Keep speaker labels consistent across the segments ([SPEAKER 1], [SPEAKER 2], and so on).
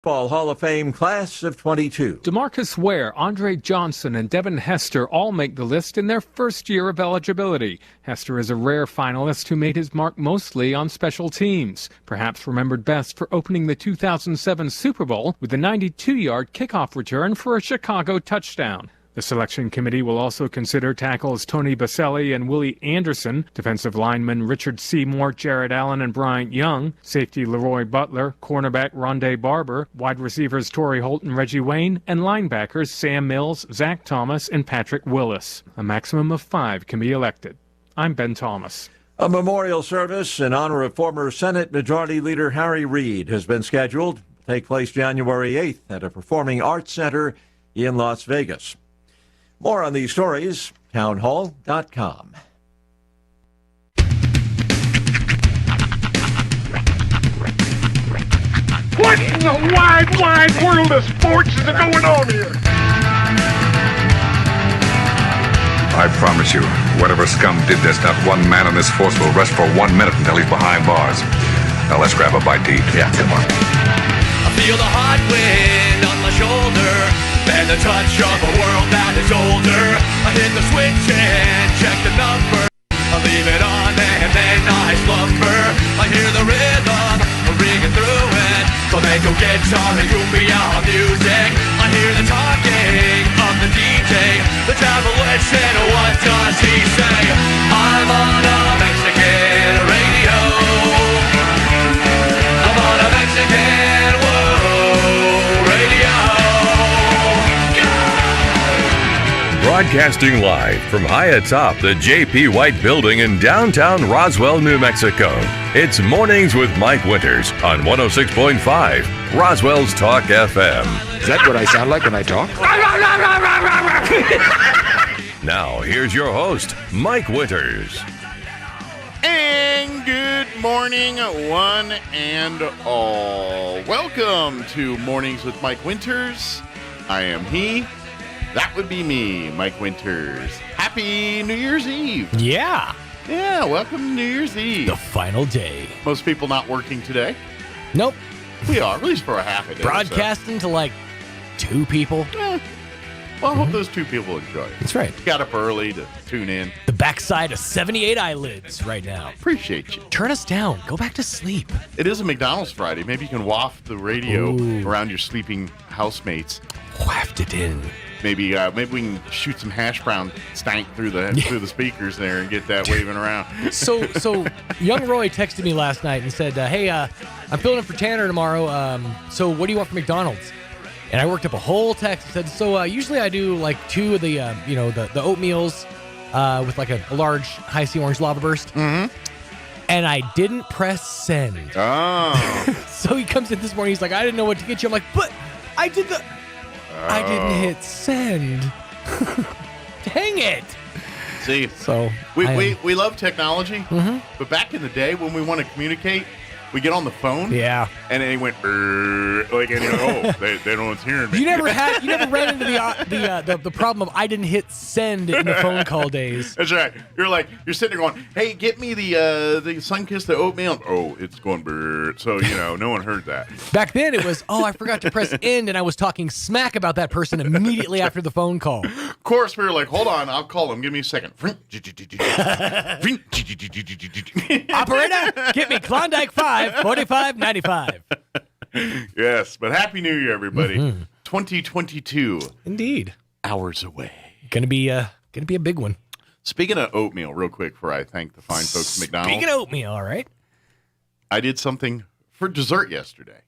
[SPEAKER 1] Baseball Hall of Fame class of 22.
[SPEAKER 2] DeMarcus Ware, Andre Johnson, and Devin Hester all make the list in their first year of eligibility. Hester is a rare finalist who made his mark mostly on special teams, perhaps remembered best for opening the 2007 Super Bowl with a 92-yard kickoff return for a Chicago touchdown. The selection committee will also consider tackles Tony Baselli and Willie Anderson, defensive linemen Richard Seymour, Jared Allen, and Bryant Young, safety Leroy Butler, cornerback Rondé Barber, wide receivers Torrey Holt and Reggie Wayne, and linebackers Sam Mills, Zach Thomas, and Patrick Willis. A maximum of 5 can be elected. I'm Ben Thomas.
[SPEAKER 1] A memorial service in honor of former Senate Majority Leader Harry Reid has been scheduled to take place January 8th at a performing arts center in Las Vegas. More on these stories, townhall.com.
[SPEAKER 3] What in the wide, wide world of sports is going on here?
[SPEAKER 4] I promise you, whatever scum did this, not one man on this force will rest for 1 minute until he's behind bars. Now let's grab a bite to eat. Yeah, come on.
[SPEAKER 5] I feel the hot wind on my shoulder and the touch of a world that is older. I hit the switch and check the number. I leave it on and then I slumber. I hear the rhythm ringing through it. Flamenco guitar and cumbia music. I hear the talking of the DJ. The travel and what does he say? I'm on a Mexican radio. I'm on a Mexican radio.
[SPEAKER 6] Broadcasting live from high atop the J.P. White Building in downtown Roswell, New Mexico. It's Mornings with Mike Winters on 106.5 Roswell's Talk FM.
[SPEAKER 7] Is that what I sound like when I talk?
[SPEAKER 6] Now, here's your host, Mike Winters.
[SPEAKER 3] And good morning, one and all. Welcome to Mornings with Mike Winters. I am he. That would be me, Mike Winters. Happy New Year's Eve.
[SPEAKER 8] Yeah.
[SPEAKER 3] Yeah, welcome to New Year's Eve.
[SPEAKER 8] The final day.
[SPEAKER 3] Most people not working today.
[SPEAKER 8] Nope.
[SPEAKER 3] We are, at least for a half a day.
[SPEAKER 8] Broadcasting to like 2 people.
[SPEAKER 3] Well, I hope those 2 people enjoy it.
[SPEAKER 8] That's right.
[SPEAKER 3] Got up early to tune in.
[SPEAKER 8] The backside of 78 eyelids right now.
[SPEAKER 3] Appreciate you.
[SPEAKER 8] Turn us down. Go back to sleep.
[SPEAKER 3] It is a McDonald's Friday. Maybe you can waft the radio
[SPEAKER 8] Ooh.
[SPEAKER 3] around your sleeping housemates.
[SPEAKER 8] Waft it in.
[SPEAKER 3] Maybe we can shoot some hash brown stank through the speakers there and get that waving around.
[SPEAKER 8] So young Roy texted me last night and said, "Hey, I'm filling in for Tanner tomorrow. So what do you want from McDonald's?" And I worked up a whole text and said, "So usually I do like 2 of the the oatmeals with like a large high C orange lava burst."
[SPEAKER 3] Mm-hmm.
[SPEAKER 8] And I didn't press send.
[SPEAKER 3] Oh.
[SPEAKER 8] So he comes in this morning. He's like, "I didn't know what to get you." I'm like, "But I did the." I didn't hit send. Dang it.
[SPEAKER 3] See,
[SPEAKER 8] so
[SPEAKER 3] we love technology,
[SPEAKER 8] Mm-hmm.
[SPEAKER 3] but back in the day when we want to communicate, we get on the phone.
[SPEAKER 8] Yeah.
[SPEAKER 3] And then he went, like, and they don't want hearing me.
[SPEAKER 8] You never ran into the problem of I didn't hit send in the phone call days.
[SPEAKER 3] That's right. You're sitting there going, "Hey, get me the Sunkist, the oatmeal." Oh, it's going brrr. So, no one heard that.
[SPEAKER 8] Back then it was, I forgot to press end, and I was talking smack about that person immediately after the phone call.
[SPEAKER 3] Of course, we were like, "Hold on, I'll call him. Give me a second."
[SPEAKER 8] Operator, get me Klondike 5, 45.95.
[SPEAKER 3] Yes, but Happy New Year, everybody.
[SPEAKER 8] Mm-hmm.
[SPEAKER 3] 2022.
[SPEAKER 8] Indeed.
[SPEAKER 3] Hours away.
[SPEAKER 8] Gonna be a big one.
[SPEAKER 3] Speaking of oatmeal, real quick, before I thank the fine folks at McDonald's.
[SPEAKER 8] Speaking of oatmeal, all right.
[SPEAKER 3] I did something for dessert yesterday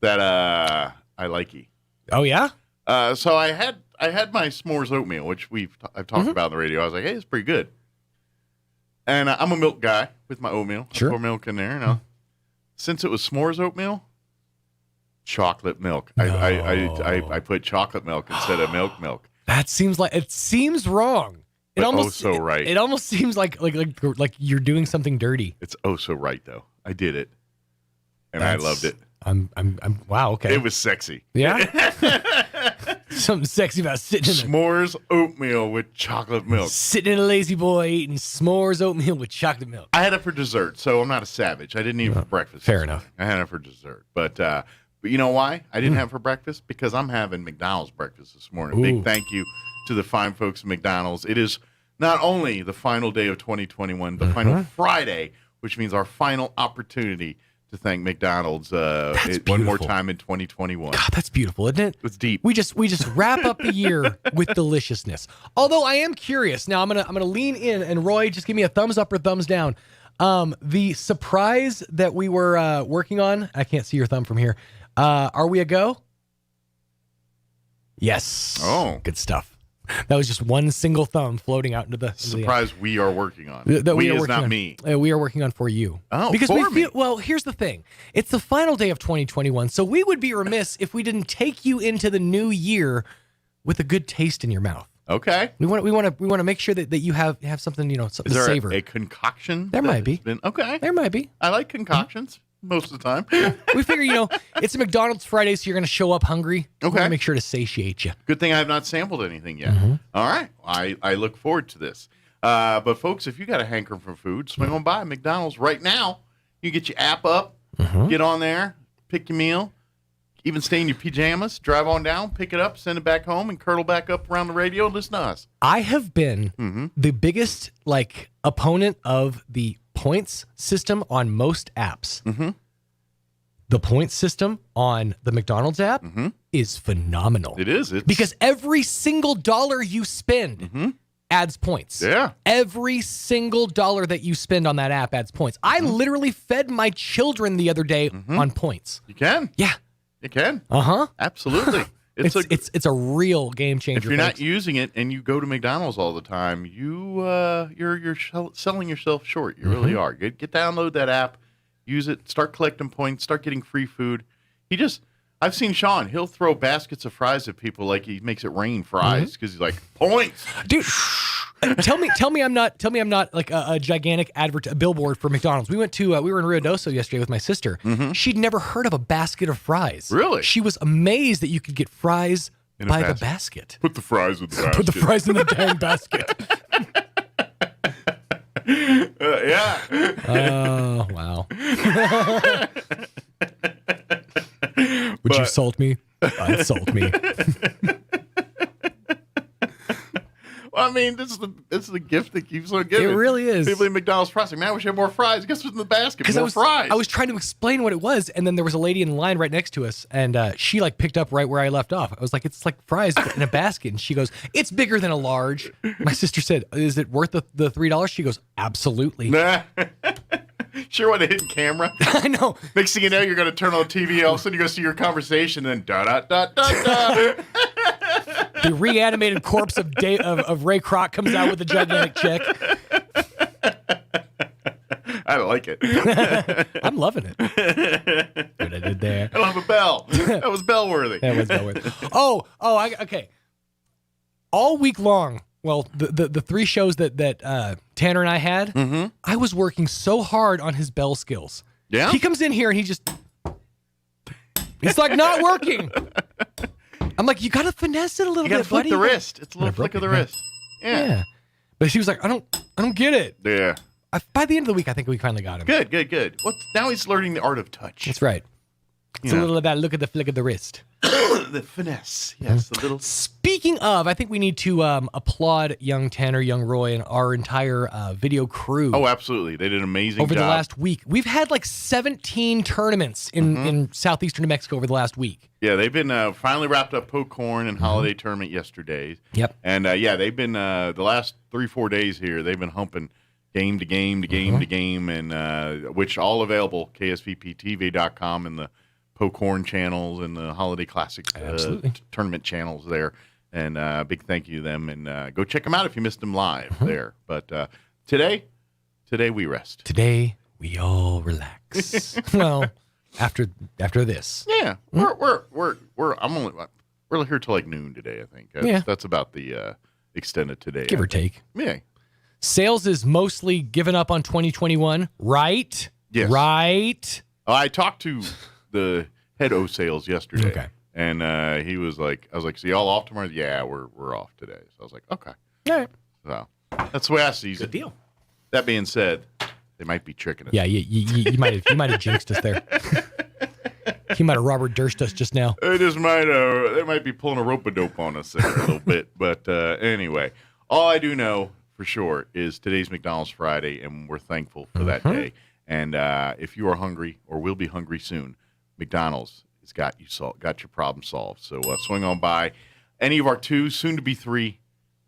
[SPEAKER 3] that I likey.
[SPEAKER 8] Oh yeah.
[SPEAKER 3] So I had my s'mores oatmeal, which I've talked about on the radio. I was like, hey, it's pretty good. And I'm a milk guy with my oatmeal.
[SPEAKER 8] Sure.
[SPEAKER 3] I pour milk in there. Now, since it was s'mores oatmeal, chocolate milk.
[SPEAKER 8] No.
[SPEAKER 3] I put chocolate milk instead of milk.
[SPEAKER 8] That seems wrong.
[SPEAKER 3] But right.
[SPEAKER 8] It almost seems like you're doing something dirty.
[SPEAKER 3] It's so right though. I did it, and I loved it.
[SPEAKER 8] I'm wow. Okay.
[SPEAKER 3] It was sexy.
[SPEAKER 8] Yeah. Something sexy about sitting in
[SPEAKER 3] s'mores oatmeal with chocolate milk.
[SPEAKER 8] Sitting in a lazy boy eating s'mores oatmeal with chocolate milk.
[SPEAKER 3] I had it for dessert, so I'm not a savage. I didn't eat it for breakfast.
[SPEAKER 8] Fair enough.
[SPEAKER 3] I had it for dessert, but But you know why I didn't have for breakfast? Because I'm having McDonald's breakfast this morning.
[SPEAKER 8] Ooh.
[SPEAKER 3] Big thank you to the fine folks at McDonald's. It is not only the final day of 2021, the final Friday, which means our final opportunity to thank McDonald's one more time in 2021.
[SPEAKER 8] God, that's beautiful, isn't it?
[SPEAKER 3] It's deep.
[SPEAKER 8] We just wrap up the year with deliciousness. Although I am curious. Now I'm gonna lean in, and Roy, just give me a thumbs up or thumbs down. The surprise that we were working on, I can't see your thumb from here. Are we a go? Yes.
[SPEAKER 3] Oh.
[SPEAKER 8] Good stuff. That was just one single thumb floating out into the
[SPEAKER 3] surprise we are working on.
[SPEAKER 8] That
[SPEAKER 3] we
[SPEAKER 8] are
[SPEAKER 3] is
[SPEAKER 8] working
[SPEAKER 3] not
[SPEAKER 8] on.
[SPEAKER 3] me.
[SPEAKER 8] We are working on for you.
[SPEAKER 3] Oh,
[SPEAKER 8] because
[SPEAKER 3] for
[SPEAKER 8] we feel,
[SPEAKER 3] me.
[SPEAKER 8] well, here's the thing. It's the final day of 2021, so we would be remiss if we didn't take you into the new year with a good taste in your mouth.
[SPEAKER 3] Okay.
[SPEAKER 8] We want to make sure that you have something, something
[SPEAKER 3] Is there
[SPEAKER 8] to savor.
[SPEAKER 3] a concoction?
[SPEAKER 8] There
[SPEAKER 3] that
[SPEAKER 8] might be.
[SPEAKER 3] has been- okay.
[SPEAKER 8] There might be.
[SPEAKER 3] I like concoctions most of the time.
[SPEAKER 8] We figure, it's a McDonald's Friday, so you're going to show up hungry. We
[SPEAKER 3] Okay.
[SPEAKER 8] want to make sure to satiate you.
[SPEAKER 3] Good thing I have not sampled anything yet. All right. I look forward to this. But folks, if you got a hankering for food, swing on by McDonald's right now. You get your app up, get on there, pick your meal, even stay in your pajamas, drive on down, pick it up, send it back home, and curl back up around the radio and listen to us.
[SPEAKER 8] I have been the biggest opponent of the points system on most apps. The points system on the McDonald's app is phenomenal.
[SPEAKER 3] It is. It's,
[SPEAKER 8] Because every single dollar you spend adds points.
[SPEAKER 3] Yeah.
[SPEAKER 8] Every single dollar that you spend on that app adds points. I literally fed my children the other day on points.
[SPEAKER 3] you can.
[SPEAKER 8] Yeah.
[SPEAKER 3] You can.
[SPEAKER 8] Uh-huh.
[SPEAKER 3] Absolutely.
[SPEAKER 8] It's a real game changer.
[SPEAKER 3] If you're not
[SPEAKER 8] folks.
[SPEAKER 3] using it and you go to McDonald's all the time, you're selling yourself short. You really are. Get download that app, use it, start collecting points, start getting free food. I've seen Sean. He'll throw baskets of fries at people like he makes it rain fries because he's like points,
[SPEAKER 8] dude. Tell me I'm not like a gigantic a billboard for McDonald's. We were in Rio Doso yesterday with my sister. She'd never heard of a basket of fries.
[SPEAKER 3] Really?
[SPEAKER 8] She was amazed that you could get fries by the basket.
[SPEAKER 3] Put the fries in the basket.
[SPEAKER 8] Put the fries in the dang basket.
[SPEAKER 3] Yeah.
[SPEAKER 8] Oh, wow. Would you salt me? I'd salt me.
[SPEAKER 3] Well, I mean, this is the gift that keeps on giving.
[SPEAKER 8] It really is.
[SPEAKER 3] People in McDonald's fries like, man, I wish I had more fries. Guess what's in the basket? More fries.
[SPEAKER 8] I was trying to explain what it was, and then there was a lady in line right next to us, and she picked up right where I left off. I was like, it's like fries in a basket, and she goes, it's bigger than a large. My sister said, is it worth the $3? She goes, absolutely.
[SPEAKER 3] Nah. Sure, what a hidden camera.
[SPEAKER 8] I know.
[SPEAKER 3] Next thing you know, you're going to turn on the TV. All of a sudden, you go see your conversation, and then da-da-da-da-da.
[SPEAKER 8] The reanimated corpse of Ray Kroc comes out with a gigantic check.
[SPEAKER 3] I like it.
[SPEAKER 8] I'm loving it. What I did there.
[SPEAKER 3] I don't have a bell. That was bell-worthy.
[SPEAKER 8] That was bell-worthy. Okay. All week long, well, the three shows that Tanner and I had, I was working so hard on his bell skills.
[SPEAKER 3] Yeah?
[SPEAKER 8] He comes in here and it's like not working. I'm like, you got to finesse it a little
[SPEAKER 3] You got to
[SPEAKER 8] bit,
[SPEAKER 3] flick
[SPEAKER 8] buddy.
[SPEAKER 3] the wrist. It's a little flick of the wrist. Yeah.
[SPEAKER 8] But she was like, I don't get it.
[SPEAKER 3] Yeah.
[SPEAKER 8] By the end of the week, I think we finally got him.
[SPEAKER 3] Good. Now he's learning the art of touch.
[SPEAKER 8] That's right. It's a little of that look at the flick of the wrist.
[SPEAKER 3] The finesse. Yes, the little...
[SPEAKER 8] Speaking of, I think we need to applaud young Tanner, young Roy, and our entire video crew.
[SPEAKER 3] Oh, absolutely. They did an amazing
[SPEAKER 8] over
[SPEAKER 3] job.
[SPEAKER 8] the last week. We've had 17 tournaments in southeastern New Mexico over the last week.
[SPEAKER 3] Yeah, they've been finally wrapped up Pocorn and Holiday Tournament yesterday.
[SPEAKER 8] Yep.
[SPEAKER 3] And they've been the last 3-4 days here. They've been humping game to game to game to game, and which all available KSVPTV.com and the Pocorn channels and the Holiday Classic tournament channels there. And big thank you to them. And go check them out if you missed them live there. But today we rest.
[SPEAKER 8] Today we all relax. Well, after this.
[SPEAKER 3] Yeah, we're here till noon today. I think that's about the extent of today,
[SPEAKER 8] give or take.
[SPEAKER 3] Yeah.
[SPEAKER 8] Sales is mostly given up on 2021, right?
[SPEAKER 3] Yes.
[SPEAKER 8] Right.
[SPEAKER 3] I talked to the head O sales yesterday.
[SPEAKER 8] Okay.
[SPEAKER 3] And he was like, I was like, so y'all off tomorrow? Yeah, we're off today. So I was like, okay.
[SPEAKER 8] All right.
[SPEAKER 3] So that's the way I see it.
[SPEAKER 8] Good deal.
[SPEAKER 3] That being said, they might be tricking us.
[SPEAKER 8] Yeah, you might have jinxed us there. He might have Robert Durst us just now.
[SPEAKER 3] They might be pulling a rope-a-dope on us there a little bit. But anyway, all I do know for sure is today's McDonald's Friday, and we're thankful for that day. And if you are hungry or will be hungry soon, McDonald's has got your problem solved. So swing on by any of our 2, soon-to-be 3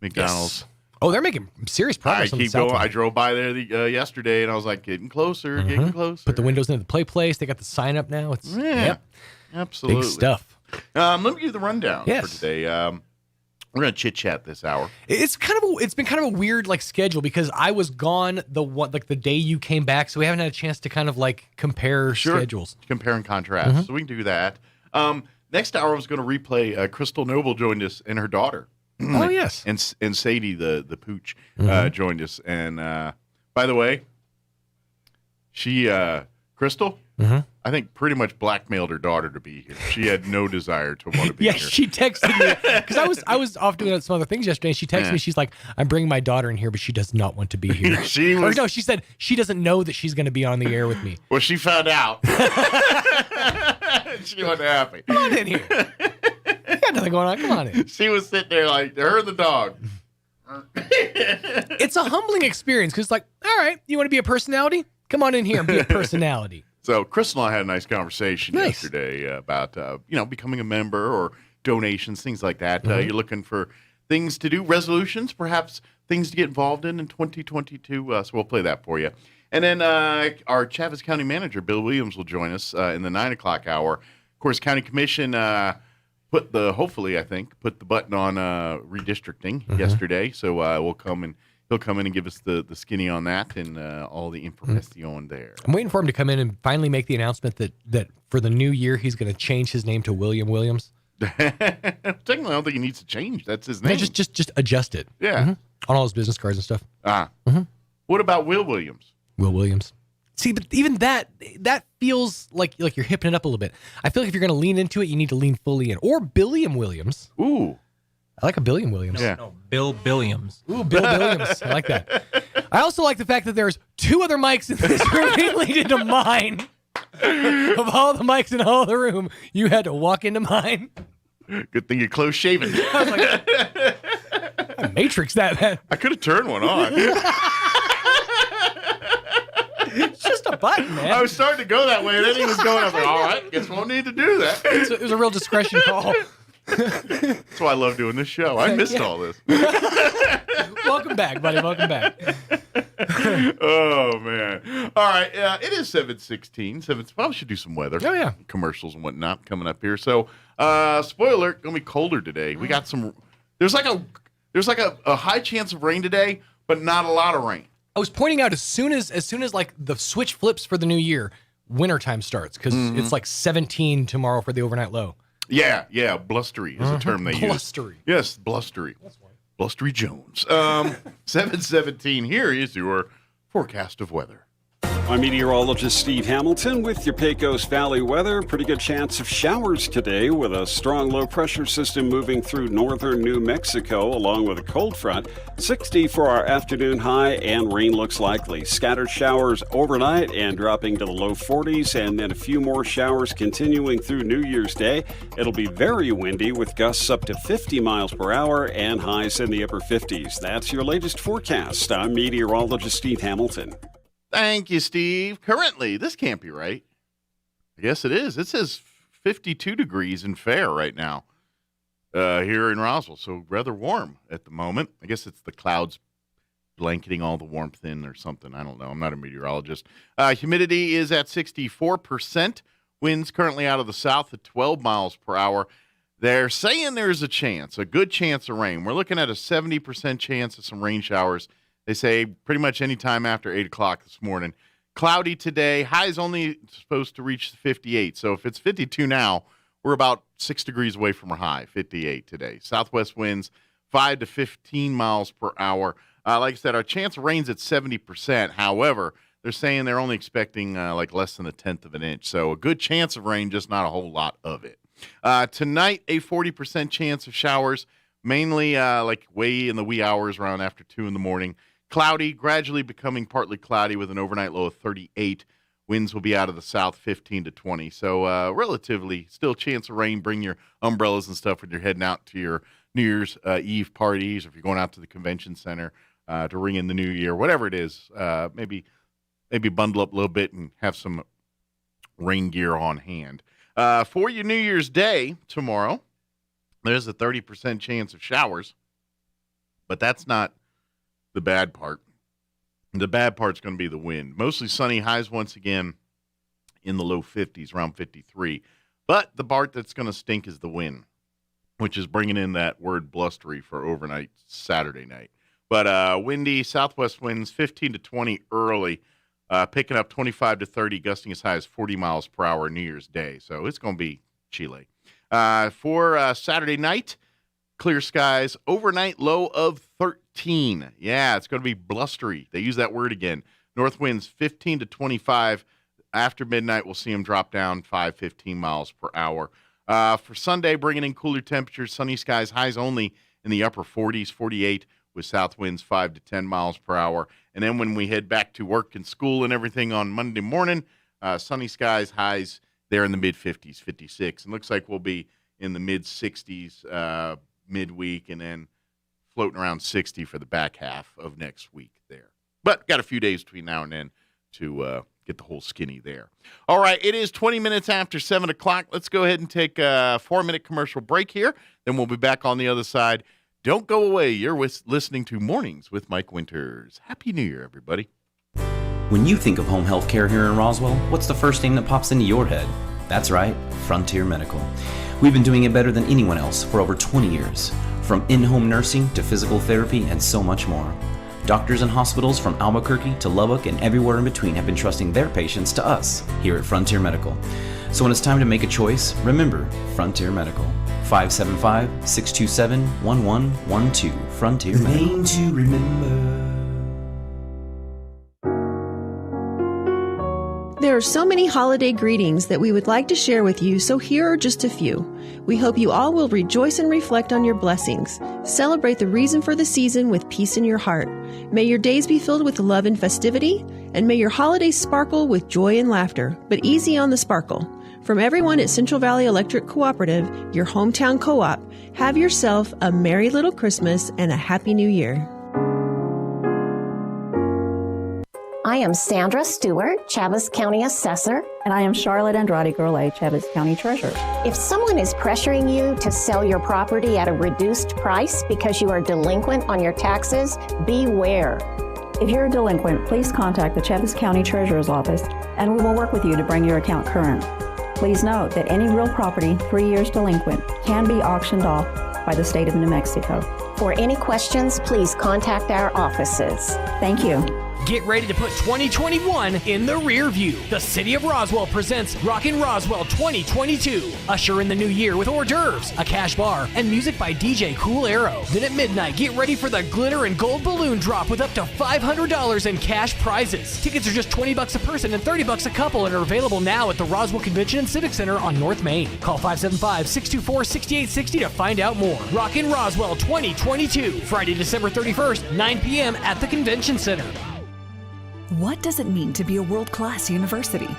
[SPEAKER 3] McDonald's.
[SPEAKER 8] Yes. Oh, they're making serious progress on the south
[SPEAKER 3] I drove by there yesterday, and I was like, getting closer, getting closer.
[SPEAKER 8] Put the windows into the play place. They got the sign up now. It's
[SPEAKER 3] absolutely.
[SPEAKER 8] big stuff.
[SPEAKER 3] Let me give you the rundown for today. We're going to chit-chat this hour.
[SPEAKER 8] It's been kind of a weird schedule because I was gone the day you came back, so we haven't had a chance to kind of compare schedules.
[SPEAKER 3] Compare and contrast. So we can do that. Next hour I was going to replay Crystal Noble joined us and her daughter.
[SPEAKER 8] Oh, yes.
[SPEAKER 3] And Sadie, the pooch, joined us. And by the way, she, Crystal, I think pretty much blackmailed her daughter to be here. She had no desire to want to be here.
[SPEAKER 8] Yeah, she texted me because I was off doing some other things yesterday. And she texted me. She's like, "I'm bringing my daughter in here, but she does not want to be here." She said she doesn't know that she's going to be on the air with me.
[SPEAKER 3] Well, she found out. She wasn't happy.
[SPEAKER 8] Come on in here. You got nothing going on. Come on in.
[SPEAKER 3] She was sitting there like her and the dog.
[SPEAKER 8] It's a humbling experience because all right, you want to be a personality? Come on in here and be a personality.
[SPEAKER 3] So Chris and I had a nice conversation yesterday about becoming a member or donations, things like that. You're looking for things to do, resolutions, perhaps things to get involved in 2022. So we'll play that for you. And then our Chaves County Manager, Bill Williams, will join us in the 9 o'clock hour. Of course, County Commission put the button on redistricting yesterday. So he'll come in and give us the skinny on that and all the information there.
[SPEAKER 8] I'm waiting for him to come in and finally make the announcement that for the new year he's going to change his name to William Williams.
[SPEAKER 3] Technically, I don't think he needs to change. That's his name.
[SPEAKER 8] No, just adjust it.
[SPEAKER 3] Yeah.
[SPEAKER 8] On all his business cards and stuff.
[SPEAKER 3] What about Will Williams?
[SPEAKER 8] Will Williams. See, but even that feels like you're hipping it up a little bit. I feel like if you're going to lean into it, you need to lean fully in. Or Billiam Williams.
[SPEAKER 3] Ooh.
[SPEAKER 8] I like a Billiam Williams.
[SPEAKER 9] No, Bill Billiams.
[SPEAKER 8] Ooh, Bill Williams. I like that. I also like the fact that there's 2 other mics in this room related to mine. Of all the mics in all the room, you had to walk into mine.
[SPEAKER 3] Good thing you're close shaven.
[SPEAKER 8] I was like, Matrix that, man.
[SPEAKER 3] I could have turned one on.
[SPEAKER 8] It's just a button, man.
[SPEAKER 3] I was starting to go that way, and then he was going, I was like, all right, guess we'll need to do that.
[SPEAKER 8] It was a real discretion call.
[SPEAKER 3] That's why I love doing this show. I missed all this.
[SPEAKER 8] Welcome back, buddy. Welcome back.
[SPEAKER 3] Oh, man. All right. It is 7:16. Probably should do some weather.
[SPEAKER 8] Oh, yeah.
[SPEAKER 3] Commercials and whatnot coming up here. So, spoiler alert, going to be colder today. We got some. There's like a high chance of rain today, but not a lot of rain.
[SPEAKER 8] I was pointing out as soon as the switch flips for the new year, wintertime starts because it's 17 tomorrow for the overnight low.
[SPEAKER 3] Yeah. Blustery is a term they use.
[SPEAKER 8] Blustery.
[SPEAKER 3] Yes, blustery. Blustery Jones. 7:17. Here is your forecast of weather.
[SPEAKER 10] I'm meteorologist Steve Hamilton with your Pecos Valley weather. Pretty good chance of showers today with a strong low pressure system moving through northern New Mexico along with a cold front. 60 for our afternoon high and rain looks likely. Scattered showers overnight and dropping to the low 40s and then a few more showers continuing through New Year's Day. It'll be very windy with gusts up to 50 miles per hour and highs in the upper 50s. That's your latest forecast. I'm meteorologist Steve Hamilton.
[SPEAKER 3] Thank you, Steve. Currently, this can't be right. I guess it is. It says 52 degrees and fair right now here in Roswell, so rather warm at the moment. I guess it's the clouds blanketing all the warmth in or something. I don't know. I'm not a meteorologist. Humidity is at 64%. Winds currently out of the south at 12 miles per hour. They're saying there's a good chance of rain. We're looking at a 70% chance of some rain showers. They say pretty much any time after 8 o'clock this morning. Cloudy today. High's only supposed to reach 58. So if it's 52 now, we're about 6 degrees away from our high, 58 today. Southwest winds 5 to 15 miles per hour. Like I said, our chance of rain's at 70%. However, they're saying they're only expecting less than a tenth of an inch. So a good chance of rain, just not a whole lot of it. Tonight, a 40% chance of showers, mainly way in the wee hours around after 2 in the morning. Cloudy, gradually becoming partly cloudy with an overnight low of 38. Winds will be out of the south 15 to 20. So relatively still chance of rain. Bring your umbrellas and stuff when you're heading out to your New Year's Eve parties, or if you're going out to the convention center to ring in the new year, whatever it is. Maybe bundle up a little bit and have some rain gear on hand. For your New Year's Day tomorrow, there's a 30% chance of showers, but that's not the bad part. The bad part's going to be the wind. Mostly sunny, highs once again in the low 50s, around 53. But the part that's going to stink is the wind, which is bringing in that word blustery for overnight Saturday night. But windy, southwest winds 15 to 20 early, picking up 25 to 30, gusting as high as 40 miles per hour New Year's Day. So it's going to be chilly. For Saturday night, clear skies, overnight low of 13. Yeah, it's going to be blustery. They use that word again. North winds 15 to 25. After midnight, we'll see them drop down 15 miles per hour. For Sunday, bringing in cooler temperatures, sunny skies, highs only in the upper 40s, 48, with south winds 5 to 10 miles per hour. And then when we head back to work and school and everything on Monday morning, sunny skies, highs there in the mid-50s, 56. And looks like we'll be in the mid-60s midweek, and then floating around 60 for the back half of next week there. But got a few days between now and then to get the whole skinny there. All right, it is 20 minutes after 7 o'clock. Let's go ahead and take a 4-minute commercial break here. Then we'll be back on the other side. Don't go away. You're listening to Mornings with Mike Winters. Happy New Year, everybody.
[SPEAKER 9] When you think of home health care here in Roswell, what's the first thing that pops into your head? That's right, Frontier Medical. We've been doing it better than anyone else for over 20 years. From in-home nursing to physical therapy and so much more. Doctors and hospitals from Albuquerque to Lubbock and everywhere in between have been trusting their patients to us here at Frontier Medical. So when it's time to make a choice, remember Frontier Medical. 575-627-1112. Frontier Medical. Name to remember.
[SPEAKER 11] There are so many holiday greetings that we would like to share with you, so here are just a few. We hope you all will rejoice and reflect on your blessings. Celebrate the reason for the season with peace in your heart. May your days be filled with love and festivity, and may your holidays sparkle with joy and laughter, but easy on the sparkle. From everyone at Central Valley Electric Cooperative, your hometown co-op, have yourself a Merry Little Christmas and a Happy New Year.
[SPEAKER 12] I am Sandra Stewart, Chavez County Assessor.
[SPEAKER 13] And I am Charlotte Andrade Gourlay, Chavez County Treasurer.
[SPEAKER 12] If someone is pressuring you to sell your property at a reduced price because you are delinquent on your taxes, beware.
[SPEAKER 13] If you're a delinquent, please contact the Chavez County Treasurer's Office and we will work with you to bring your account current. Please note that any real property 3 years delinquent can be auctioned off by the state of New Mexico.
[SPEAKER 12] For any questions, please contact our offices.
[SPEAKER 13] Thank you.
[SPEAKER 8] Get ready to put 2021 in the rear view. The City of Roswell presents Rockin' Roswell 2022. Usher in the new year with hors d'oeuvres, a cash bar, and music by DJ Cool Arrow. Then at midnight, get ready for the glitter and gold balloon drop with up to $500 in cash prizes. Tickets are just $20 a person and $30 a couple and are available now at the Roswell Convention and Civic Center on North Main. Call 575-624-6860 to find out more. Rockin' Roswell 2022, Friday, December 31st, 9 p.m. at the Convention Center.
[SPEAKER 14] What does it mean to be a world-class university?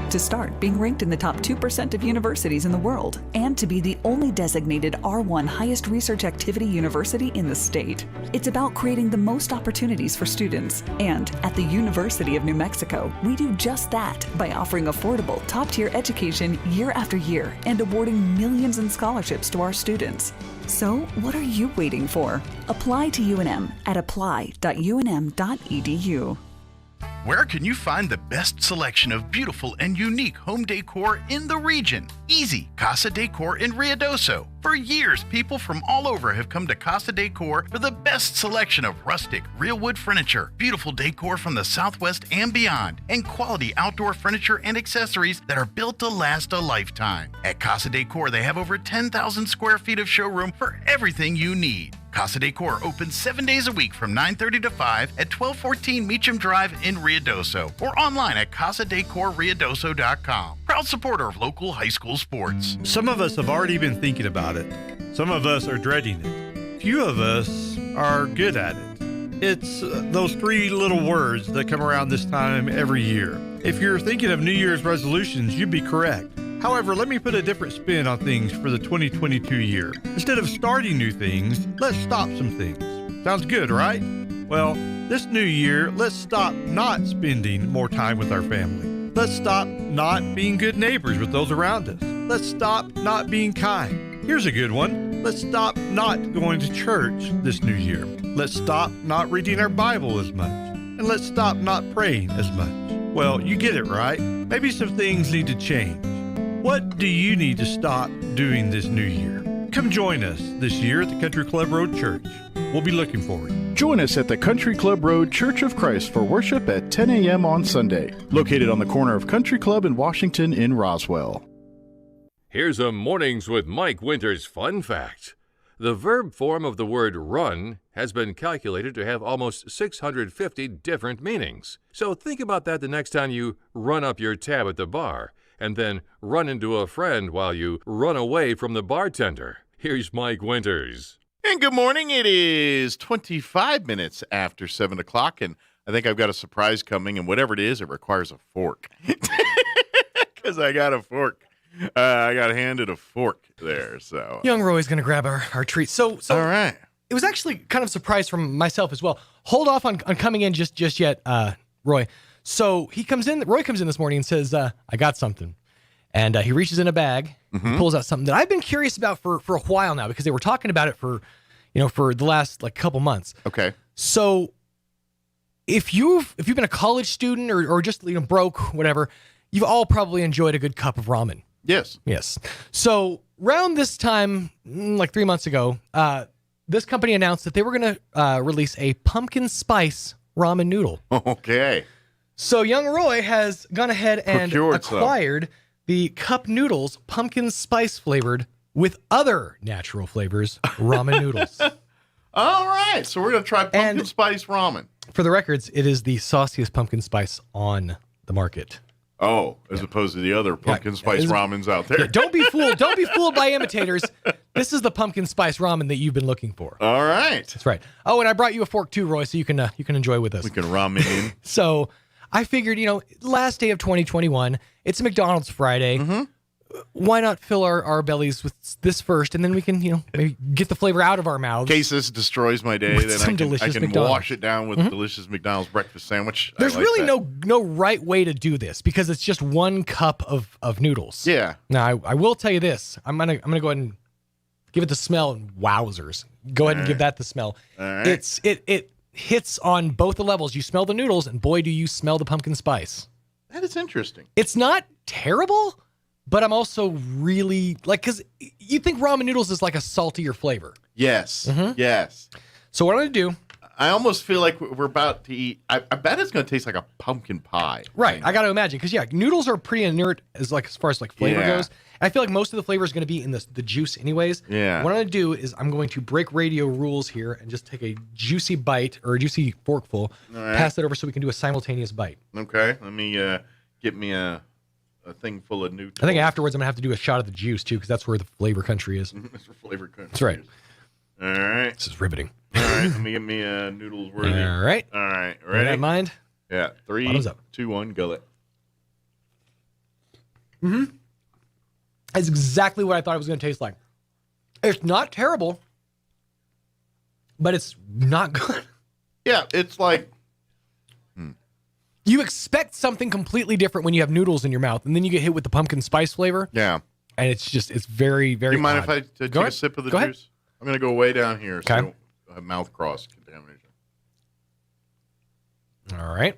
[SPEAKER 14] To start, being ranked in the top 2% of universities in the world, and to be the only designated R1 highest research activity university in the state. It's about creating the most opportunities for students. And at the University of New Mexico, we do just that by offering affordable, top-tier education year after year and awarding millions in scholarships to our students. So, what are you waiting for? Apply to UNM at apply.unm.edu.
[SPEAKER 15] Where can you find the best selection of beautiful and unique home decor in the region? Easy, Casa Decor in Ruidoso. For years, people from all over have come to Casa Decor for the best selection of rustic, real wood furniture, beautiful decor from the Southwest and beyond, and quality outdoor furniture and accessories that are built to last a lifetime. At Casa Decor, they have over 10,000 square feet of showroom for everything you need. Casa Decor opens 7 days a week from 9:30 to 5 at 1214 Meacham Drive in Ruidoso or online at casadecorruidoso.com. Proud supporter of local high school sports.
[SPEAKER 16] Some of us have already been thinking about it. Some of us are dreading it. Few of us are good at it. It's those three little words that come around this time every year. If you're thinking of New Year's resolutions, you'd be correct. However, let me put a different spin on things for the 2022 year. Instead of starting new things, let's stop some things. Sounds good, right? Well, this new year, let's stop not spending more time with our family. Let's stop not being good neighbors with those around us. Let's stop not being kind. Here's a good one. Let's stop not going to church this new year. Let's stop not reading our Bible as much. And let's stop not praying as much. Well, you get it, right? Maybe some things need to change. What do you need to stop doing this new year? Come join us this year at the Country Club Road Church. We'll be looking forward.
[SPEAKER 17] Join us at the Country Club Road Church of Christ for worship at 10 a.m. on Sunday, located on the corner of Country Club and Washington in Roswell.
[SPEAKER 6] Here's a Mornings with Mike Winters fun fact. The verb form of the word run has been calculated to have almost 650 different meanings. So think about that the next time you run up your tab at the bar, and then run into a friend while you run away from the bartender. Here's Mike Winters.
[SPEAKER 3] And good morning. It is 25 minutes after 7 o'clock, and I think I've got a surprise coming, and whatever it is, it requires a fork. Because I got a fork. I got handed a fork there, so.
[SPEAKER 8] Young Roy's going to grab our treat. So
[SPEAKER 3] all right.
[SPEAKER 8] It was actually kind of a surprise from myself as well. Hold off on coming in just yet, Roy. So Roy comes in this morning and says, I got something. And he reaches in a bag, pulls out something that I've been curious about for a while now, because they were talking about it for the last couple months.
[SPEAKER 3] Okay.
[SPEAKER 8] So if you've been a college student or just broke, whatever, you've all probably enjoyed a good cup of ramen.
[SPEAKER 3] Yes.
[SPEAKER 8] Yes. So around this time, like 3 months ago, this company announced that they were going to release a pumpkin spice ramen noodle.
[SPEAKER 3] Okay.
[SPEAKER 8] So young Roy has gone ahead and acquired the cup noodles, pumpkin spice flavored with other natural flavors, ramen noodles.
[SPEAKER 3] All right. So we're going to try pumpkin spice ramen.
[SPEAKER 8] For the records, it is the sauciest pumpkin spice on the market.
[SPEAKER 3] Oh, as opposed to the other pumpkin spice ramens out there.
[SPEAKER 8] Yeah, don't be fooled. Don't be fooled by imitators. This is the pumpkin spice ramen that you've been looking for.
[SPEAKER 3] All right.
[SPEAKER 8] That's right. Oh, and I brought you a fork too, Roy, so you can enjoy with us.
[SPEAKER 3] We can ramen in.
[SPEAKER 8] So I figured, last day of 2021, it's a McDonald's Friday.
[SPEAKER 3] Mm-hmm.
[SPEAKER 8] Why not fill our bellies with this first, and then we can, maybe get the flavor out of our mouths.
[SPEAKER 3] In case this destroys my day, then I can wash it down with a delicious McDonald's breakfast sandwich.
[SPEAKER 8] There's really no right way to do this, because it's just 1 cup of noodles.
[SPEAKER 3] Yeah.
[SPEAKER 8] Now I will tell you this. I'm gonna go ahead and give it the smell, and wowzers. Go ahead and give that the smell.
[SPEAKER 3] All right.
[SPEAKER 8] It hits on both the levels. You smell the noodles, and boy, do you smell the pumpkin spice.
[SPEAKER 3] That is interesting.
[SPEAKER 8] It's not terrible, but I'm also really because you think ramen noodles is like a saltier flavor.
[SPEAKER 3] Yes.
[SPEAKER 8] Mm-hmm.
[SPEAKER 3] Yes.
[SPEAKER 8] So what I'm going to do.
[SPEAKER 3] I almost feel like we're about to eat. I bet it's going to taste like a pumpkin pie.
[SPEAKER 8] Right. I got to imagine, because noodles are pretty inert as far as flavor goes. And I feel like most of the flavor is going to be in the juice anyways.
[SPEAKER 3] Yeah.
[SPEAKER 8] What I'm going to do is I'm going to break radio rules here and just take a juicy bite, or a juicy forkful, pass it over so we can do a simultaneous bite.
[SPEAKER 3] Okay. Let me get me a thing full of new.
[SPEAKER 8] I think afterwards I'm gonna have to do a shot of the juice too, because that's where the flavor country is.
[SPEAKER 3] That's where flavor country.
[SPEAKER 8] That's right.
[SPEAKER 3] All right.
[SPEAKER 8] This is riveting.
[SPEAKER 3] All right. Let me get me a noodles worthy.
[SPEAKER 8] All right.
[SPEAKER 3] All right.
[SPEAKER 8] With
[SPEAKER 3] Ready?
[SPEAKER 8] that in mind?
[SPEAKER 3] Yeah. 3,
[SPEAKER 8] Bottoms up.
[SPEAKER 3] 2, 1, gullet.
[SPEAKER 8] Mm-hmm. That's exactly what I thought it was gonna taste like. It's not terrible, but it's not good.
[SPEAKER 3] Yeah, it's like.
[SPEAKER 8] You expect something completely different when you have noodles in your mouth, and then you get hit with the pumpkin spice flavor.
[SPEAKER 3] Yeah.
[SPEAKER 8] And it's very, very
[SPEAKER 3] Do you mind
[SPEAKER 8] odd.
[SPEAKER 3] if I take a sip of the juice?
[SPEAKER 8] Ahead.
[SPEAKER 3] I'm going to go way down here so I don't have mouth cross contamination.
[SPEAKER 8] All right.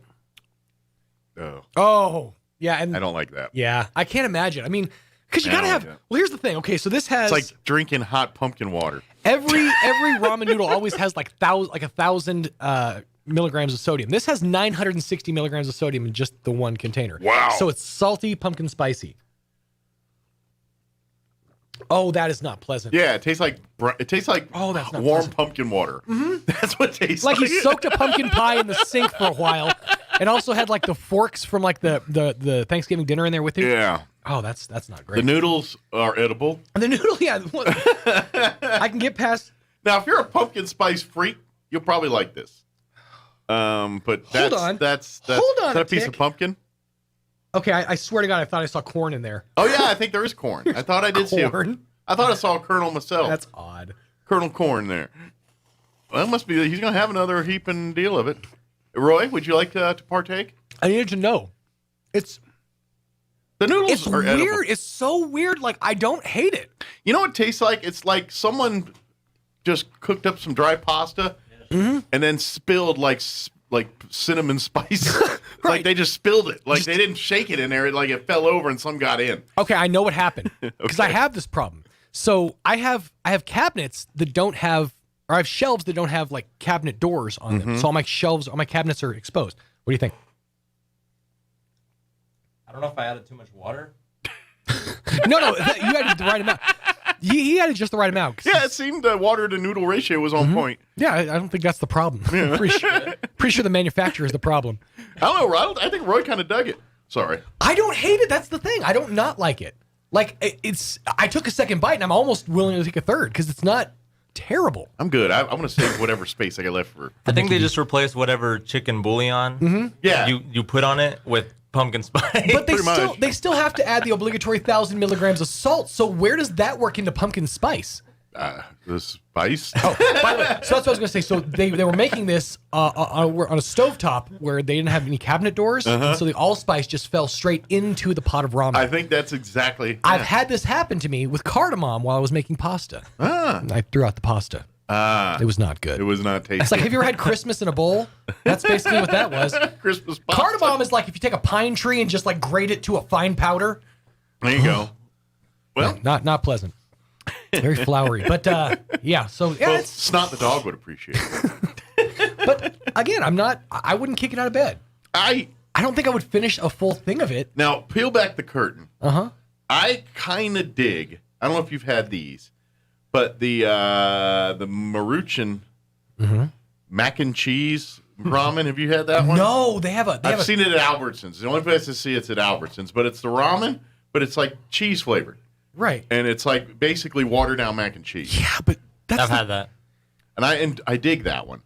[SPEAKER 3] Oh.
[SPEAKER 8] Yeah. And
[SPEAKER 3] I don't like that.
[SPEAKER 8] Yeah. I can't imagine. I mean, because you got to have. Well, here's the thing. Okay. So this has.
[SPEAKER 3] It's like drinking hot pumpkin water.
[SPEAKER 8] Every ramen noodle always has like 1,000 milligrams of sodium. This has 960 milligrams of sodium in just the one container.
[SPEAKER 3] Wow.
[SPEAKER 8] So it's salty, pumpkin spicy. Oh, that is not pleasant.
[SPEAKER 3] Yeah, it tastes like
[SPEAKER 8] that's not
[SPEAKER 3] warm
[SPEAKER 8] pleasant.
[SPEAKER 3] pumpkin water.
[SPEAKER 8] Mm-hmm.
[SPEAKER 3] That's what it tastes
[SPEAKER 8] like.
[SPEAKER 3] like.
[SPEAKER 8] He soaked a pumpkin pie in the sink for a while, and also had like the forks from like the Thanksgiving dinner in there with you.
[SPEAKER 3] Yeah.
[SPEAKER 8] Oh, that's not great.
[SPEAKER 3] The noodles are edible.
[SPEAKER 8] The noodle, yeah. I can get past.
[SPEAKER 3] Now, if you're a pumpkin spice freak, you'll probably like this. But that's
[SPEAKER 8] Hold on.
[SPEAKER 3] That's
[SPEAKER 8] Hold on
[SPEAKER 3] is that
[SPEAKER 8] a
[SPEAKER 3] a piece
[SPEAKER 8] tick.
[SPEAKER 3] of pumpkin?
[SPEAKER 8] Okay, I swear to God, I thought I saw corn in there.
[SPEAKER 3] Oh, yeah, I think there is corn. I thought I did see it. I thought I saw Colonel myself.
[SPEAKER 8] That's odd.
[SPEAKER 3] Colonel Corn there. Well, that must be, he's going to have another heaping deal of it. Roy, would you like to partake?
[SPEAKER 8] I needed to know.
[SPEAKER 3] The noodles
[SPEAKER 8] It's
[SPEAKER 3] are
[SPEAKER 8] weird.
[SPEAKER 3] edible.
[SPEAKER 8] It's so weird. Like, I don't hate it.
[SPEAKER 3] You know what it tastes like? It's like someone just cooked up some dry pasta and then spilled like cinnamon spice. Like they just spilled it. Like they didn't shake it in there. Like it fell over and some got in.
[SPEAKER 8] Okay, I know what happened because I have this problem. So I have cabinets that don't have, or I have shelves that don't have like cabinet doors on them. So all my shelves, all my cabinets are exposed. What do you think?
[SPEAKER 18] I don't know if I added too much water.
[SPEAKER 8] No, you added the right amount. He added just the right amount.
[SPEAKER 3] Yeah, it seemed the water to noodle ratio was on point.
[SPEAKER 8] Yeah, I don't think that's the problem. Pretty sure the manufacturer is the problem.
[SPEAKER 3] I don't know, Ronald. I think Roy kind of dug it. Sorry.
[SPEAKER 8] I don't hate it. That's the thing. I don't not like it. Like I took a second bite and I'm almost willing to take a third because it's not terrible.
[SPEAKER 3] I'm good. I want to save whatever space I got left for.
[SPEAKER 18] I think they just replaced whatever chicken bouillon you put on it with pumpkin spice.
[SPEAKER 8] But they still have to add the obligatory 1,000 milligrams of salt. So where does that work into pumpkin spice?
[SPEAKER 3] The spice.
[SPEAKER 8] Oh, by the way, so that's what I was going to say. So they were making this on a stovetop where they didn't have any cabinet doors. And so the allspice just fell straight into the pot of ramen.
[SPEAKER 3] I think that's exactly. Yeah.
[SPEAKER 8] I've had this happen to me with cardamom while I was making pasta. And I threw out the pasta. It was not good.
[SPEAKER 3] It was not tasty.
[SPEAKER 8] It's like, have you ever had Christmas in a bowl? That's basically what that was.
[SPEAKER 3] Christmas pasta.
[SPEAKER 8] Cardamom is like if you take a pine tree and just like grate it to a fine powder.
[SPEAKER 3] There you go.
[SPEAKER 8] Well, no, not pleasant. Very flowery, but yeah. So yeah,
[SPEAKER 3] well, Snot the dog would appreciate it.
[SPEAKER 8] But again, I wouldn't kick it out of bed. I don't think I would finish a full thing of it.
[SPEAKER 3] Now peel back the curtain. I kind of dig. I don't know if you've had these, but the Maruchan mac and cheese ramen. Have you had that one?
[SPEAKER 8] No,
[SPEAKER 3] I've seen it at Albertsons. The only place I see it's at Albertsons, but it's the ramen, but it's like cheese flavored.
[SPEAKER 8] Right.
[SPEAKER 3] And it's like basically watered down mac and cheese.
[SPEAKER 8] Yeah, but
[SPEAKER 18] I've had that.
[SPEAKER 3] And I dig that one.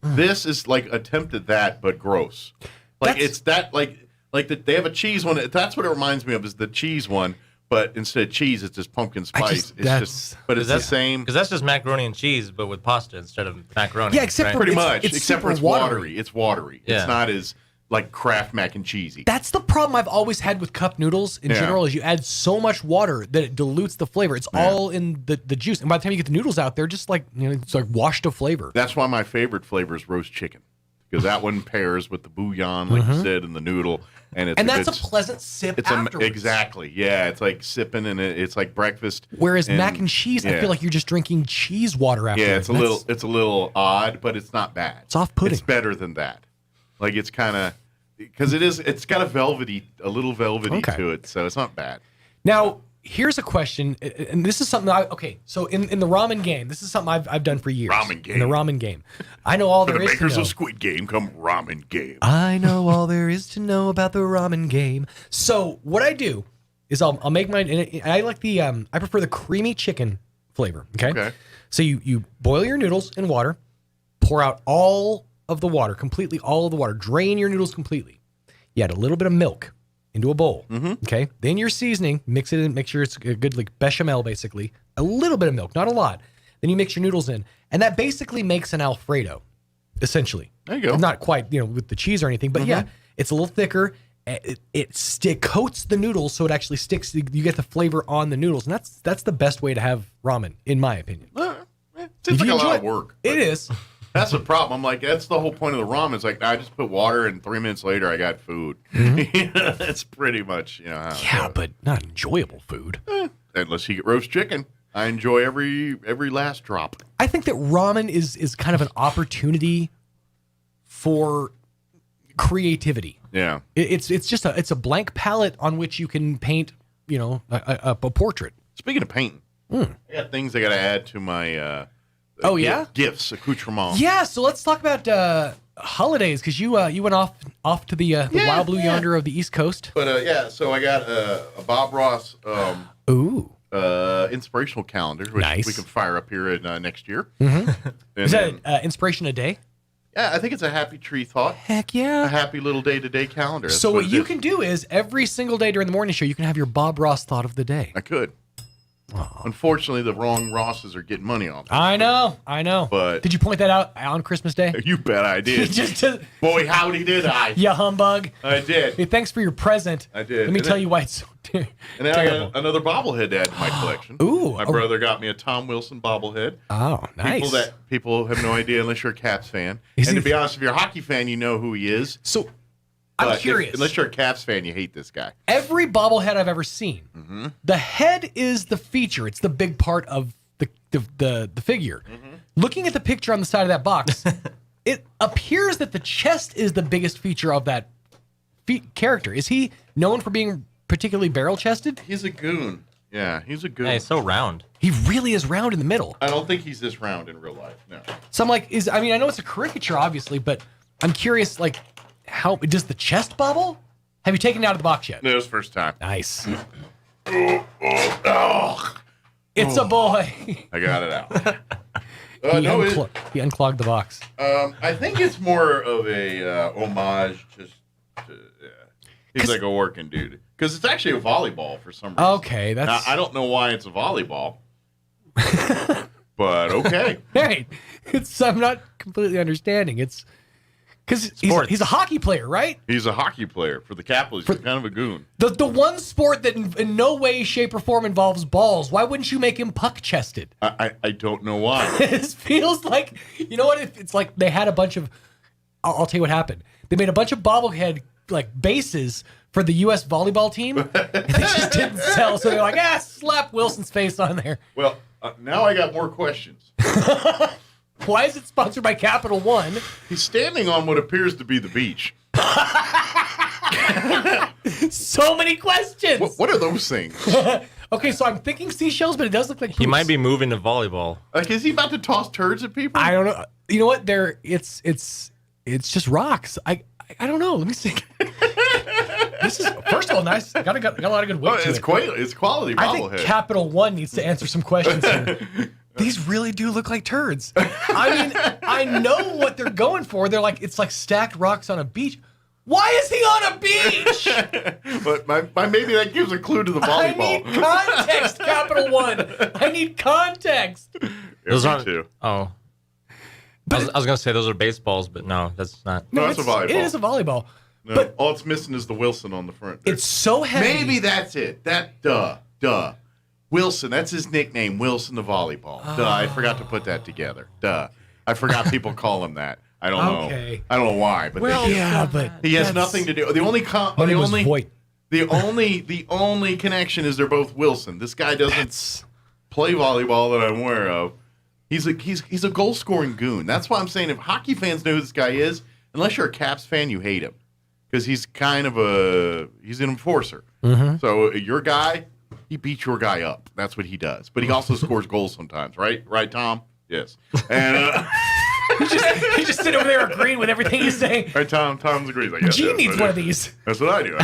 [SPEAKER 3] This is like attempted that, but gross. Like it's that like they have a cheese one. That's what it reminds me of is the cheese one, but instead of cheese, it's just pumpkin spice. But it's the same.
[SPEAKER 18] Because that's just macaroni and cheese, but with pasta instead of macaroni.
[SPEAKER 8] Yeah, except
[SPEAKER 18] right?
[SPEAKER 8] for
[SPEAKER 3] Pretty much.
[SPEAKER 8] It's
[SPEAKER 3] Except for it's watery. It's watery.
[SPEAKER 18] Yeah.
[SPEAKER 3] It's not as like Kraft mac and cheesy.
[SPEAKER 8] That's the problem I've always had with cup noodles in general is you add so much water that it dilutes the flavor. It's all in the juice. And by the time you get the noodles out, they're just like, it's like washed of flavor.
[SPEAKER 3] That's why my favorite flavor is roast chicken. Because that one pairs with the bouillon, like you said, and the noodle. And
[SPEAKER 8] that's a pleasant sip afterwards.
[SPEAKER 3] Exactly. Yeah, it's like sipping and it's like breakfast.
[SPEAKER 8] Whereas mac and cheese, I feel like you're just drinking cheese water afterwards.
[SPEAKER 3] Yeah, it's a little odd, but it's not bad.
[SPEAKER 8] It's off-putting.
[SPEAKER 3] It's better than that. Like it's kind of because it's got a little velvety to it, so it's not bad.
[SPEAKER 8] Now, here's a question, and this is something so in the ramen game, this is something I've done for years.
[SPEAKER 3] Ramen game.
[SPEAKER 8] In the ramen game. I know all
[SPEAKER 3] For
[SPEAKER 8] there
[SPEAKER 3] the
[SPEAKER 8] is to know.
[SPEAKER 3] makers of Squid Game, come ramen game.
[SPEAKER 8] I know all there is to know about the ramen game. So what I do is I'll make mine, and I like I prefer the creamy chicken flavor. Okay. So you boil your noodles in water, pour out all of the water, completely all of the water, drain your noodles completely. You add a little bit of milk into a bowl. Okay. Then your seasoning, mix it in, make sure it's a good like bechamel, basically. A little bit of milk, not a lot. Then you mix your noodles in, and that basically makes an Alfredo, essentially.
[SPEAKER 3] There you go.
[SPEAKER 8] Not quite, with the cheese or anything, but yeah, it's a little thicker. It coats the noodles so it actually sticks. You get the flavor on the noodles, and that's the best way to have ramen, in my opinion.
[SPEAKER 3] Seems like a lot of work.
[SPEAKER 8] It is.
[SPEAKER 3] That's the problem. I'm like, that's the whole point of the ramen. It's like, I just put water, and 3 minutes later, I got food. That's pretty much, how it goes.
[SPEAKER 8] But not enjoyable food.
[SPEAKER 3] Unless you get roast chicken. I enjoy every last drop.
[SPEAKER 8] I think that ramen is kind of an opportunity for creativity.
[SPEAKER 3] Yeah.
[SPEAKER 8] It's just a blank palette on which you can paint, a portrait.
[SPEAKER 3] Speaking of painting, I got things I got to add to my gifts, accoutrements.
[SPEAKER 8] Yeah, so let's talk about holidays, because you went off to the wild blue yonder of the East Coast.
[SPEAKER 3] But so I got a Bob Ross inspirational calendar, which we can fire up here in next year.
[SPEAKER 8] Is that Inspiration a Day?
[SPEAKER 3] Yeah, I think it's a happy tree thought.
[SPEAKER 8] Heck yeah.
[SPEAKER 3] A happy little day-to-day calendar. That's
[SPEAKER 8] So what
[SPEAKER 3] it
[SPEAKER 8] you
[SPEAKER 3] is.
[SPEAKER 8] can do is every single day during the morning show, you can have your Bob Ross thought of the day.
[SPEAKER 3] I could. Unfortunately, the wrong Rosses are getting money off.
[SPEAKER 8] I know.
[SPEAKER 3] But
[SPEAKER 8] did you point that out on Christmas Day?
[SPEAKER 3] You bet I did. Boy, howdy did I.
[SPEAKER 8] You humbug.
[SPEAKER 3] I did.
[SPEAKER 8] Hey, thanks for your present.
[SPEAKER 3] I did.
[SPEAKER 8] Let me tell you why it's so
[SPEAKER 3] And then I got another bobblehead to add to my collection.
[SPEAKER 8] Ooh.
[SPEAKER 3] My brother got me a Tom Wilson bobblehead.
[SPEAKER 8] Oh, nice.
[SPEAKER 3] People have no idea unless you're a Caps fan. And to be honest, if you're a hockey fan, you know who he is.
[SPEAKER 8] So I'm curious.
[SPEAKER 3] Unless you're a Caps fan, you hate this guy.
[SPEAKER 8] Every bobblehead I've ever seen, the head is the feature. It's the big part of the figure. Looking at the picture on the side of that box, it appears that the chest is the biggest feature of that character. Is he known for being particularly barrel-chested?
[SPEAKER 3] He's a goon. Yeah, he's a goon.
[SPEAKER 18] Yeah, he's so round.
[SPEAKER 8] He really is round in the middle.
[SPEAKER 3] I don't think he's this round in real life, no.
[SPEAKER 8] So I'm like, I know it's a caricature, obviously, but I'm curious, like, how does the chest bobble? Have you taken it out of the box yet?
[SPEAKER 3] No, it's first time.
[SPEAKER 8] Nice.
[SPEAKER 3] Oh.
[SPEAKER 8] It's a boy.
[SPEAKER 3] I got it out.
[SPEAKER 8] He unclogged the box.
[SPEAKER 3] I think it's more of a homage to he's like a working dude. Because it's actually a volleyball for some reason.
[SPEAKER 8] Okay, that's...
[SPEAKER 3] Now, I don't know why it's a volleyball. But okay.
[SPEAKER 8] Hey, I'm not completely understanding. It's because he's a hockey player, right?
[SPEAKER 3] He's a hockey player for the Capitals. He's kind of a goon.
[SPEAKER 8] The one sport that in no way, shape, or form involves balls. Why wouldn't you make him puck-chested?
[SPEAKER 3] I don't know why.
[SPEAKER 8] It feels like, you know what? It's like they had a bunch of... I'll tell you what happened. They made a bunch of bobblehead bases for the U.S. volleyball team. And they just didn't sell, so they're like, slap Wilson's face on there.
[SPEAKER 3] Well, now I got more questions.
[SPEAKER 8] Why is it sponsored by Capital One?
[SPEAKER 3] He's standing on what appears to be the beach.
[SPEAKER 8] So many questions.
[SPEAKER 3] What are those things?
[SPEAKER 8] Okay, so I'm thinking seashells, but it does look like
[SPEAKER 18] He might be moving to volleyball.
[SPEAKER 3] Like, is he about to toss turds at people?
[SPEAKER 8] I don't know. You know what? It's just rocks. I don't know. Let me see. This is, first of all, nice. Got a lot of good weight to
[SPEAKER 3] it's
[SPEAKER 8] it.
[SPEAKER 3] It's quality
[SPEAKER 8] I
[SPEAKER 3] bobblehead.
[SPEAKER 8] think Capital One needs to answer some questions here. These really do look like turds. I mean, I know what they're going for. They're like, it's like stacked rocks on a beach. Why is he on a beach?
[SPEAKER 3] But maybe that gives a clue to the volleyball.
[SPEAKER 8] I need context, Capital One. I need context.
[SPEAKER 18] Those aren't. Oh. I was going to say those are baseballs, but no, that's not.
[SPEAKER 3] No, that's a volleyball.
[SPEAKER 8] It is a volleyball.
[SPEAKER 3] No,
[SPEAKER 8] but
[SPEAKER 3] all it's missing is the Wilson on the front.
[SPEAKER 8] It's so heavy.
[SPEAKER 3] Maybe that's it. Duh. Wilson, that's his nickname, Wilson the volleyball. Duh, I forgot to put that together. Duh. I forgot people call him that. I don't know. I don't know why, but
[SPEAKER 8] but
[SPEAKER 3] he has nothing to do. The only connection is they're both Wilson. This guy doesn't play volleyball that I'm aware of. He's a goal scoring goon. That's why I'm saying if hockey fans know who this guy is, unless you're a Caps fan, you hate him because he's kind of he's an enforcer. So your guy, he beats your guy up. That's what he does. But he also scores goals sometimes, right? Right, Tom? Yes. And
[SPEAKER 8] he just sit over there agreeing with everything he's saying.
[SPEAKER 3] Right, Tom? Tom's agrees. Like,
[SPEAKER 8] Gene needs one of these.
[SPEAKER 3] That's what I do.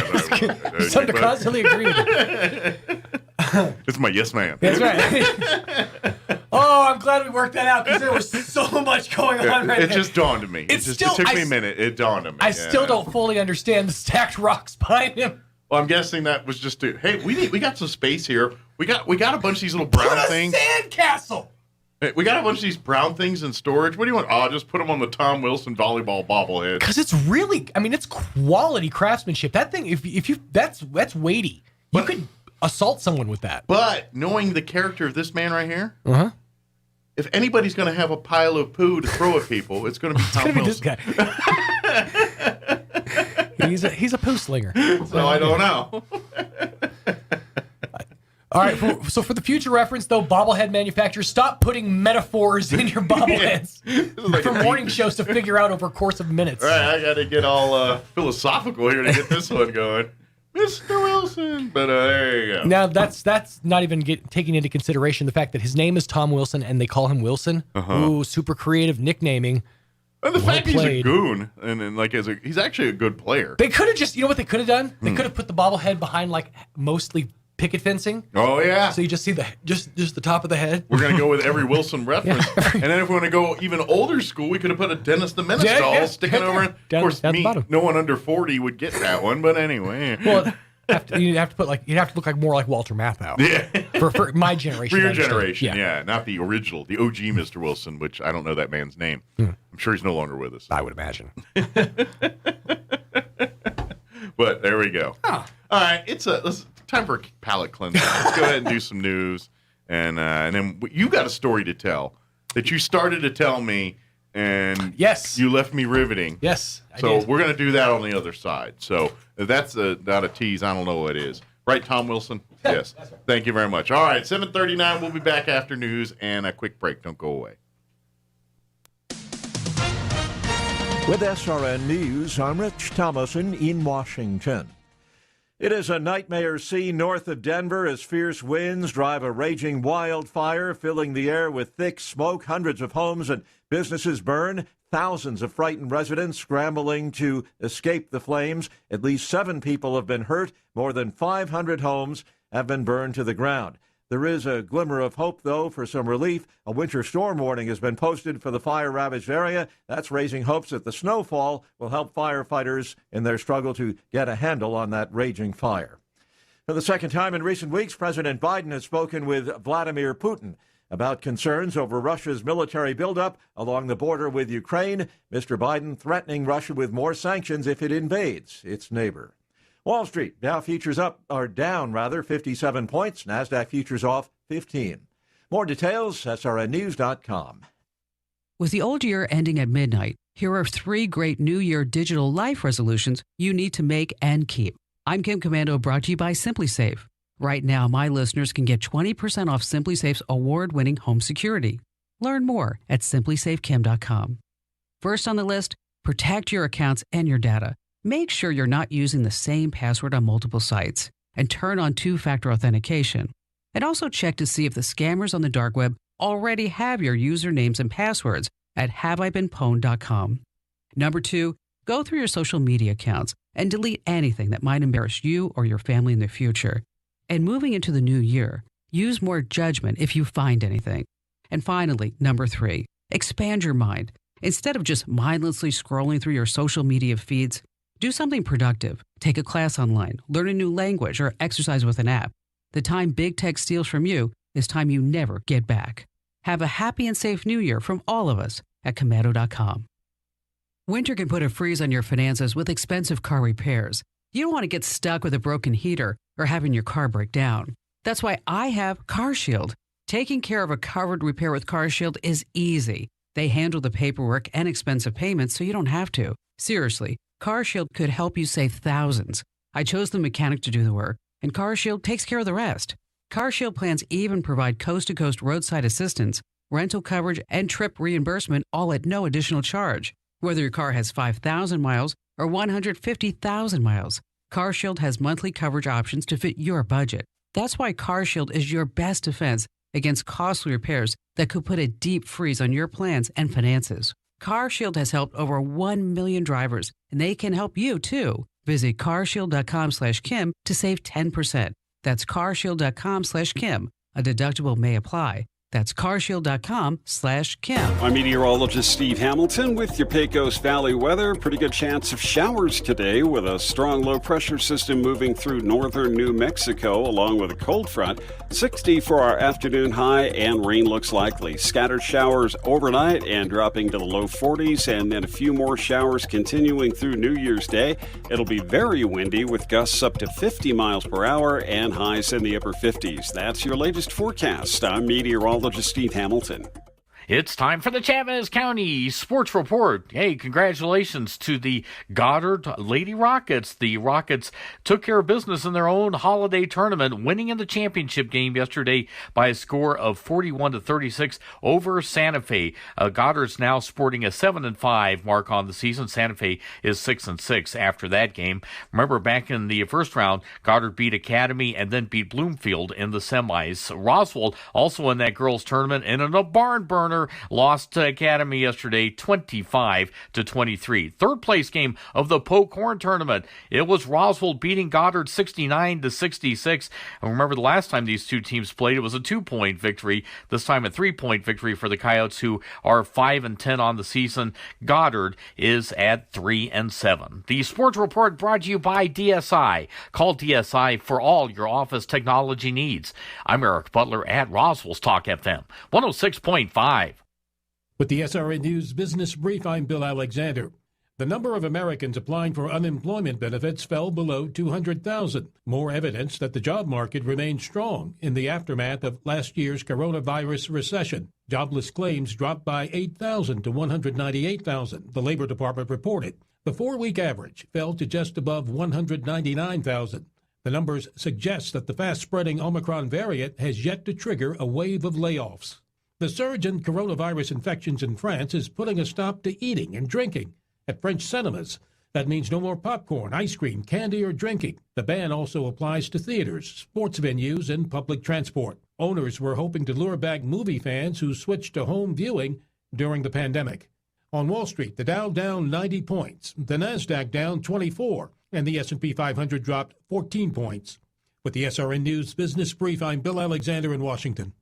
[SPEAKER 8] Something to constantly agree with it.
[SPEAKER 3] It's my yes man.
[SPEAKER 8] That's right. Oh, I'm glad we worked that out because there was so much going on right there.
[SPEAKER 3] It just dawned on me. It took me a minute. It dawned on me.
[SPEAKER 8] I still don't fully understand the stacked rocks behind him.
[SPEAKER 3] Well, I'm guessing that was just hey, we got some space here. We got a bunch of these little brown things.
[SPEAKER 8] Sandcastle.
[SPEAKER 3] Hey, we got a bunch of these brown things in storage. What do you want? I'll just put them on the Tom Wilson volleyball bobblehead.
[SPEAKER 8] Because it's really, it's quality craftsmanship. That thing, if you that's weighty. You could assault someone with that.
[SPEAKER 3] But knowing the character of this man right here, if anybody's going to have a pile of poo to throw at people, it's going to be Tom Wilson.
[SPEAKER 8] This guy. He's a poo slinger.
[SPEAKER 3] So I don't know.
[SPEAKER 8] All right. So for the future reference, though, bobblehead manufacturers, stop putting metaphors in your bobbleheads for morning shows to figure out over a course of minutes.
[SPEAKER 3] All right, I got to get all philosophical here to get this one going. Mr. Wilson. But there you go.
[SPEAKER 8] Now, that's not even taking into consideration the fact that his name is Tom Wilson and they call him Wilson. Ooh, super creative nicknaming.
[SPEAKER 3] And the fact he's a goon and like he's actually a good player.
[SPEAKER 8] They could have just, you know what they could have done? They could have put the bobblehead behind like mostly picket fencing.
[SPEAKER 3] Oh yeah.
[SPEAKER 8] So you just see just the top of the head.
[SPEAKER 3] We're gonna go with every Wilson reference, and then if we want to go even older school, we could have put a Dennis the Menace doll sticking over. Of course, no one under 40 would get that one, but anyway.
[SPEAKER 8] Well, you'd have to look like more like Walter Matthau.
[SPEAKER 3] Yeah.
[SPEAKER 8] For my generation.
[SPEAKER 3] For your generation, yeah, not the original, the OG Mr. Wilson, which I don't know that man's name. I'm sure he's no longer with us.
[SPEAKER 8] I would imagine.
[SPEAKER 3] But there we go.
[SPEAKER 8] Oh.
[SPEAKER 3] All right, it's time for a palate cleanser. Let's go ahead and do some news, and then you got a story to tell that you started to tell me, and
[SPEAKER 8] yes,
[SPEAKER 3] you left me riveting.
[SPEAKER 8] Yes,
[SPEAKER 3] so we're going to do that on the other side. So if that's not a tease, I don't know what it is. Right, Tom Wilson? Yes. Right. Thank you very much. All right, 7:39. We'll be back after news and a quick break. Don't go away.
[SPEAKER 1] With SRN News, I'm Rich Thomason in Washington. It is a nightmare scene north of Denver as fierce winds drive a raging wildfire, filling the air with thick smoke. Hundreds of homes and businesses burn. Thousands of frightened residents scrambling to escape the flames. At least 7 people have been hurt. More than 500 homes have been burned to the ground. There is a glimmer of hope, though, for some relief. A winter storm warning has been posted for the fire-ravaged area. That's raising hopes that the snowfall will help firefighters in their struggle to get a handle on that raging fire. For the second time in recent weeks, President Biden has spoken with Vladimir Putin about concerns over Russia's military buildup along the border with Ukraine. Mr. Biden threatening Russia with more sanctions if it invades its neighbor. Wall Street, Dow futures down 57 points. NASDAQ futures off 15. More details, srnnews.com.
[SPEAKER 19] With the old year ending at midnight, here are 3 great New Year digital life resolutions you need to make and keep. I'm Kim Commando, brought to you by SimpliSafe. Right now, my listeners can get 20% off SimpliSafe's award-winning home security. Learn more at simplysafekim.com. First on the list, protect your accounts and your data. Make sure you're not using the same password on multiple sites, and turn on 2-factor authentication. And also check to see if the scammers on the dark web already have your usernames and passwords at haveibeenpwned.com. Number 2, go through your social media accounts and delete anything that might embarrass you or your family in the future. And moving into the new year, use more judgment if you find anything. And finally, number 3, expand your mind. Instead of just mindlessly scrolling through your social media feeds, do something productive. Take a class online, learn a new language, or exercise with an app. The time big tech steals from you is time you never get back. Have a happy and safe new year from all of us at Commando.com. Winter can put a freeze on your finances with expensive car repairs. You don't want to get stuck with a broken heater or having your car break down. That's why I have CarShield. Taking care of a covered repair with CarShield is easy. They handle the paperwork and expensive payments so you don't have to. Seriously, CarShield could help you save thousands. I chose the mechanic to do the work, and CarShield takes care of the rest. CarShield plans even provide coast-to-coast roadside assistance, rental coverage, and trip reimbursement, all at no additional charge. Whether your car has 5,000 miles or 150,000 miles, CarShield has monthly coverage options to fit your budget. That's why CarShield is your best defense against costly repairs that could put a deep freeze on your plans and finances. CarShield has helped over 1 million drivers, and they can help you too. Visit carshield.com/Kim to save 10%. That's carshield.com/Kim. A deductible may apply. That's carshield.com/Kim.
[SPEAKER 10] I'm meteorologist Steve Hamilton with your Pecos Valley weather. Pretty good chance of showers today with a strong low pressure system moving through northern New Mexico along with a cold front. 60 for our afternoon high, and rain looks likely. Scattered showers overnight and dropping to the low 40s, and then a few more showers continuing through New Year's Day. It'll be very windy with gusts up to 50 miles per hour and highs in the upper 50s. That's your latest forecast. I'm meteorologist Steve Hamilton.
[SPEAKER 20] It's time for the Chavez County Sports Report. Hey, congratulations to the Goddard Lady Rockets. The Rockets took care of business in their own holiday tournament, winning in the championship game yesterday by a score of 41-36 over Santa Fe. Goddard's now sporting a 7-5 mark on the season. Santa Fe is 6-6 after that game. Remember, back in the first round, Goddard beat Academy and then beat Bloomfield in the semis. Roswell also in that girls tournament, and in a barn burner, Center lost to Academy yesterday, 25-23. Third place game of the Poke Horn Tournament. It was Roswell beating Goddard 69-66. And remember, the last time these two teams played, it was a 2-point victory. This time a 3-point victory for the Coyotes, who are 5-10 on the season. Goddard is at 3-7. The Sports Report brought to you by DSI. Call DSI for all your office technology needs. I'm Eric Butler at Roswell's Talk FM 106.5.
[SPEAKER 21] With the SRN News Business Brief, I'm Bill Alexander. The number of Americans applying for unemployment benefits fell below 200,000. More evidence that the job market remains strong in the aftermath of last year's coronavirus recession. Jobless claims dropped by 8,000 to 198,000, the Labor Department reported. The 4-week average fell to just above 199,000. The numbers suggest that the fast-spreading Omicron variant has yet to trigger a wave of layoffs. The surge in coronavirus infections in France is putting a stop to eating and drinking at French cinemas. That means no more popcorn, ice cream, candy, or drinking. The ban also applies to theaters, sports venues, and public transport. Owners were hoping to lure back movie fans who switched to home viewing during the pandemic. On Wall Street, the Dow down 90 points, the Nasdaq down 24, and the S&P 500 dropped 14 points. With the SRN News Business Brief, I'm Bill Alexander in Washington.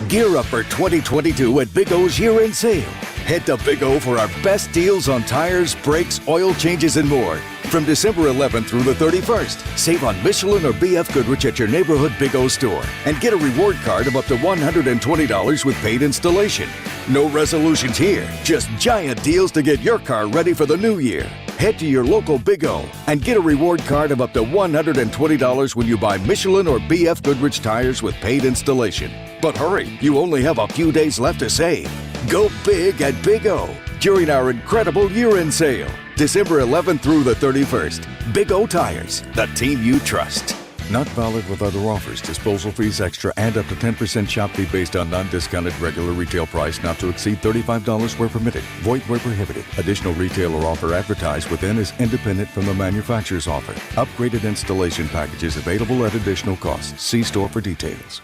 [SPEAKER 22] Gear up for 2022 at Big O's year-end sale. Head to Big O for our best deals on tires, brakes, oil changes, and more. From December 11th through the 31st, save on Michelin or BF Goodrich at your neighborhood Big O store and get a reward card of up to $120 with paid installation. No resolutions here, just giant deals to get your car ready for the new year. Head to your local Big O and get a reward card of up to $120 when you buy Michelin or BF Goodrich tires with paid installation. But hurry, you only have a few days left to save. Go big at Big O during our incredible year-end sale. December 11th through the 31st. Big O Tires, the team you trust.
[SPEAKER 23] Not valid with other offers. Disposal fees extra and up to 10% shop fee based on non-discounted regular retail price not to exceed $35 where permitted. Void where prohibited. Additional retailer offer advertised within is independent from the manufacturer's offer. Upgraded installation packages available at additional cost. See store for details.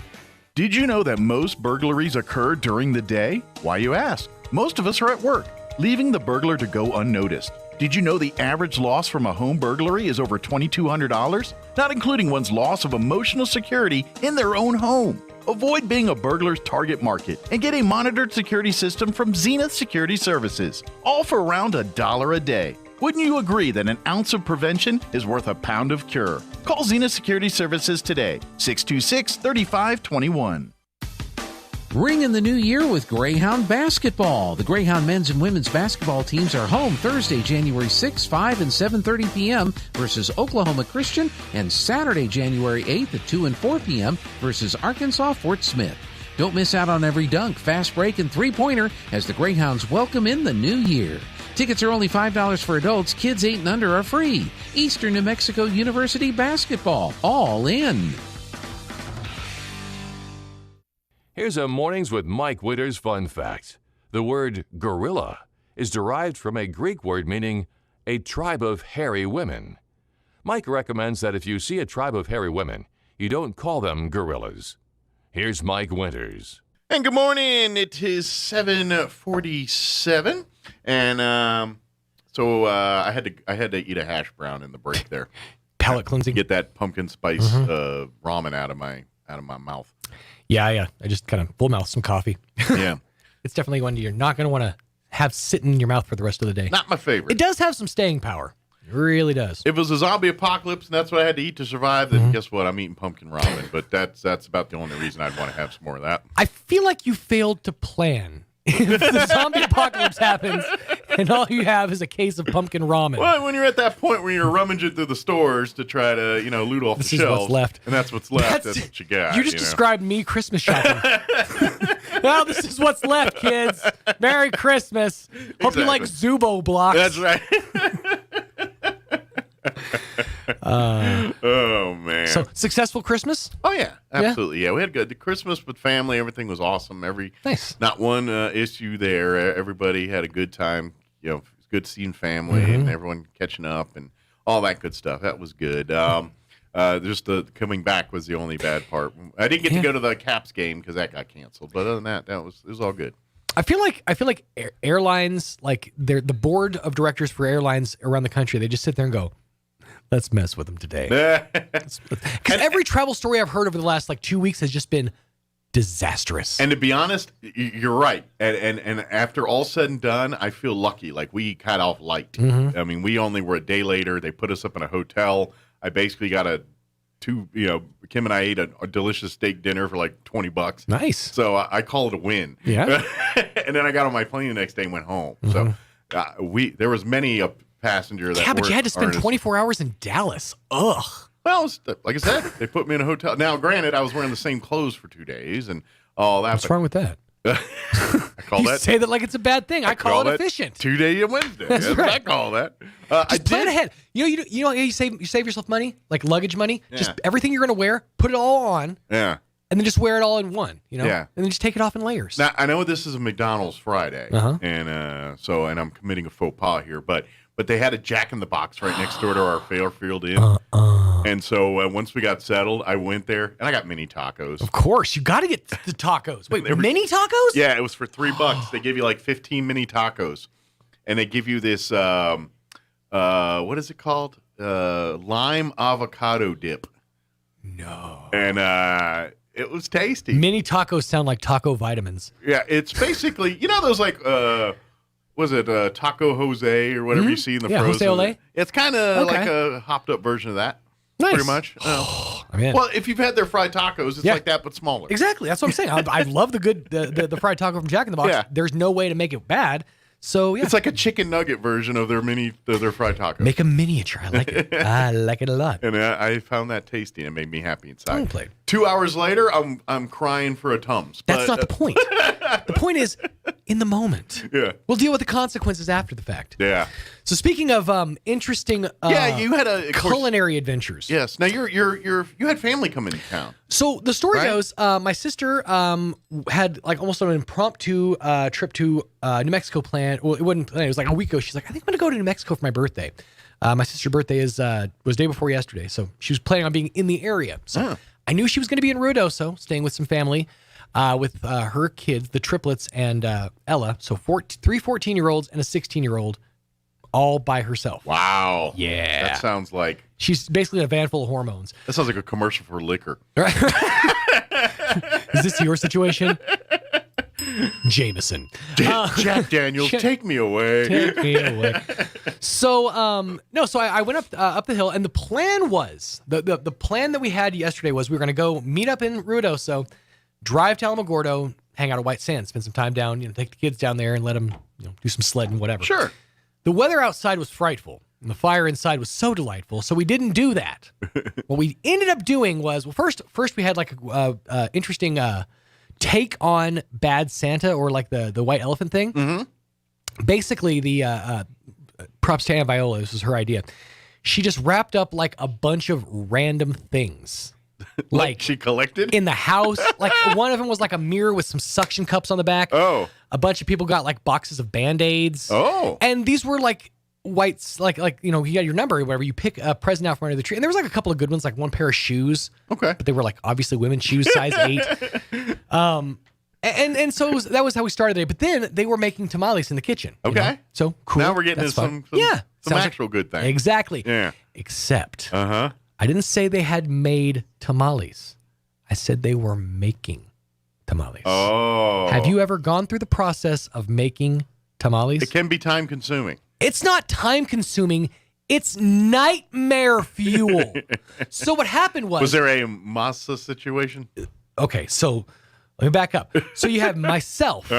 [SPEAKER 15] Did you know that most burglaries occur during the day? Why, you ask? Most of us are at work, leaving the burglar to go unnoticed. Did you know the average loss from a home burglary is over $2,200? Not including one's loss of emotional security in their own home. Avoid being a burglar's target market and get a monitored security system from Zenith Security Services, all for around $1 a day. Wouldn't you agree that an ounce of prevention is worth a pound of cure? Call Zenith Security Services today, 626-3521.
[SPEAKER 24] Ring in the new year with Greyhound Basketball. The Greyhound men's and women's basketball teams are home Thursday, January 6, 5, and 7:30 p.m. versus Oklahoma Christian, and Saturday, January 8th at 2 and 4 p.m. versus Arkansas Fort Smith. Don't miss out on every dunk, fast break, and three-pointer as the Greyhounds welcome in the new year. Tickets are only $5 for adults. Kids 8 and under are free. Eastern New Mexico University basketball, all in.
[SPEAKER 6] Here's a Mornings with Mike Winters fun fact. The word gorilla is derived from a Greek word meaning a tribe of hairy women. Mike recommends that if you see a tribe of hairy women, you don't call them gorillas. Here's Mike Winters.
[SPEAKER 3] And good morning. It is 7:47, and so I had to eat a hash brown in the break there.
[SPEAKER 8] Palate cleansing.
[SPEAKER 3] Get that pumpkin spice ramen out of my mouth.
[SPEAKER 8] Yeah. I just kind of full mouth some coffee.
[SPEAKER 3] Yeah.
[SPEAKER 8] It's definitely one you're not going to want to have sitting in your mouth for the rest of the day.
[SPEAKER 3] Not my favorite.
[SPEAKER 8] It does have some staying power. It really does.
[SPEAKER 3] If it was a zombie apocalypse and that's what I had to eat to survive, then guess what? I'm eating pumpkin ramen. But that's about the only reason I'd want to have some more of that.
[SPEAKER 8] I feel like you failed to plan. If the zombie apocalypse happens and all you have is a case of pumpkin ramen.
[SPEAKER 3] Well, when you're at that point where you're rummaging through the stores to try to, loot off the shelves.
[SPEAKER 8] This is what's left.
[SPEAKER 3] And that's what's left. That's what you got.
[SPEAKER 8] You just described me Christmas shopping. Well, this is what's left, kids. Merry Christmas. Hope you like Zubo blocks.
[SPEAKER 3] That's right. Oh, man.
[SPEAKER 8] So, successful Christmas?
[SPEAKER 3] Oh, yeah. Absolutely. Yeah, we had good Christmas with family. Everything was awesome.
[SPEAKER 8] Nice.
[SPEAKER 3] Not one issue there. Everybody had a good time. It was good seeing family and everyone catching up and all that good stuff. That was good. Just the coming back was the only bad part. I didn't get to go to the Caps game because that got canceled. But other than that, it was all good.
[SPEAKER 8] I feel like airlines, like the board of directors for airlines around the country, they just sit there and go, let's mess with them today. Because every travel story I've heard over the last 2 weeks has just been disastrous.
[SPEAKER 3] And to be honest, you're right. And after all said and done, I feel lucky. Like, we got off light.
[SPEAKER 8] Mm-hmm.
[SPEAKER 3] I mean, we only were a day later. They put us up in a hotel. I basically got Kim and I ate a delicious steak dinner for like $20.
[SPEAKER 8] Nice.
[SPEAKER 3] So I call it a win.
[SPEAKER 8] Yeah.
[SPEAKER 3] And then I got on my plane the next day and went home. So there was many a passenger that.
[SPEAKER 8] Yeah, but you had to spend 24 hours in Dallas. Ugh.
[SPEAKER 3] Well, like I said, they put me in a hotel. Now, granted, I was wearing the same clothes for 2 days and all that.
[SPEAKER 8] What's wrong with that?
[SPEAKER 3] I call
[SPEAKER 8] you
[SPEAKER 3] that.
[SPEAKER 8] say that like it's a bad thing. I call it efficient.
[SPEAKER 3] 2 day and Wednesday.
[SPEAKER 8] That's right.
[SPEAKER 3] What I call that.
[SPEAKER 8] Just plan ahead. You save yourself money, like luggage money. Yeah. Just everything you're going to wear, put it all on.
[SPEAKER 3] Yeah.
[SPEAKER 8] And then just wear it all in one.
[SPEAKER 3] Yeah.
[SPEAKER 8] And then just take it off in layers.
[SPEAKER 3] Now, I know this is a McDonald's Friday, and I'm committing a faux pas here, but they had a Jack in the Box right next door to our Fairfield Inn. And so once we got settled, I went there and I got mini tacos.
[SPEAKER 8] Of course, you got to get the tacos. Wait, mini tacos?
[SPEAKER 3] Yeah, it was for $3. They give you like 15 mini tacos, and they give you this what is it called? Lime avocado dip.
[SPEAKER 8] No.
[SPEAKER 3] And it was tasty.
[SPEAKER 8] Mini tacos sound like taco vitamins.
[SPEAKER 3] Yeah, it's basically those like was it Taco Jose or whatever you see in the frozen?
[SPEAKER 8] Jose Ole?
[SPEAKER 3] It's kind of like a hopped up version of that.
[SPEAKER 8] Nice.
[SPEAKER 3] Pretty much. Well, if you've had their fried tacos, it's like that, but smaller.
[SPEAKER 8] Exactly. That's what I'm saying. I love the fried taco from Jack in the Box.
[SPEAKER 3] Yeah.
[SPEAKER 8] There's no way to make it bad. So, yeah.
[SPEAKER 3] It's like a chicken nugget version of their fried tacos.
[SPEAKER 8] Make a miniature. I like it. I like it a lot.
[SPEAKER 3] And I found that tasty. It made me happy inside.
[SPEAKER 8] Played.
[SPEAKER 3] 2 hours later, I'm crying for a Tums.
[SPEAKER 8] That's not the point. The point is in the moment.
[SPEAKER 3] Yeah.
[SPEAKER 8] We'll deal with the consequences after the fact.
[SPEAKER 3] Yeah.
[SPEAKER 8] So speaking of interesting
[SPEAKER 3] you had
[SPEAKER 8] culinary adventures.
[SPEAKER 3] Yes. Now you had family come into town.
[SPEAKER 8] So the story goes, my sister had like almost an impromptu trip to New Mexico planned. Well, it wasn't planned. It was like a week ago. She's like, I think I'm going to go to New Mexico for my birthday. My sister's birthday was day before yesterday, so she was planning on being in the area. So I knew she was going to be in Ruidoso, staying with some family, with her kids, the triplets, and Ella. So three 14-year-olds and a 16-year-old, all by herself.
[SPEAKER 3] Wow.
[SPEAKER 8] Yeah.
[SPEAKER 3] That sounds like...
[SPEAKER 8] She's basically a van full of hormones.
[SPEAKER 3] That sounds like a commercial for liquor.
[SPEAKER 8] Is this your situation? Jameson.
[SPEAKER 3] Jack Daniels, take me away.
[SPEAKER 8] Take me away. So, so I went up the hill, and the plan was, the plan that we had yesterday was we were going to go meet up in Ruidoso, drive to Alamogordo, hang out at White Sands, spend some time down, take the kids down there and let them do some sledding, whatever.
[SPEAKER 3] Sure.
[SPEAKER 8] The weather outside was frightful, and the fire inside was so delightful, so we didn't do that. What we ended up doing was, first we had like a interesting take on Bad Santa, or like the white elephant thing.
[SPEAKER 3] Mm-hmm.
[SPEAKER 8] Basically, the props to Aunt Viola, this was her idea. She just wrapped up like a bunch of random things.
[SPEAKER 3] Like she collected?
[SPEAKER 8] In the house. Like one of them was like a mirror with some suction cups on the back.
[SPEAKER 3] Oh.
[SPEAKER 8] A bunch of people got like boxes of Band-Aids.
[SPEAKER 3] Oh.
[SPEAKER 8] And these were like whites, like you got your number or whatever. You pick a present out from under the tree. And there was like a couple of good ones, like one pair of shoes.
[SPEAKER 3] Okay.
[SPEAKER 8] But they were like obviously women's shoes, size 8. And so that was how we started it. But then they were making tamales in the kitchen.
[SPEAKER 3] Okay.
[SPEAKER 8] So cool.
[SPEAKER 3] Now we're getting into some actual good things.
[SPEAKER 8] Exactly.
[SPEAKER 3] Yeah.
[SPEAKER 8] Except
[SPEAKER 3] I
[SPEAKER 8] didn't say they had made tamales. I said they were making tamales.
[SPEAKER 3] Oh.
[SPEAKER 8] Have you ever gone through the process of making tamales?
[SPEAKER 3] It can be time consuming.
[SPEAKER 8] It's not time consuming. It's nightmare fuel. So what happened was...
[SPEAKER 3] Was there a masa situation?
[SPEAKER 8] Okay, so let me back up. So you have myself,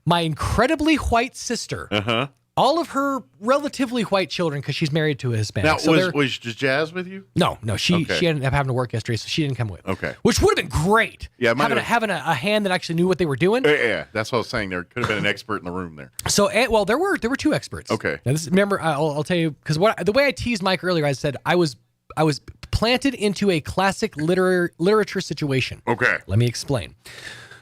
[SPEAKER 8] my incredibly white sister, all of her relatively white children, because she's married to a Hispanic.
[SPEAKER 3] Now,
[SPEAKER 8] so
[SPEAKER 3] was Jazz with you?
[SPEAKER 8] No, she ended up having to work yesterday, so she didn't come with.
[SPEAKER 3] Okay.
[SPEAKER 8] Which would have been great.
[SPEAKER 3] Yeah,
[SPEAKER 8] having a hand that actually knew what they were doing.
[SPEAKER 3] Yeah, that's what I was saying. There could have been an expert in the room there.
[SPEAKER 8] So, there were 2 experts.
[SPEAKER 3] Okay.
[SPEAKER 8] Now remember, I'll tell you, because the way I teased Mike earlier, I said I was planted into a classic literature situation.
[SPEAKER 3] Okay.
[SPEAKER 8] Let me explain.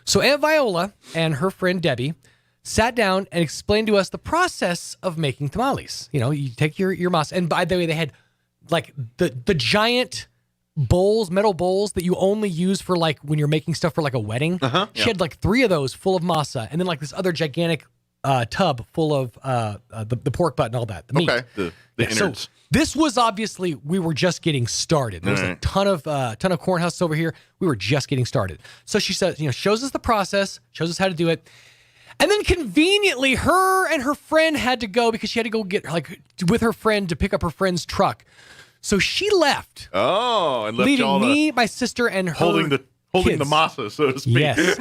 [SPEAKER 8] So Aunt Viola and her friend Debbie sat down and explained to us the process of making tamales. You take your masa, and by the way, they had like the giant bowls, metal bowls that you only use for like when you're making stuff for like a wedding. She had like 3 of those full of masa, and then like this other gigantic tub full of the pork butt and all that, the meat.
[SPEAKER 3] Okay, the innards.
[SPEAKER 8] So this was obviously, we were just getting started. There's a ton of corn husks over here. We were just getting started. So she says, shows us the process, shows us how to do it. And then conveniently, her and her friend had to go because she had to go get with her friend to pick up her friend's truck. So she left.
[SPEAKER 3] Oh, and left
[SPEAKER 8] leaving
[SPEAKER 3] y'all
[SPEAKER 8] me, my sister, and her
[SPEAKER 3] holding the
[SPEAKER 8] kids.
[SPEAKER 3] masa, so to speak.
[SPEAKER 8] Yes.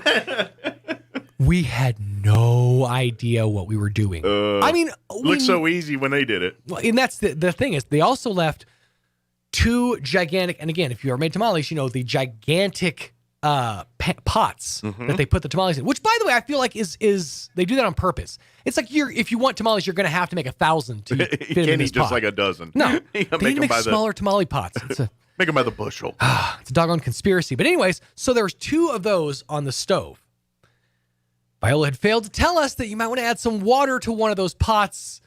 [SPEAKER 8] We had no idea what we were doing. I mean,
[SPEAKER 3] looked so easy when they did it.
[SPEAKER 8] Well, and that's the thing is they also left 2 gigantic, and again, if you ever made tamales, the gigantic pots that they put the tamales in. Which, by the way, I feel like is they do that on purpose. It's like if you want tamales, you're going to have to make 1,000 to fit
[SPEAKER 3] You
[SPEAKER 8] in
[SPEAKER 3] can't
[SPEAKER 8] this
[SPEAKER 3] eat just
[SPEAKER 8] pot.
[SPEAKER 3] like a dozen.
[SPEAKER 8] No,
[SPEAKER 3] you
[SPEAKER 8] they need to make smaller tamale pots.
[SPEAKER 3] Make them by the bushel.
[SPEAKER 8] It's a doggone conspiracy. But anyways, so there was 2 of those on the stove. Viola had failed to tell us that you might want to add some water to one of those pots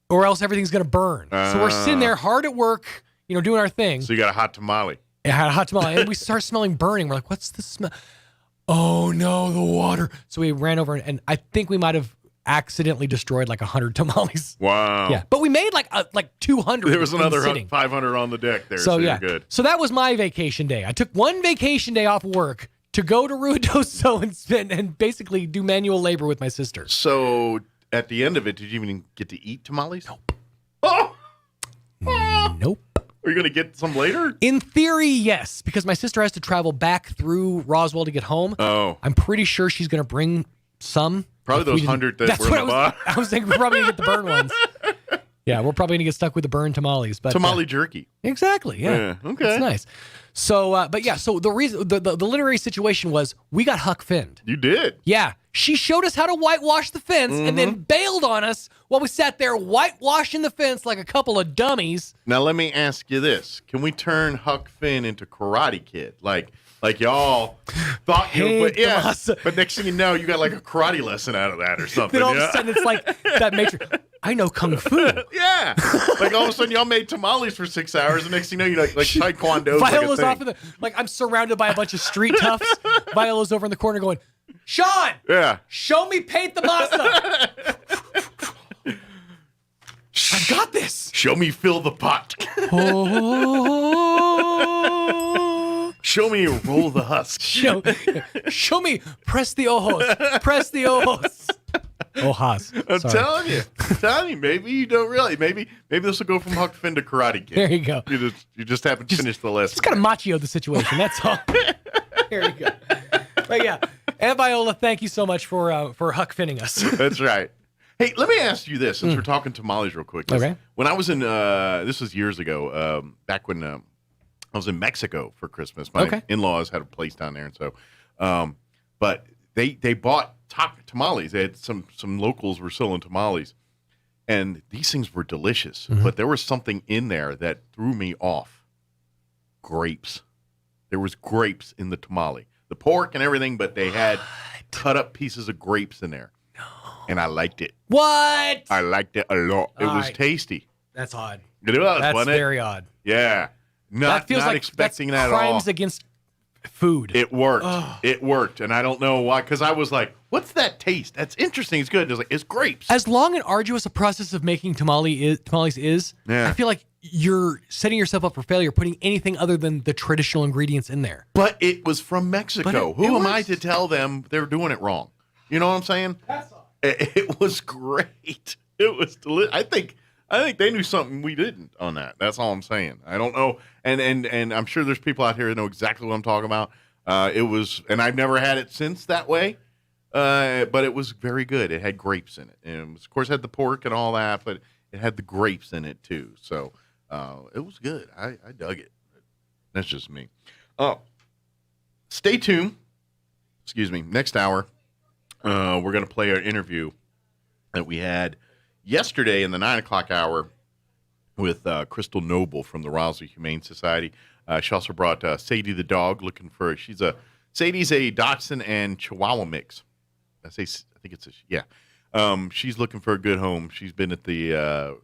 [SPEAKER 8] or else everything's going to burn. So we're sitting there hard at work, doing our thing.
[SPEAKER 3] So you got a hot tamale.
[SPEAKER 8] I had a hot tamale, and we start smelling burning. We're like, what's the smell? Oh, no, the water. So we ran over, and I think we might have accidentally destroyed like 100 tamales.
[SPEAKER 3] Wow.
[SPEAKER 8] Yeah, but we made like 200.
[SPEAKER 3] There was another
[SPEAKER 8] sitting.
[SPEAKER 3] 500 on the deck there,
[SPEAKER 8] So
[SPEAKER 3] you're
[SPEAKER 8] yeah,
[SPEAKER 3] good.
[SPEAKER 8] So that was my vacation day. I took one vacation day off work to go to Ruidoso and basically do manual labor with my sister.
[SPEAKER 3] So at the end of it, did you even get to eat tamales?
[SPEAKER 8] Nope. Nope.
[SPEAKER 3] Are you going to get some later?
[SPEAKER 8] In theory, yes, because my sister has to travel back through Roswell to get home.
[SPEAKER 3] Oh.
[SPEAKER 8] I'm pretty sure she's going to bring some.
[SPEAKER 3] Probably those 100 that were in the box.
[SPEAKER 8] I was thinking we're probably going to get the burn ones. Yeah, we're probably going to get stuck with the burn tamales. But
[SPEAKER 3] Tamale jerky.
[SPEAKER 8] Exactly, yeah.
[SPEAKER 3] Okay.
[SPEAKER 8] It's nice. So, but yeah, so the reason, the literary situation was we got Huck Finned.
[SPEAKER 3] You did?
[SPEAKER 8] Yeah. She showed us how to whitewash the fence and then bailed on us while we sat there whitewashing the fence like a couple of dummies.
[SPEAKER 3] Now, let me ask you this. Can we turn Huck Finn into Karate Kid? Like y'all thought you would, but next thing you know, you got like a karate lesson out of that or something.
[SPEAKER 8] Then all of a sudden it's like that matrix. I know Kung Fu.
[SPEAKER 3] Yeah. Like all of a sudden y'all made tamales for 6 hours and next thing you know, you're like Taekwondo.
[SPEAKER 8] Viola's off in I'm surrounded by a bunch of street toughs. Viola's over in the corner going, Sean!
[SPEAKER 3] Yeah.
[SPEAKER 8] Show me paint the masa. I got this.
[SPEAKER 3] Show me fill the pot. Show me roll the husk.
[SPEAKER 8] Show me press the ojos. Press the ojos. Ojas.
[SPEAKER 3] I'm telling you. Maybe you don't really. Maybe this will go from Huck Finn to Karate Kid.
[SPEAKER 8] There you go.
[SPEAKER 3] You just haven't finished the lesson.
[SPEAKER 8] Just got to machio the situation. That's all. There you go. But yeah, Aunt Viola, thank you so much for Huck Finning us.
[SPEAKER 3] That's right. Hey, let me ask you this, since we're talking tamales real quick.
[SPEAKER 8] Okay.
[SPEAKER 3] When I was in, this was years ago, back when I was in Mexico for Christmas. My in-laws had a place down there, and so, but they bought tamales. They had some locals were selling tamales, and these things were delicious. But there was something in there that threw me off. Grapes. There was grapes in the tamale. The pork and everything, but they had cut up pieces of grapes in there. No. And I liked it.
[SPEAKER 8] What?
[SPEAKER 3] I liked it a lot. It was tasty.
[SPEAKER 8] That's odd.
[SPEAKER 3] It was,
[SPEAKER 8] That's
[SPEAKER 3] wasn't it?
[SPEAKER 8] very odd.
[SPEAKER 3] Yeah.
[SPEAKER 8] That feels like
[SPEAKER 3] expecting
[SPEAKER 8] that's
[SPEAKER 3] that at all.
[SPEAKER 8] crimes against food.
[SPEAKER 3] It worked. It worked. And I don't know why, because I was like, what's that taste? That's interesting. It's good. It was like, it's grapes.
[SPEAKER 8] As long and arduous a process of making tamales is, I feel like you're setting yourself up for failure putting anything other than the traditional ingredients in there.
[SPEAKER 3] But it was from Mexico. Who am I to tell them they're doing it wrong? You know what I'm saying? It was great. It was delicious. I think they knew something we didn't on that. That's all I'm saying. I don't know. And I'm sure there's people out here that know exactly what I'm talking about. It was, and I've never had it since that way. But it was very good. It had grapes in it. And of course, it had the pork and all that, but it had the grapes in it too. So it was good. I dug it. That's just me. Stay tuned. Excuse me. Next hour, we're going to play our interview that we had yesterday in the 9 o'clock hour with Crystal Noble from the Roswell Humane Society. She also brought Sadie the dog, Sadie's a Dachshund and Chihuahua mix. She's looking for a good home. She's been at the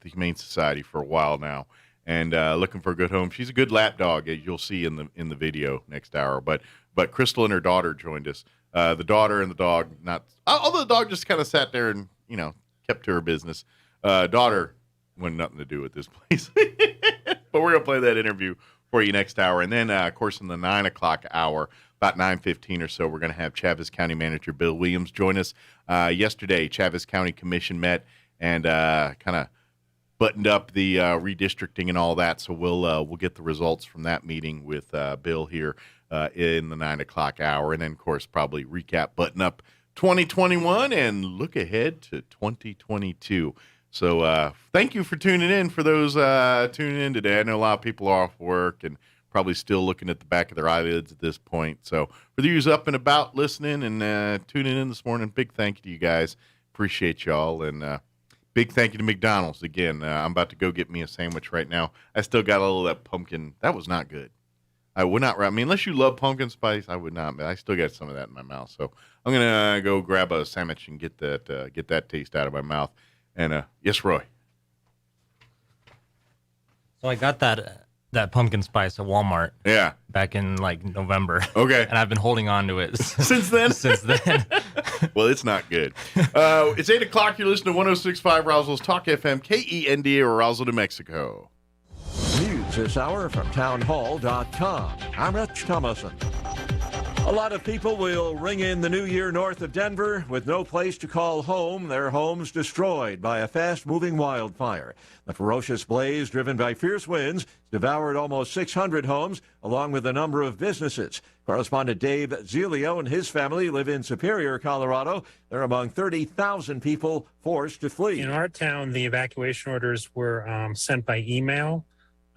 [SPEAKER 3] Humane Society for a while now, and looking for a good home. She's a good lap dog, as you'll see in the video next hour. But Crystal and her daughter joined us. The daughter and the dog, although the dog just kind of sat there and, kept to her business. Daughter wanted nothing to do with this place. But we're going to play that interview for you next hour. And then, of course, in the 9 o'clock hour, about 9:15 or so, we're going to have Chaves County Manager Bill Williams join us. Yesterday, Chaves County Commission met and kind of buttoned up the redistricting and all that. So we'll get the results from that meeting with Bill here in the 9 o'clock hour. And then, of course, probably recap, button up 2021 and look ahead to 2022. So thank you for tuning in. For those tuning in today, I know a lot of people are off work and probably still looking at the back of their eyelids at this point. So for those up and about listening and tuning in this morning, big thank you to you guys. Appreciate y'all. And big thank you to McDonald's. Again, I'm about to go get me a sandwich right now. I still got a little of that pumpkin. That was not good. I would not, unless you love pumpkin spice, I would not. But I still got some of that in my mouth. So I'm going to go grab a sandwich and get that taste out of my mouth. And yes, Roy.
[SPEAKER 18] So I got that pumpkin spice at Walmart.
[SPEAKER 3] Yeah.
[SPEAKER 18] Back in November.
[SPEAKER 3] Okay.
[SPEAKER 18] And I've been holding on to it
[SPEAKER 3] since then. Well, it's not good. It's 8 o'clock. You're listening to 106.5 Roswell's Talk FM, KENDA, Roswell, New Mexico.
[SPEAKER 1] News this hour from townhall.com. I'm Rich Thomason. A lot of people will ring in the new year north of Denver with no place to call home. Their homes destroyed by a fast-moving wildfire. The ferocious blaze, driven by fierce winds, devoured almost 600 homes, along with a number of businesses. Correspondent Dave Zelio and his family live in Superior, Colorado. They're among 30,000 people forced to flee.
[SPEAKER 2] In our town, the evacuation orders were sent by email.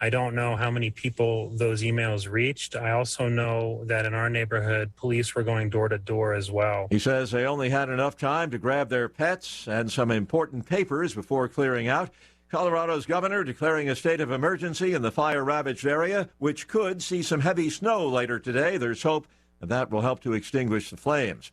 [SPEAKER 2] I don't know how many people those emails reached. I also know that in our neighborhood, police were going door to door as well.
[SPEAKER 1] He says they only had enough time to grab their pets and some important papers before clearing out. Colorado's governor declaring a state of emergency in the fire-ravaged area, which could see some heavy snow later today. There's hope that will help to extinguish the flames.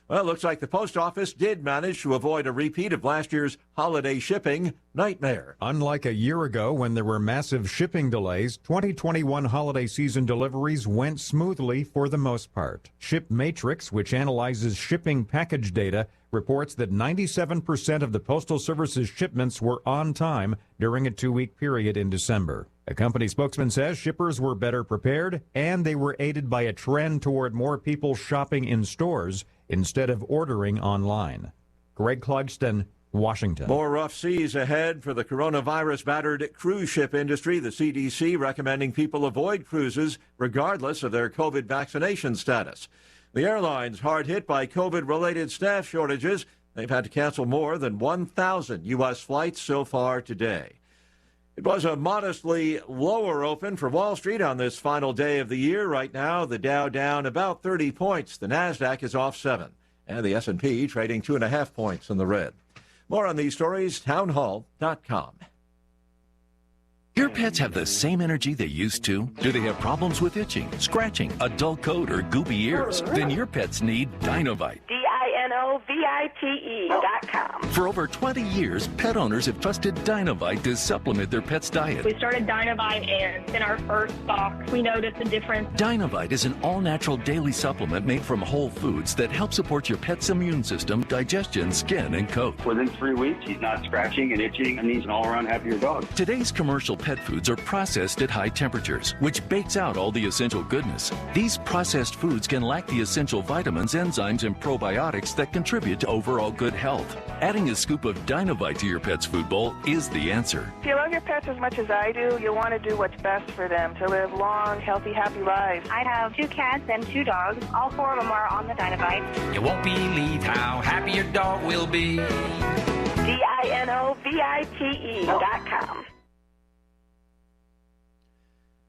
[SPEAKER 1] Well, it looks like the post office did manage to avoid a repeat of last year's holiday shipping nightmare.
[SPEAKER 4] Unlike a year ago when there were massive shipping delays, 2021 holiday season deliveries went smoothly for the most part. ShipMatrix, which analyzes shipping package data, reports that 97% of the Postal Service's shipments were on time during a 2-week period in December. A company spokesman says shippers were better prepared and they were aided by a trend toward more people shopping in stores instead of ordering online. Greg Clugston, Washington.
[SPEAKER 1] More rough seas ahead for the coronavirus-battered cruise ship industry. The CDC recommending people avoid cruises regardless of their COVID vaccination status. The airlines hard hit by COVID-related staff shortages. They've had to cancel more than 1,000 U.S. flights so far today. It was a modestly lower open for Wall Street on this final day of the year. Right now, the Dow down about 30 points. The Nasdaq is off 7. And the S&P trading 2.5 points in the red. More on these stories, townhall.com.
[SPEAKER 5] Your pets have the same energy they used to? Do they have problems with itching, scratching, a dull coat, or goopy ears? Then your pets need Dinovite.
[SPEAKER 7] DINOVITE.com.
[SPEAKER 5] For over 20 years, pet owners have trusted Dinovite to supplement their pet's diet.
[SPEAKER 7] We started Dinovite, and in our first box, we noticed a difference.
[SPEAKER 5] Dinovite is an all-natural daily supplement made from whole foods that help support your pet's immune system, digestion, skin, and coat.
[SPEAKER 25] Within 3 weeks, he's not scratching and itching, and he's an all-around happier dog.
[SPEAKER 5] Today's commercial pet foods are processed at high temperatures, which bakes out all the essential goodness. These processed foods can lack the essential vitamins, enzymes, and probiotics that contribute to overall good health. Adding a scoop of Dinovite to your pet's food bowl is the answer.
[SPEAKER 7] If you love your pets as much as I do, you'll want to do what's best for them to live long, healthy, happy lives.
[SPEAKER 26] I have 2 cats and 2 dogs. All 4 of them are on the Dinovite.
[SPEAKER 27] You won't believe how happy your dog will be.
[SPEAKER 7] DINOVITE.com.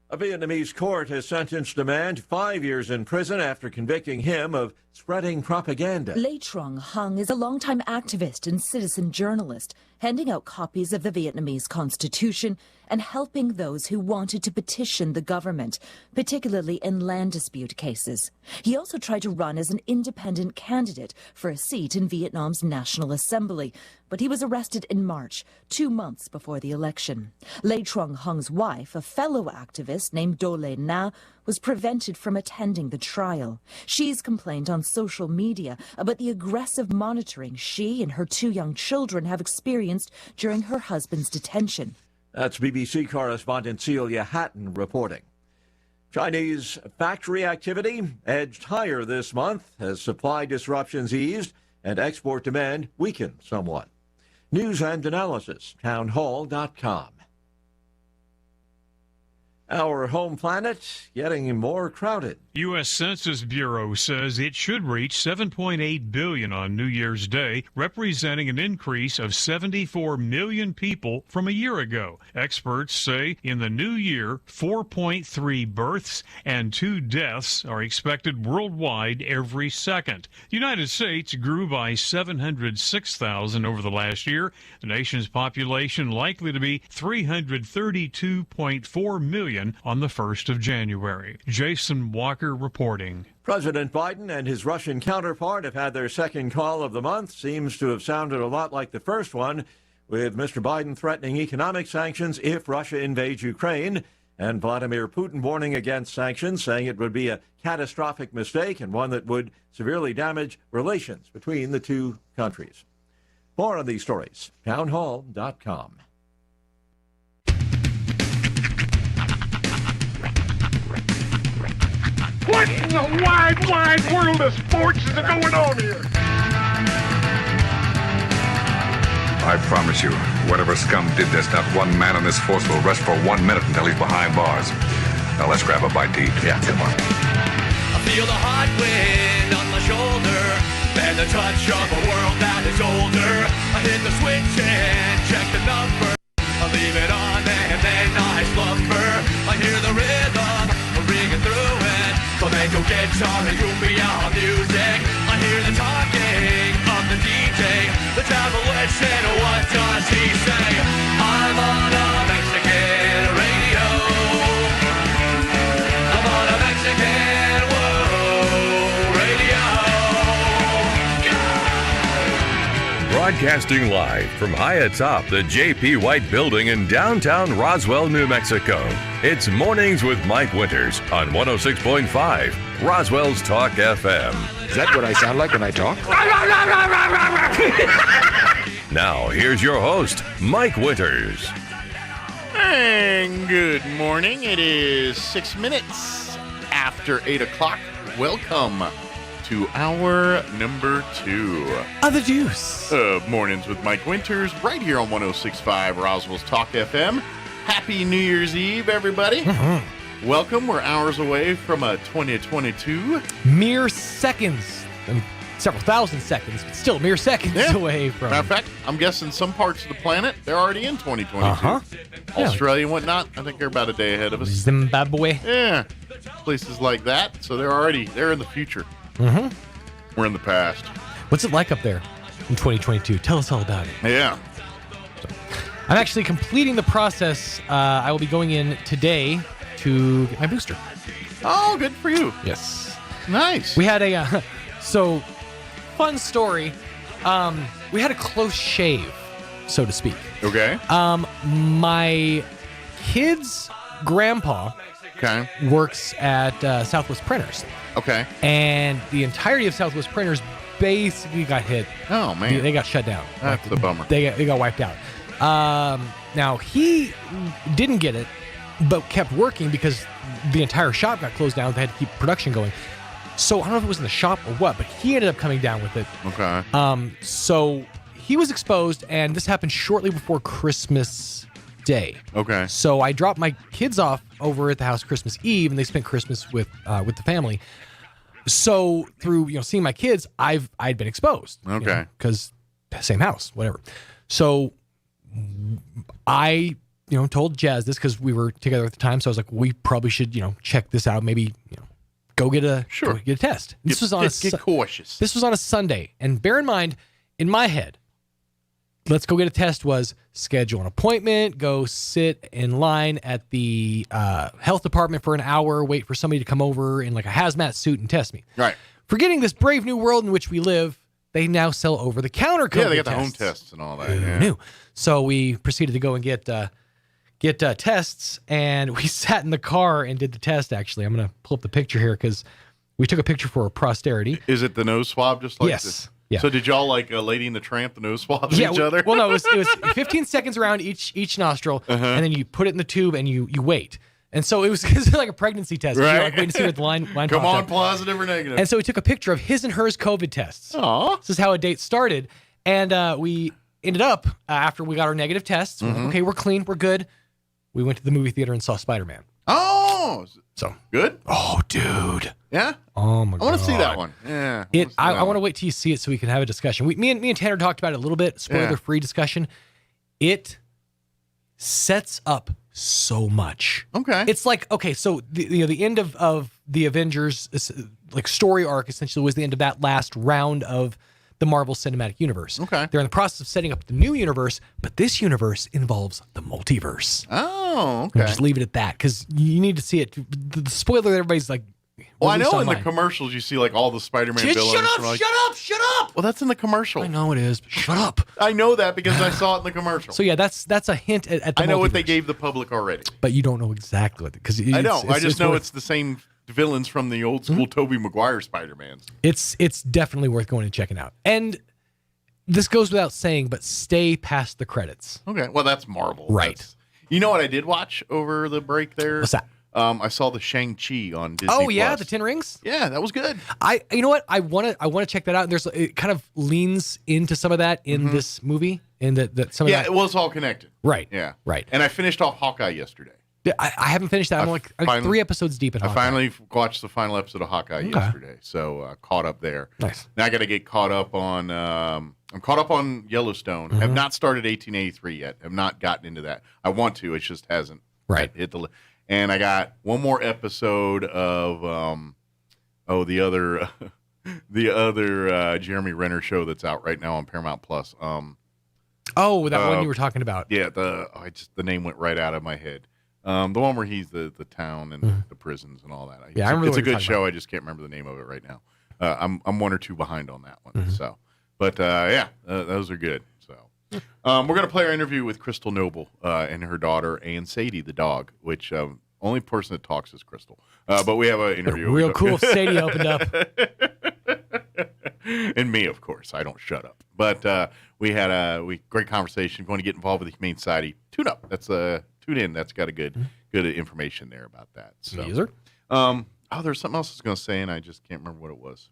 [SPEAKER 1] A Vietnamese court has sentenced a man to 5 years in prison after convicting him of spreading propaganda.
[SPEAKER 28] Lê Trung Hung is a longtime activist and citizen journalist, handing out copies of the Vietnamese Constitution and helping those who wanted to petition the government, particularly in land dispute cases. He also tried to run as an independent candidate for a seat in Vietnam's National Assembly, but he was arrested in March, 2 months before the election. Lei Truong-Hung's wife, a fellow activist named Do Le Na, was prevented from attending the trial. She's complained on social media about the aggressive monitoring she and her 2 young children have experienced during her husband's detention.
[SPEAKER 1] That's BBC correspondent Celia Hatton reporting. Chinese factory activity edged higher this month as supply disruptions eased and export demand weakened somewhat. News and analysis, townhall.com. Our home planet getting more crowded.
[SPEAKER 9] U.S. Census Bureau says it should reach 7.8 billion on New Year's Day, representing an increase of 74 million people from a year ago. Experts say in the new year, 4.3 births and 2 deaths are expected worldwide every second. The United States grew by 706,000 over the last year. The nation's population likely to be 332.4 million on the 1st of January. Jason Walker reporting.
[SPEAKER 1] President Biden and his Russian counterpart have had their second call of the month. Seems to have sounded a lot like the first one, with Mr. Biden threatening economic sanctions if Russia invades Ukraine, and Vladimir Putin warning against sanctions, saying it would be a catastrophic mistake and one that would severely damage relations between the two countries. More on these stories, townhall.com.
[SPEAKER 11] What in the wide, wide world of sports is going on here?
[SPEAKER 12] I promise you, whatever scum did this, not one man on this force will rest for 1 minute until he's behind bars. Now let's grab a bite to eat. Yeah, come on.
[SPEAKER 27] I feel the hot wind on my shoulder and the touch of a world that is older. I hit the switch and check the number. I leave it on and then I slumber. I hear the rhythm ringing through it. Flamenco guitar and cumbia music. I hear the talking of the DJ. The Travelician, what does he say? I'm on a Mexican radio. I'm on a Mexican radio.
[SPEAKER 6] Broadcasting live from high atop the J.P. White Building in downtown Roswell, New Mexico. It's Mornings with Mike Winters on 106.5 Roswell's Talk FM.
[SPEAKER 13] Is that what I sound like when I talk?
[SPEAKER 6] Now, here's your host, Mike Winters.
[SPEAKER 3] And good morning. It is 6 minutes after 8 o'clock. Welcome to hour number 2
[SPEAKER 8] of the Juice.
[SPEAKER 3] Mornings with Mike Winters, right here on 106.5 Roswell's Talk FM. Happy New Year's Eve, everybody. Mm-hmm. Welcome. We're hours away from 2022.
[SPEAKER 8] Mere seconds. Several thousand seconds, but still mere seconds away from...
[SPEAKER 3] Matter of fact, I'm guessing some parts of the planet, they're already in 2022.
[SPEAKER 8] Uh-huh.
[SPEAKER 3] Australia and whatnot, I think they're about a day ahead of us.
[SPEAKER 8] Zimbabwe.
[SPEAKER 3] Yeah. Places like that. So they're in the future.
[SPEAKER 8] Mm-hmm.
[SPEAKER 3] We're in the past.
[SPEAKER 8] What's it like up there in 2022? Tell us all about it.
[SPEAKER 3] Yeah.
[SPEAKER 8] I'm actually completing the process. I will be going in today to get my booster.
[SPEAKER 3] Oh, good for you.
[SPEAKER 8] Yes.
[SPEAKER 3] Nice.
[SPEAKER 8] We had a... so, fun story. We had a close shave, so to speak.
[SPEAKER 3] Okay.
[SPEAKER 8] My kid's grandpa works at Southwest Printers.
[SPEAKER 3] Okay.
[SPEAKER 8] And the entirety of Southwest Printers basically got hit.
[SPEAKER 3] Oh, man.
[SPEAKER 8] They got shut down.
[SPEAKER 3] That's a bummer.
[SPEAKER 8] They got wiped out. Now, he didn't get it, but kept working because the entire shop got closed down. They had to keep production going. So I don't know if it was in the shop or what, but he ended up coming down with it.
[SPEAKER 3] Okay.
[SPEAKER 8] So he was exposed, and this happened shortly before Christmas Day.
[SPEAKER 3] Okay.
[SPEAKER 8] So I dropped my kids off over at the house Christmas Eve, and they spent Christmas with the family. So through seeing my kids, I'd been exposed.
[SPEAKER 3] Okay.
[SPEAKER 8] Because same house, whatever. So I told Jazz this because we were together at the time. So I was like, we probably should check this out. Maybe go get a test. This was on
[SPEAKER 3] get cautious.
[SPEAKER 8] This was on a Sunday, and bear in mind, in my head, let's go get a test was schedule an appointment, go sit in line at the health department for an hour, wait for somebody to come over in like a hazmat suit and test me.
[SPEAKER 3] Right.
[SPEAKER 8] Forgetting this brave new world in which we live, they now sell over-the-counter COVID tests.
[SPEAKER 3] Yeah, they got the home tests and all that. Yeah.
[SPEAKER 8] New. So we proceeded to go and get tests, and we sat in the car and did the test, actually. I'm going to pull up the picture here because we took a picture for posterity.
[SPEAKER 3] Is it the nose swab just like
[SPEAKER 8] yes.
[SPEAKER 3] this?
[SPEAKER 8] Yeah.
[SPEAKER 3] So did y'all like Lady and the Tramp, the nose swabs each other?
[SPEAKER 8] Well, no, it was 15 seconds around each nostril, and then you put it in the tube and you wait. And so it was like a pregnancy test.
[SPEAKER 3] Right.
[SPEAKER 8] You're like waiting to see what the line
[SPEAKER 3] Come on,
[SPEAKER 8] up.
[SPEAKER 3] positive or negative.
[SPEAKER 8] And so we took a picture of his and hers COVID tests.
[SPEAKER 3] Aww.
[SPEAKER 8] This is how a date started. And we ended up, after we got our negative tests, we're like, okay, we're clean, we're good. We went to the movie theater and saw Spider-Man.
[SPEAKER 3] Oh,
[SPEAKER 8] so
[SPEAKER 3] good.
[SPEAKER 8] Oh, dude.
[SPEAKER 3] Yeah.
[SPEAKER 8] Oh my god.
[SPEAKER 3] I want to see that one. Yeah.
[SPEAKER 8] I want to wait till you see it so we can have a discussion. Me and Tanner talked about it a little bit. Spoiler-free discussion. It sets up so much.
[SPEAKER 3] Okay.
[SPEAKER 8] It's like, okay, so the end of the Avengers like story arc essentially was the end of that last round of the Marvel Cinematic Universe.
[SPEAKER 3] Okay.
[SPEAKER 8] They're in the process of setting up the new universe, but this universe involves the multiverse.
[SPEAKER 3] Oh, okay.
[SPEAKER 8] We'll just leave it at that because you need to see it. The spoiler that everybody's like,
[SPEAKER 3] well, I know in the commercials you see like all the Spider-Man villains.
[SPEAKER 8] Shut up!
[SPEAKER 3] Well, that's in the commercial.
[SPEAKER 8] I know it is, but shut up.
[SPEAKER 3] I know that because I saw it in the commercial.
[SPEAKER 8] So yeah, that's a hint at the
[SPEAKER 3] I know
[SPEAKER 8] multiverse.
[SPEAKER 3] what they gave the public already.
[SPEAKER 8] But you don't know exactly what because
[SPEAKER 3] I know. I just know it's the same villains from the old school Tobey Maguire Spider-Mans.
[SPEAKER 8] It's definitely worth going and checking out. And this goes without saying, but stay past the credits.
[SPEAKER 3] Okay. Well, that's Marvel.
[SPEAKER 8] Right.
[SPEAKER 3] You know what I did watch over the break there?
[SPEAKER 8] What's that?
[SPEAKER 3] I saw the Shang-Chi on Disney.
[SPEAKER 8] Oh yeah,
[SPEAKER 3] Plus.
[SPEAKER 8] the 10 Rings.
[SPEAKER 3] Yeah, that was good.
[SPEAKER 8] You know what? I want to check that out. It kind of leans into some of that in this movie, and that some of that.
[SPEAKER 3] Yeah, well, it's all connected.
[SPEAKER 8] Right.
[SPEAKER 3] Yeah.
[SPEAKER 8] Right.
[SPEAKER 3] And I finished off Hawkeye yesterday.
[SPEAKER 8] I haven't finished that. I'm like 3 episodes deep in Hawkeye.
[SPEAKER 3] I finally watched the final episode of Hawkeye yesterday, so caught up there.
[SPEAKER 8] Nice.
[SPEAKER 3] Now I got to get caught up on. I'm caught up on Yellowstone. Have not started 1883 yet. Have not gotten into that. I want to. It just hasn't.
[SPEAKER 8] Right.
[SPEAKER 3] Hit the. And I got one more episode of the other Jeremy Renner show that's out right now on Paramount Plus.
[SPEAKER 8] That one you were talking about.
[SPEAKER 3] Yeah, the name went right out of my head. The one where he's the town and the prisons and all that.
[SPEAKER 8] Yeah, I remember.
[SPEAKER 3] It's a good show. I just can't remember the name of it right now. I'm 1 or 2 behind on that one. So, but those are good. So, we're gonna play our interview with Crystal Noble and her daughter and Sadie the dog, which only person that talks is Crystal. But we have an interview.
[SPEAKER 8] Real cool. If Sadie opened up.
[SPEAKER 3] And me, of course. I don't shut up. But we had a great conversation. Going to get involved with the Humane Society. Tune up. That's tune in. That's got a good information there about that. So,
[SPEAKER 8] User.
[SPEAKER 3] There's something else I was going to say, and I just can't remember what it was.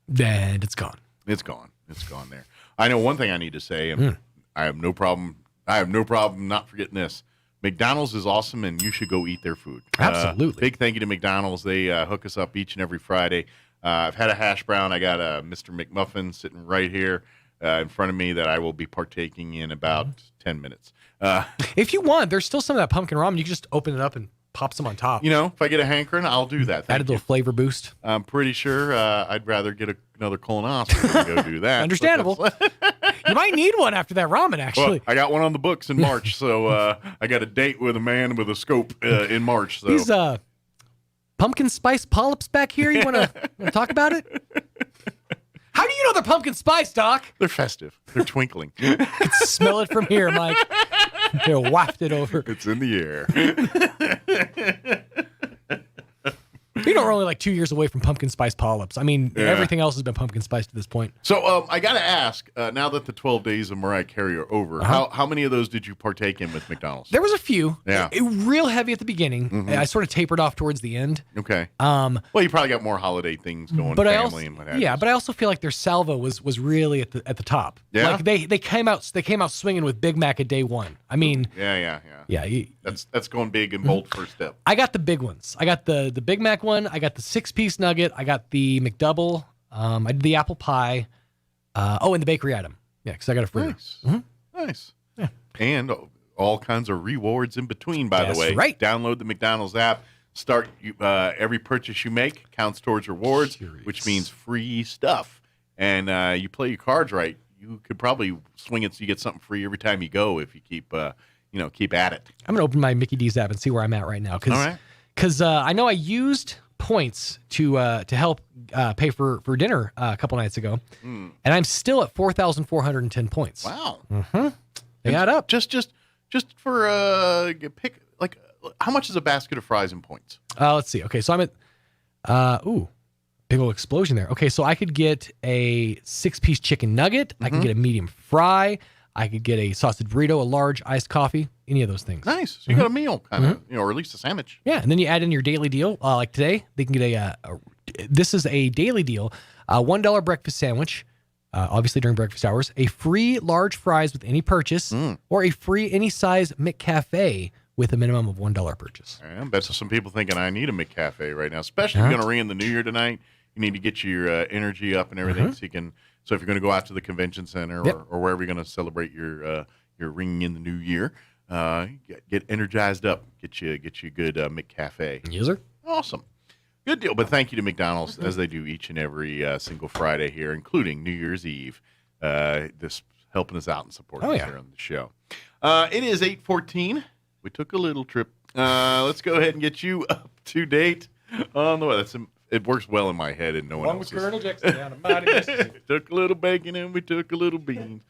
[SPEAKER 8] And it's gone.
[SPEAKER 3] It's gone. It's gone there. I know one thing I need to say, and I have no problem. I have no problem not forgetting this. McDonald's is awesome, and you should go eat their food.
[SPEAKER 8] Absolutely.
[SPEAKER 3] Big thank you to McDonald's. They hook us up each and every Friday. I've had a hash brown. I got a Mr. McMuffin sitting right here in front of me that I will be partaking in about 10 minutes.
[SPEAKER 8] If you want, there's still some of that pumpkin ramen. You can just open it up and pop some on top.
[SPEAKER 3] You know, if I get a hankering, I'll do that.
[SPEAKER 8] Add a little flavor boost.
[SPEAKER 3] I'm pretty sure I'd rather get another colonoscopy than go do that.
[SPEAKER 8] Understandable. You might need one after that ramen, actually.
[SPEAKER 3] Well, I got one on the books in March, so I got a date with a man with a scope in March. So.
[SPEAKER 8] These pumpkin spice polyps back here, you want to talk about it? How do you know they're pumpkin spice, Doc?
[SPEAKER 3] They're festive. They're twinkling.
[SPEAKER 8] You can smell it from here, Mike. They're wafted over.
[SPEAKER 3] It's in the air.
[SPEAKER 8] You know, we're only like 2 years away from pumpkin spice polyps. I mean, everything else has been pumpkin spice to this point.
[SPEAKER 3] So I got to ask, now that the 12 days of Mariah Carey are over, how many of those did you partake in with McDonald's?
[SPEAKER 8] There was a few.
[SPEAKER 3] Yeah.
[SPEAKER 8] Real heavy at the beginning. I sort of tapered off towards the end.
[SPEAKER 3] Okay. Well, you probably got more holiday things going,
[SPEAKER 8] but
[SPEAKER 3] family and what have you.
[SPEAKER 8] Yeah, but I also feel like their salvo was really at the top.
[SPEAKER 3] Yeah.
[SPEAKER 8] Like they came out swinging with Big Mac at day one. I mean.
[SPEAKER 3] Yeah. That's going big and bold first step.
[SPEAKER 8] I got the big ones. I got the Big Mac one. I got the 6-piece nugget. I got the McDouble. I did the apple pie. And the bakery item. Yeah, because I got a free.
[SPEAKER 3] Nice. Nice. Yeah. And all kinds of rewards in between, by the way.
[SPEAKER 8] Right.
[SPEAKER 3] Download the McDonald's app. Start every purchase you make counts towards rewards, which means free stuff. And you play your cards right, you could probably swing it so you get something free every time you go if you keep keep at it.
[SPEAKER 8] I'm going to open my Mickey D's app and see where I'm at right now. Because I know I used points to help pay for dinner a couple nights ago, and I'm still at 4,410 points.
[SPEAKER 3] Wow.
[SPEAKER 8] Mm-hmm. They add up.
[SPEAKER 3] Just for pick, like, how much is a basket of fries in points?
[SPEAKER 8] Let's see. Okay, so I'm at big old explosion there. Okay, so I could get a 6-piece chicken nugget. I can get a medium fry. I could get a sausage burrito, a large iced coffee, any of those things.
[SPEAKER 3] Nice. So you got a meal, kind of, or at least a sandwich.
[SPEAKER 8] Yeah, and then you add in your daily deal. Like today, they can get this is a daily deal, $1 breakfast sandwich, obviously during breakfast hours, a free large fries with any purchase, or a free any size McCafe with a minimum of $1 purchase.
[SPEAKER 3] I bet some people thinking I need a McCafe right now, especially if you're going to ring in the new year tonight. You need to get your energy up and everything so you can. So if you're going to go out to the convention center or wherever you're going to celebrate your ringing in the new year, get energized up. Get you a good McCafe.
[SPEAKER 8] Yes, sir.
[SPEAKER 3] Awesome. Good deal. But thank you to McDonald's as they do each and every single Friday here, including New Year's Eve. This helping us out and supporting us here on the show. It is 8:14. We took a little trip. Let's go ahead and get you up to date on the weather. It works well in my head and no one else's.
[SPEAKER 8] Colonel Jackson down a mighty Mississippi.
[SPEAKER 3] Took a little bacon and we took a little beans.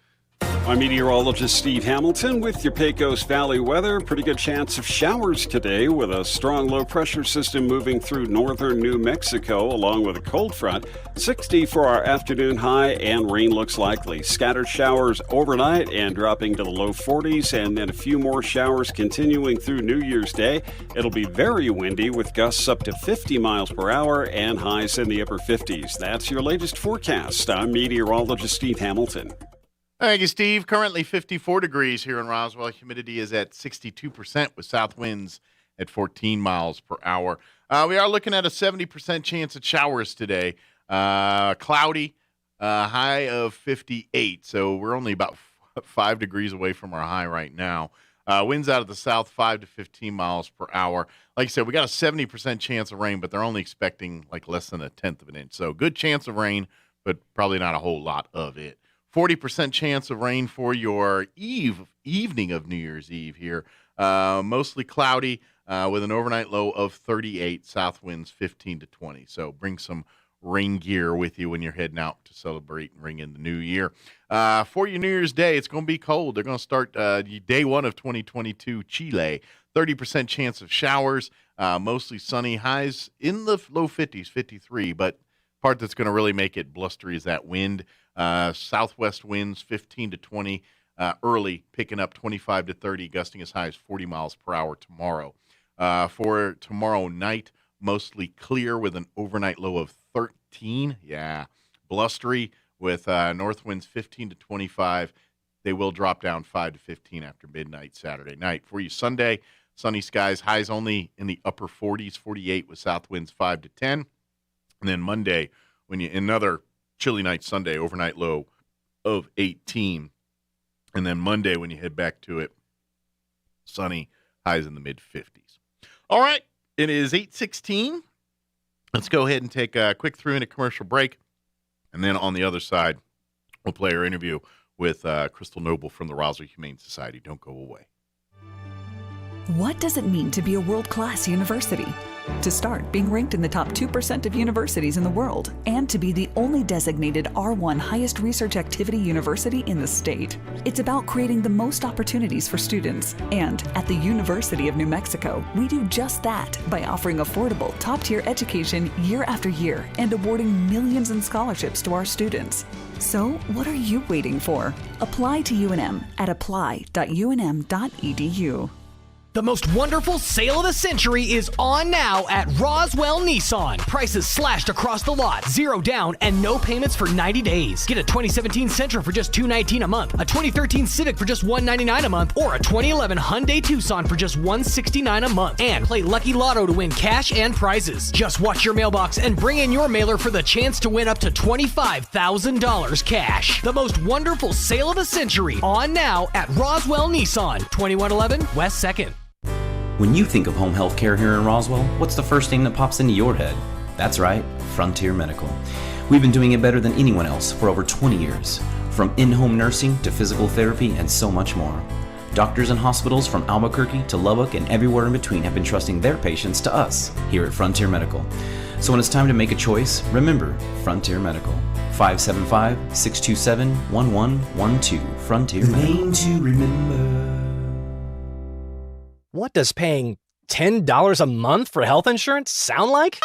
[SPEAKER 10] I'm meteorologist Steve Hamilton with your Pecos Valley weather. Pretty good chance of showers today with a strong low-pressure system moving through northern New Mexico along with a cold front. 60 for our afternoon high and rain looks likely. Scattered showers overnight and dropping to the low 40s, and then a few more showers continuing through New Year's Day. It'll be very windy with gusts up to 50 miles per hour and highs in the upper 50s. That's your latest forecast. I'm meteorologist Steve Hamilton.
[SPEAKER 3] Thank you, Steve. Currently 54 degrees here in Roswell. Humidity is at 62% with south winds at 14 miles per hour. We are looking at a 70% chance of showers today. Cloudy, high of 58. So we're only about 5 degrees away from our high right now. Winds out of the south 5 to 15 miles per hour. Like I said, we got a 70% chance of rain, but they're only expecting like less than 1/10 of an inch. So good chance of rain, but probably not a whole lot of it. 40% chance of rain for your evening of New Year's Eve here. Mostly cloudy with an overnight low of 38, south winds 15 to 20. So bring some rain gear with you when you're heading out to celebrate and ring in the new year. For your New Year's Day, it's going to be cold. They're going to start day one of 2022, Chile. 30% chance of showers, mostly sunny, highs in the low 50s, 53, but part that's going to really make it blustery is that wind. Southwest winds 15 to 20 early, picking up 25 to 30, gusting as high as 40 miles per hour tomorrow. For tomorrow night, mostly clear with an overnight low of 13. Yeah, blustery with north winds 15 to 25. They will drop down 5 to 15 after midnight Saturday night. For you Sunday, sunny skies, highs only in the upper 40s, 48 with south winds 5 to 10. And then Monday, another chilly night Sunday, overnight low of 18. And then Monday, when you head back to it, sunny, highs in the mid-50s. All right, it is 8:16. Let's go ahead and take a quick 3-minute commercial break. And then on the other side, we'll play our interview with Crystal Noble from the Roswell Humane Society. Don't go away.
[SPEAKER 14] What does it mean to be a world-class university? To start, being ranked in the top 2% of universities in the world, and to be the only designated R1 highest research activity university in the state. It's about creating the most opportunities for students. And at the University of New Mexico, we do just that by offering affordable, top-tier education year after year and awarding millions in scholarships to our students. So, what are you waiting for? Apply to UNM at apply.unm.edu.
[SPEAKER 16] The most wonderful sale of the century is on now at Roswell Nissan. Prices slashed across the lot, 0 down and no payments for 90 days. Get a 2017 Sentra for just $219 a month, a 2013 Civic for just $199 a month, or a 2011 Hyundai Tucson for just $169 a month. And play Lucky Lotto to win cash and prizes. Just watch your mailbox and bring in your mailer for the chance to win up to $25,000 cash. The most wonderful sale of the century on now at Roswell Nissan, 2111 West 2nd.
[SPEAKER 17] When you think of home health care here in Roswell, what's the first thing that pops into your head? That's right, Frontier Medical. We've been doing it better than anyone else for over 20 years. From in-home nursing to physical therapy and so much more. Doctors and hospitals from Albuquerque to Lubbock and everywhere in between have been trusting their patients to us here at Frontier Medical. So when it's time to make a choice, remember Frontier Medical. 575-627-1112. Frontier Medical. To remember.
[SPEAKER 16] What does paying $10 a month for health insurance sound like?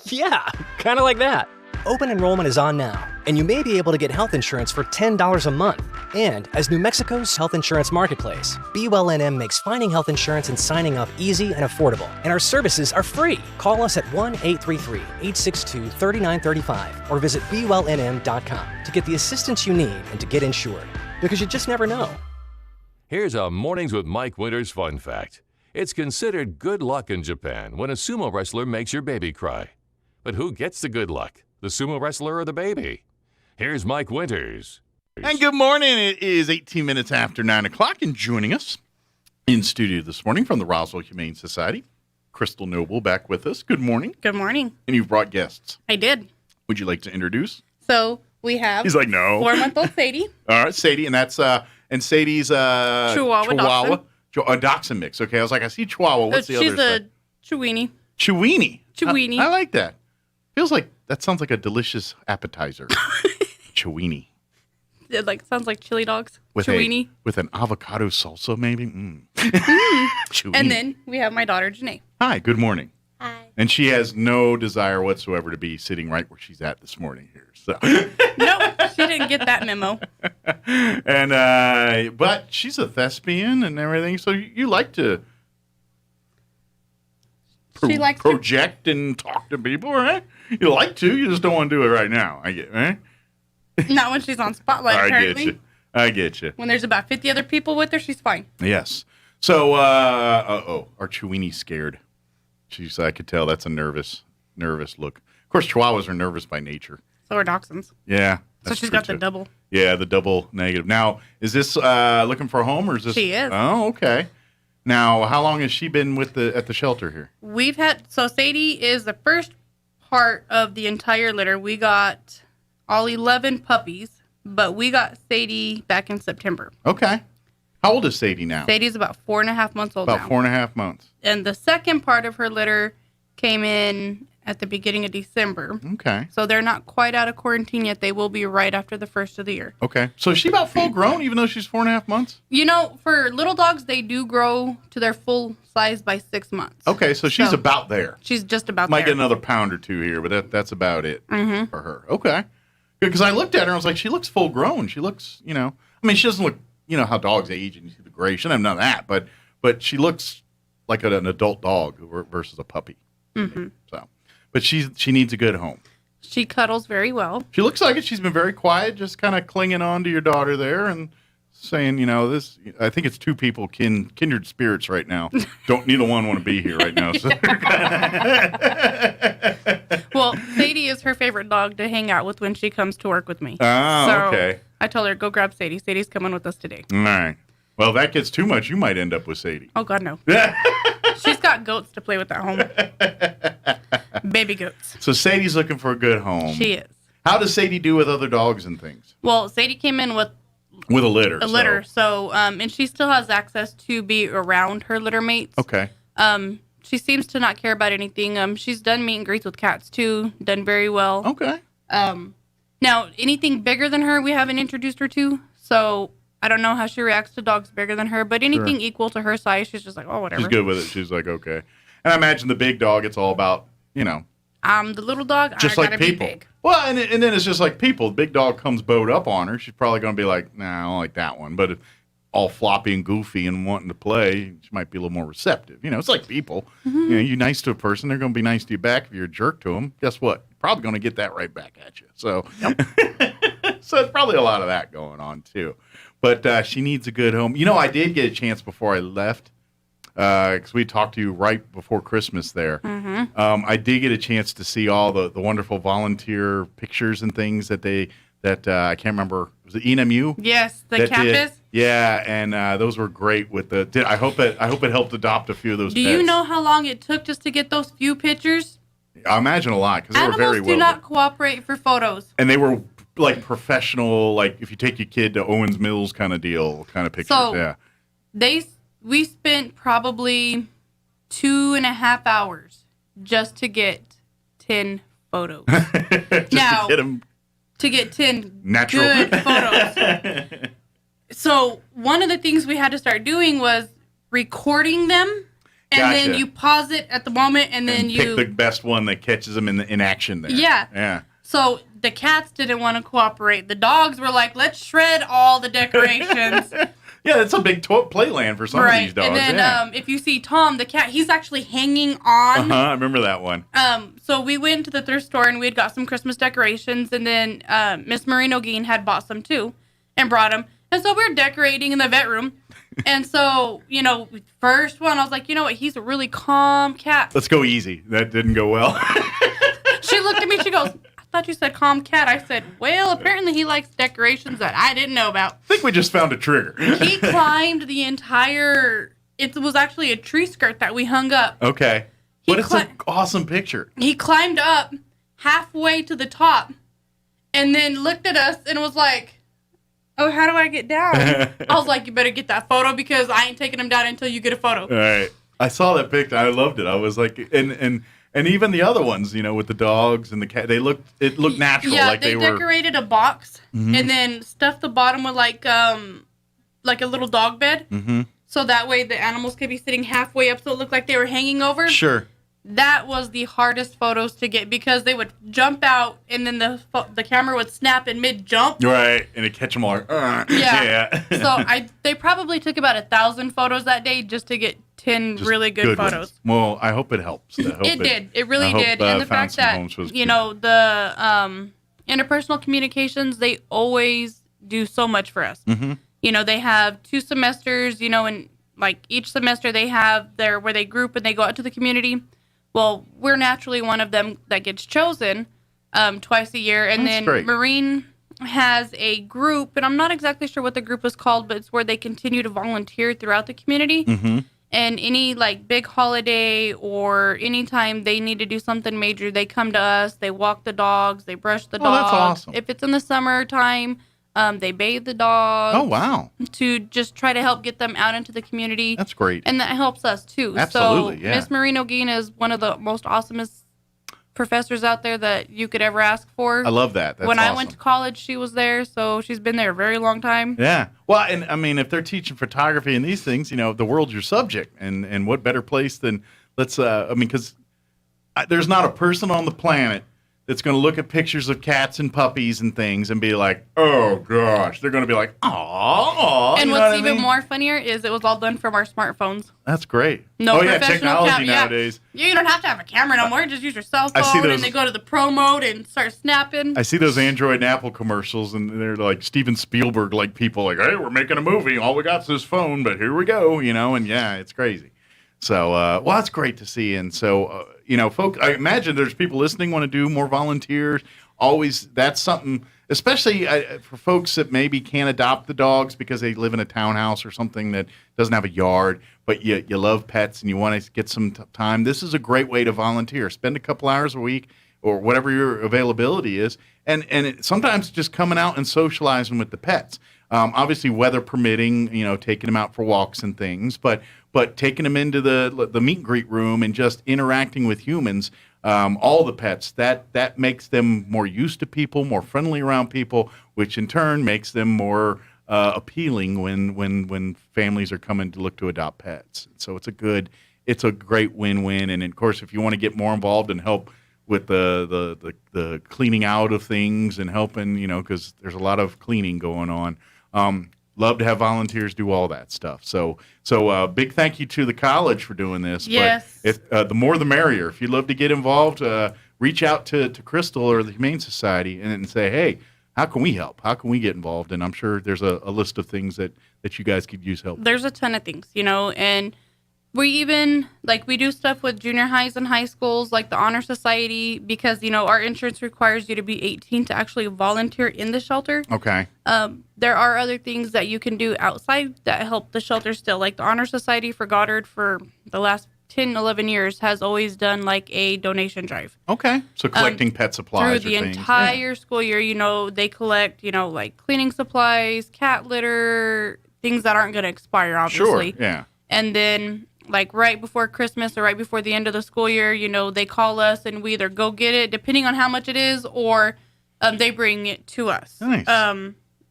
[SPEAKER 16] Yeah, kind of like that. Open enrollment is on now, and you may be able to get health insurance for $10 a month. And as New Mexico's health insurance marketplace, BWellNM makes finding health insurance and signing up easy and affordable. And our services are free. Call us at 1-833-862-3935 or visit BWellNM.com to get the assistance you need and to get insured. Because you just never know.
[SPEAKER 6] Here's a Mornings with Mike Winters fun fact. It's considered good luck in Japan when a sumo wrestler makes your baby cry. But who gets the good luck? The sumo wrestler or the baby? Here's Mike Winters.
[SPEAKER 3] And good morning. It is 18 minutes after 9 o'clock, and joining us in studio this morning from the Roswell Humane Society, Crystal Noble back with us. Good morning.
[SPEAKER 15] Good morning.
[SPEAKER 3] And you've brought guests.
[SPEAKER 15] I did.
[SPEAKER 3] Would you like to introduce?
[SPEAKER 15] So we have
[SPEAKER 3] He's like, no.
[SPEAKER 15] 4-month-old Sadie.
[SPEAKER 3] All right, Sadie, and that's Sadie's
[SPEAKER 15] Chihuahua
[SPEAKER 3] Dachshund mix. Okay, I was like, I see Chihuahua. What's the other?
[SPEAKER 15] She's a Chewini.
[SPEAKER 3] Chewini. I like that. Feels like that sounds like a delicious appetizer. Chewini.
[SPEAKER 15] It sounds like chili dogs.
[SPEAKER 3] With
[SPEAKER 15] Chewini.
[SPEAKER 3] With an avocado salsa, maybe.
[SPEAKER 15] And then we have my daughter Janae.
[SPEAKER 3] Hi. Good morning.
[SPEAKER 15] Hi.
[SPEAKER 3] And she has no desire whatsoever to be sitting right where she's at this morning here. So.
[SPEAKER 15] Nope, she didn't get that memo.
[SPEAKER 3] And but she's a thespian and everything, so you like to project and talk to people, right? You like to, you just don't want to do it right now. I get, right?
[SPEAKER 15] Not when she's on Spotlight, apparently.
[SPEAKER 3] I get you.
[SPEAKER 15] When there's about 50 other people with her, she's fine.
[SPEAKER 3] Yes. So, our Chewini's scared. I could tell that's a nervous look. Of course, Chihuahuas are nervous by nature.
[SPEAKER 15] So are Dachshunds.
[SPEAKER 3] Yeah.
[SPEAKER 15] So she's got the double.
[SPEAKER 3] Yeah, the double negative. Now, is this looking for a home, or is this?
[SPEAKER 15] She is.
[SPEAKER 3] Oh, okay. Now, how long has she been at the shelter here?
[SPEAKER 15] So Sadie is the first part of the entire litter. We got all 11 puppies, but we got Sadie back in September.
[SPEAKER 3] Okay. How old is Sadie now?
[SPEAKER 15] Sadie's about 4.5 months old now.
[SPEAKER 3] About 4.5 months.
[SPEAKER 15] And the second part of her litter came in at the beginning of December.
[SPEAKER 3] Okay.
[SPEAKER 15] So they're not quite out of quarantine yet. They will be right after the first of the year.
[SPEAKER 3] Okay. So is she about full grown, even though she's 4.5 months?
[SPEAKER 15] For little dogs, they do grow to their full size by 6 months.
[SPEAKER 3] Okay, so she's about there.
[SPEAKER 15] She's just about
[SPEAKER 3] Might
[SPEAKER 15] there.
[SPEAKER 3] get another pound or two here, but that's about it
[SPEAKER 15] Mm-hmm.
[SPEAKER 3] for her. Okay. Because I looked at her and I was like, she looks full grown. She looks, she doesn't look, how dogs age and you see the gray. She doesn't have none of that, but she looks like an adult dog versus a puppy.
[SPEAKER 15] Mm-hmm.
[SPEAKER 3] So, but she needs a good home.
[SPEAKER 15] She cuddles very well.
[SPEAKER 3] She looks like it. She's been very quiet, just kind of clinging on to your daughter there and saying, this. I think it's two people, kindred spirits right now. Neither one want to be here right now. So.
[SPEAKER 15] Well, Sadie is her favorite dog to hang out with when she comes to work with me.
[SPEAKER 3] Oh, okay.
[SPEAKER 15] I told her, go grab Sadie. Sadie's coming with us today.
[SPEAKER 3] All right. Well, if that gets too much, you might end up with Sadie.
[SPEAKER 15] Oh, God, no. She's got goats to play with at home. Baby goats.
[SPEAKER 3] So Sadie's looking for a good home.
[SPEAKER 15] She is.
[SPEAKER 3] How does Sadie do with other dogs and things?
[SPEAKER 15] Well, Sadie came in with
[SPEAKER 3] a litter.
[SPEAKER 15] So, and she still has access to be around her litter mates.
[SPEAKER 3] Okay.
[SPEAKER 15] She seems to not care about anything. She's done meet and greets with cats, too. Done very well.
[SPEAKER 3] Okay.
[SPEAKER 15] Now, anything bigger than her, we haven't introduced her to. So, I don't know how she reacts to dogs bigger than her. But anything equal to her size, she's just like, oh, whatever.
[SPEAKER 3] She's good with it. She's like, okay. And I imagine the big dog, it's all about,
[SPEAKER 15] the little dog,
[SPEAKER 3] just
[SPEAKER 15] I
[SPEAKER 3] like
[SPEAKER 15] gotta
[SPEAKER 3] people.
[SPEAKER 15] Be big.
[SPEAKER 3] Well, and then it's just like people. The big dog comes bowed up on her. She's probably going to be like, nah, I don't like that one. But if all floppy and goofy and wanting to play, she might be a little more receptive. It's like people.
[SPEAKER 15] Mm-hmm.
[SPEAKER 3] You're nice to a person, they're going to be nice to you back. If you're a jerk to them, guess what? You're probably going to get that right back at you. So, so it's probably a lot of that going on too. But she needs a good home. I did get a chance before I left, because we talked to you right before Christmas there.
[SPEAKER 15] Mm-hmm.
[SPEAKER 3] I did get a chance to see all the wonderful volunteer pictures and things that I can't remember. Was it ENMU?
[SPEAKER 15] Yes, the campus.
[SPEAKER 3] Yeah, and those were great. I hope it helped adopt a few of those.
[SPEAKER 15] Do
[SPEAKER 3] pets.
[SPEAKER 15] you know how long it took just to get those few pictures?
[SPEAKER 3] I imagine a lot because they were very
[SPEAKER 15] Animals
[SPEAKER 3] well.
[SPEAKER 15] do not cooperate for photos.
[SPEAKER 3] And they were like professional, like if you take your kid to Owens Mills kind of pictures.
[SPEAKER 15] So,
[SPEAKER 3] yeah.
[SPEAKER 15] We spent probably 2.5 hours just to get 10 photos.
[SPEAKER 3] Just
[SPEAKER 15] now,
[SPEAKER 3] to get 'em
[SPEAKER 15] to get 10
[SPEAKER 3] natural
[SPEAKER 15] good photos. So one of the things we had to start doing was recording them, and
[SPEAKER 3] Gotcha.
[SPEAKER 15] then you pause it at the moment, and then
[SPEAKER 3] pick the best one that catches them in action there.
[SPEAKER 15] Yeah.
[SPEAKER 3] Yeah.
[SPEAKER 15] So the cats didn't want to cooperate. The dogs were like, let's shred all the decorations.
[SPEAKER 3] Yeah, it's a big playland for some of these dogs.
[SPEAKER 15] And then
[SPEAKER 3] yeah.
[SPEAKER 15] if you see Tom, the cat, he's actually hanging on.
[SPEAKER 3] I remember that one.
[SPEAKER 15] So we went to the thrift store and we had got some Christmas decorations, and then Miss Marino Geen had bought some too and brought them. And so we were decorating in the vet room. And so, first one, I was like, you know what? He's a really calm cat.
[SPEAKER 3] Let's go easy. That didn't go well.
[SPEAKER 15] She looked at me, she goes, I thought you said calm cat. I said, well, apparently he likes decorations that I didn't know about.
[SPEAKER 3] I think we just found a trigger.
[SPEAKER 15] He climbed the entire, it was actually a tree skirt that we hung up.
[SPEAKER 3] Okay. But it's an awesome picture.
[SPEAKER 15] He climbed up halfway to the top and then looked at us and was like, oh, how do I get down? I was like, you better get that photo because I ain't taking him down until you get a photo.
[SPEAKER 3] All right. I saw that picture. I loved it. I was like, and even the other ones, with the dogs and the cat, it looked natural.
[SPEAKER 15] Yeah,
[SPEAKER 3] like
[SPEAKER 15] they
[SPEAKER 3] were.
[SPEAKER 15] decorated a box
[SPEAKER 3] Mhm.
[SPEAKER 15] and then stuffed the bottom with like a little dog bed.
[SPEAKER 3] Mm-hmm.
[SPEAKER 15] So that way the animals could be sitting halfway up so it looked like they were hanging over.
[SPEAKER 3] Sure.
[SPEAKER 15] That was the hardest photos to get because they would jump out and then the camera would snap in mid-jump.
[SPEAKER 3] Right, and it catch them all. Yeah.
[SPEAKER 15] So they probably took about 1,000 photos that day just to get 10
[SPEAKER 3] Just
[SPEAKER 15] really good photos.
[SPEAKER 3] ones. Well, I hope it helps.
[SPEAKER 15] It did. It really did. And the fact that, the interpersonal communications, they always do so much for us.
[SPEAKER 3] Mm-hmm.
[SPEAKER 15] They have 2 semesters, and like each semester they have where they group and they go out to the community. Well, we're naturally one of them that gets chosen twice a year. And
[SPEAKER 3] That's
[SPEAKER 15] then
[SPEAKER 3] great.
[SPEAKER 15] Marine has a group, and I'm not exactly sure what the group is called, but it's where they continue to volunteer throughout the community.
[SPEAKER 3] Mm-hmm.
[SPEAKER 15] And any big holiday or anytime they need to do something major, they come to us, they walk the dogs, they brush the dogs.
[SPEAKER 3] That's awesome.
[SPEAKER 15] If it's in the summertime, they bathe the dogs.
[SPEAKER 3] Oh, wow.
[SPEAKER 15] To just try to help get them out into the community.
[SPEAKER 3] That's great.
[SPEAKER 15] And that helps us too.
[SPEAKER 3] Absolutely,
[SPEAKER 15] so
[SPEAKER 3] yeah.
[SPEAKER 15] Miss Marino Geen is one of the most awesomest professors out there that you could ever ask for.
[SPEAKER 3] I love that. That's
[SPEAKER 15] when I
[SPEAKER 3] awesome.
[SPEAKER 15] went to college, she was there, so she's been there a very long time.
[SPEAKER 3] Yeah. Well, and I mean, if they're teaching photography and these things, the world's your subject, and what better place than because there's not a person on the planet that's going to look at pictures of cats and puppies and things and be like, oh gosh, they're going to be like, aw.
[SPEAKER 15] And
[SPEAKER 3] you know
[SPEAKER 15] what's
[SPEAKER 3] what I
[SPEAKER 15] even
[SPEAKER 3] mean?
[SPEAKER 15] more funnier is it was all done from our smartphones.
[SPEAKER 3] That's great.
[SPEAKER 15] No
[SPEAKER 3] oh yeah,
[SPEAKER 15] professional
[SPEAKER 3] technology nowadays.
[SPEAKER 15] Yeah. You don't have to have a camera no more. Just use your cell
[SPEAKER 3] I see
[SPEAKER 15] phone,
[SPEAKER 3] those-
[SPEAKER 15] and they go to the pro mode and start snapping.
[SPEAKER 3] I see those Android and Apple commercials, and they're like Steven Spielberg, like people like, hey, we're making a movie. All we got's this phone, but here we go, and yeah, it's crazy. So, well, that's great to see. And so, folks, I imagine there's people listening want to do more volunteers. Always, that's something, especially for folks that maybe can't adopt the dogs because they live in a townhouse or something that doesn't have a yard, but you love pets and you want to get some time. This is a great way to volunteer. Spend a couple hours a week or whatever your availability is. And sometimes just coming out and socializing with the pets. Obviously, weather permitting, taking them out for walks and things, but taking them into the meet and greet room and just interacting with humans, all the pets, that makes them more used to people, more friendly around people, which in turn makes them more appealing when families are coming to look to adopt pets. So it's a great win-win. And of course, if you want to get more involved and help with the cleaning out of things and helping, because there's a lot of cleaning going on. Love to have volunteers do all that stuff. So big thank you to the college for doing this.
[SPEAKER 15] Yes.
[SPEAKER 3] But the more the merrier. If you'd love to get involved, reach out to Crystal or the Humane Society and say, hey, how can we help? How can we get involved? And I'm sure there's a list of things that you guys could use help.
[SPEAKER 15] There's a ton of things, and we even, we do stuff with junior highs and high schools, like the Honor Society, because, our insurance requires you to be 18 to actually volunteer in the shelter.
[SPEAKER 3] Okay.
[SPEAKER 15] There are other things that you can do outside that help the shelter still. Like the Honor Society for Goddard for the last 10, 11 years has always done a donation drive.
[SPEAKER 3] Okay. So collecting pet supplies
[SPEAKER 15] through the
[SPEAKER 3] or things.
[SPEAKER 15] entire school year, they collect, cleaning supplies, cat litter, things that aren't going to expire, obviously.
[SPEAKER 3] Sure, yeah.
[SPEAKER 15] And then like right before Christmas or right before the end of the school year, you know, they call us and we either go get it, depending on how much it is, or they bring it to us.
[SPEAKER 3] Nice.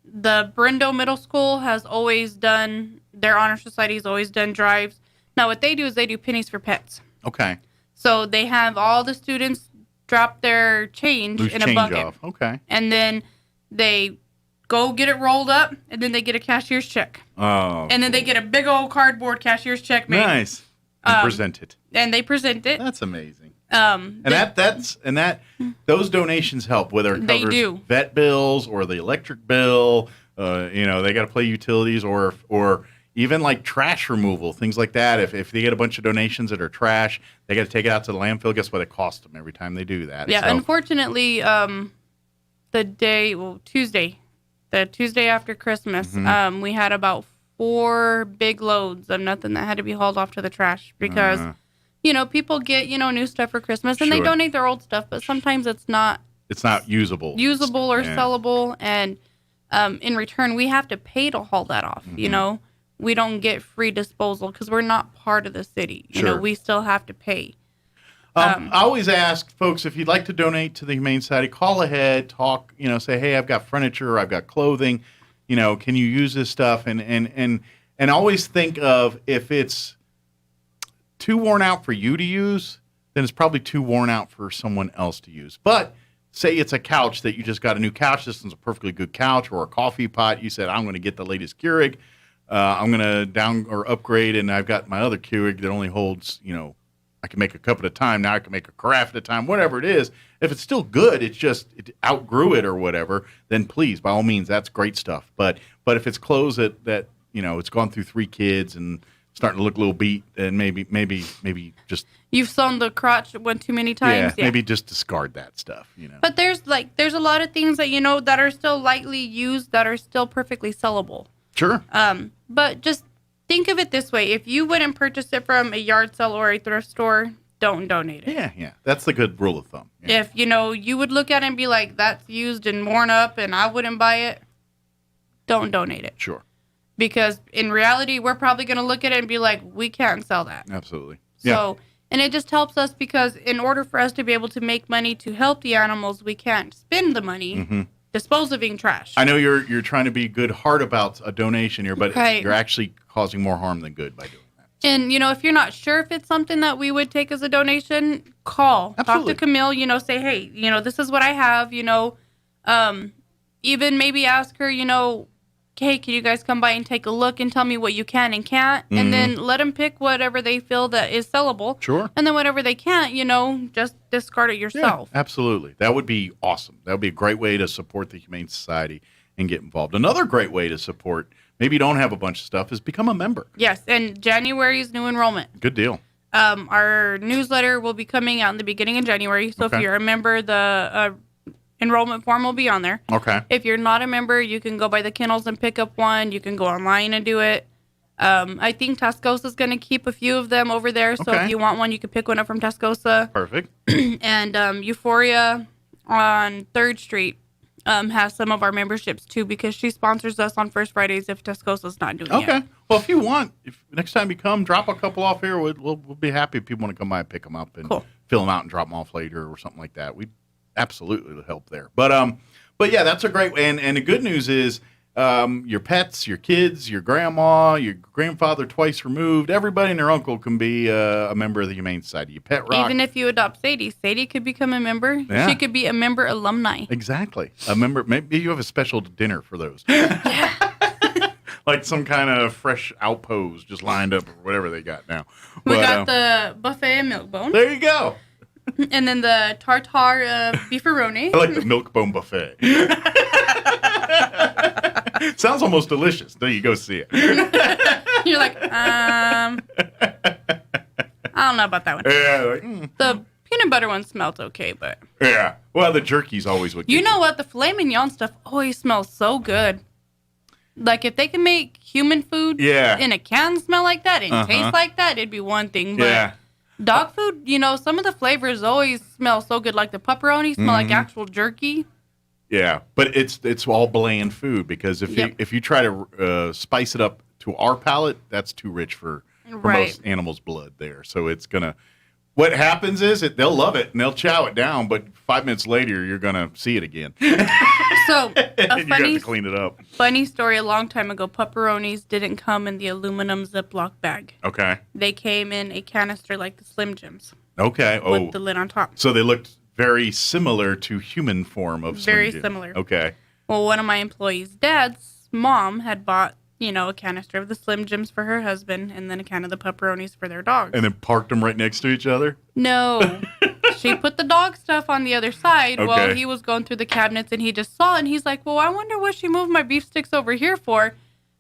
[SPEAKER 15] The Brendo Middle School has always done, their honor society has always done drives. Now, what they do is they do pennies for pets.
[SPEAKER 3] Okay.
[SPEAKER 15] So they have all the students drop their change
[SPEAKER 3] Loose
[SPEAKER 15] in a
[SPEAKER 3] change
[SPEAKER 15] bucket.
[SPEAKER 3] off. Okay.
[SPEAKER 15] And then they go get it rolled up, and then they get a cashier's check.
[SPEAKER 3] Oh.
[SPEAKER 15] And then they get a big old cardboard cashier's check made.
[SPEAKER 3] Nice. And present it.
[SPEAKER 15] And they present it.
[SPEAKER 3] That's amazing.
[SPEAKER 15] And
[SPEAKER 3] those donations help, whether it
[SPEAKER 15] They
[SPEAKER 3] covers
[SPEAKER 15] do.
[SPEAKER 3] vet bills or the electric bill. You know, they got to pay utilities or even like trash removal, things like that. If they get a bunch of donations that are trash, they got to take it out to the landfill. Guess what? It costs them every time they do that.
[SPEAKER 15] Yeah,
[SPEAKER 3] So,
[SPEAKER 15] unfortunately, Tuesday after Christmas,
[SPEAKER 3] Mhm.
[SPEAKER 15] we had about 4 big loads of nothing that had to be hauled off to the trash because, you know, people get, you know, new stuff for Christmas and they
[SPEAKER 3] Sure.
[SPEAKER 15] donate their old stuff, but sometimes it's not
[SPEAKER 3] usable.
[SPEAKER 15] Usable or
[SPEAKER 3] Yeah.
[SPEAKER 15] sellable, and in return, we have to pay to haul that off, you
[SPEAKER 3] Mhm.
[SPEAKER 15] know? We don't get free disposal because we're not part of the city. You know,
[SPEAKER 3] Sure.
[SPEAKER 15] we still have to pay.
[SPEAKER 3] I always ask folks, if you'd like to donate to the Humane Society, call ahead, talk, you know, say, hey, I've got furniture, I've got clothing, you know, can you use this stuff? And always think of, if it's too worn out for you to use, then it's probably too worn out for someone else to use. But say it's a couch that you just got a new couch. This one's a perfectly good couch, or a coffee pot. You said, I'm going to get the latest Keurig. I'm going to upgrade, and I've got my other Keurig that only holds, you know, I can make a cup at a time. Now I can make a carafe at a time, whatever it is. If it's still good, it outgrew it or whatever, then please, by all means, that's great stuff. But if it's clothes that you know, it's gone through 3 kids and starting to look a little beat, and maybe just
[SPEAKER 15] You've sewn the crotch one too many times.
[SPEAKER 3] maybe just discard that stuff, you know.
[SPEAKER 15] But there's a lot of things that, you know, that are still lightly used that are still perfectly sellable.
[SPEAKER 3] Sure.
[SPEAKER 15] But just think of it this way. If you wouldn't purchase it from a yard sale or a thrift store, don't donate it.
[SPEAKER 3] Yeah. That's the good rule of thumb.
[SPEAKER 15] If, you know, you would look at it and be like, that's used and worn up and I wouldn't buy it, don't donate it.
[SPEAKER 3] Sure.
[SPEAKER 15] Because in reality, we're probably going to look at it and be like, we can't sell that.
[SPEAKER 3] Absolutely.
[SPEAKER 15] So, and it just helps us because in order for us to be able to make money to help the animals, we can't spend the money disposing trash.
[SPEAKER 3] I know you're trying to be good heart about a donation here, but
[SPEAKER 15] Right.
[SPEAKER 3] you're actually causing more harm than good by doing it.
[SPEAKER 15] And, you know, if you're not sure if it's something that we would take as a donation, call.
[SPEAKER 3] Absolutely.
[SPEAKER 15] Talk to Camille, you know, say, hey, you know, this is what I have, you know. Even maybe ask her, you know, hey, can you guys come by and take a look and tell me what you can and can't? And then let them pick whatever they feel that is sellable.
[SPEAKER 3] Sure.
[SPEAKER 15] And then whatever they can't, you know, just discard it yourself.
[SPEAKER 3] Yeah, absolutely. That would be awesome. That would be a great way to support the Humane Society and get involved. Another great way to support, maybe you don't have a bunch of stuff, is become a member.
[SPEAKER 15] Yes, and January is new enrollment.
[SPEAKER 3] Good deal.
[SPEAKER 15] Our newsletter will be coming out in the beginning of January. So
[SPEAKER 3] Okay.
[SPEAKER 15] if you're a member, the enrollment form will be on there.
[SPEAKER 3] Okay.
[SPEAKER 15] If you're not a member, you can go by the kennels and pick up one. You can go online and do it. I think Tascosa is going to keep a few of them over there. So
[SPEAKER 3] Okay.
[SPEAKER 15] if you want one, you can pick one up from Tascosa.
[SPEAKER 3] Perfect.
[SPEAKER 15] And Euphoria on 3rd Street has some of our memberships too, because she sponsors us on First Fridays if Tascosa's not doing it.
[SPEAKER 3] Okay. Well, if you want, if next time you come, drop a couple off here. We'll be happy if people want to come by and pick them up and fill them out and drop them off later or something like that. We absolutely help there. But yeah, that's a great way. And the good news is your pets, your kids, your grandma, your grandfather twice removed, everybody and their uncle can be a member of the Humane Society. Your pet rock.
[SPEAKER 15] Even if you adopt Sadie, Sadie could become a member.
[SPEAKER 3] Yeah.
[SPEAKER 15] She could be a member alumni.
[SPEAKER 3] Exactly. A member. Maybe you have a special dinner for those. Like some kind of fresh outpost just lined up or whatever they got now.
[SPEAKER 15] We got the buffet and milk bone.
[SPEAKER 3] There you go.
[SPEAKER 15] And then the tartare beefaroni.
[SPEAKER 3] I like the milk bone buffet. Sounds almost delicious. There you go see it.
[SPEAKER 15] You're like, I don't know about that one.
[SPEAKER 3] Yeah.
[SPEAKER 15] The peanut butter one smells okay, but
[SPEAKER 3] Yeah. Well, the jerky's always what
[SPEAKER 15] you know what? The filet mignon stuff always smells so good. Like if they can make human food in a can smell like that and taste like that, it'd be one thing. But dog food, you know, some of the flavors always smell so good. Like the pepperoni smell like actual jerky.
[SPEAKER 3] Yeah, but it's all bland food because if you try to spice it up to our palate, that's too rich for for most animals' blood there. So it's gonna. What happens is they'll love it and they'll chow it down, but 5 minutes later you're gonna see it again.
[SPEAKER 15] So
[SPEAKER 3] and you have to clean it up.
[SPEAKER 15] Funny story: a long time ago, pepperonis didn't come in the aluminum Ziploc bag.
[SPEAKER 3] Okay.
[SPEAKER 15] They came in a canister like the Slim Jims.
[SPEAKER 3] Okay.
[SPEAKER 15] With the lid on top.
[SPEAKER 3] So they looked very similar to human form of Slim
[SPEAKER 15] Very
[SPEAKER 3] Jim.
[SPEAKER 15] similar.
[SPEAKER 3] Okay.
[SPEAKER 15] Well, one of my employees' dad's mom had bought, a canister of the Slim Jims for her husband and then a can of the pepperonis for their dogs.
[SPEAKER 3] And then parked them right next to each other?
[SPEAKER 15] No. She put the dog stuff on the other side while
[SPEAKER 3] Okay.
[SPEAKER 15] he was going through the cabinets, and he just saw it, and he's like, well, I wonder what she moved my beef sticks over here for.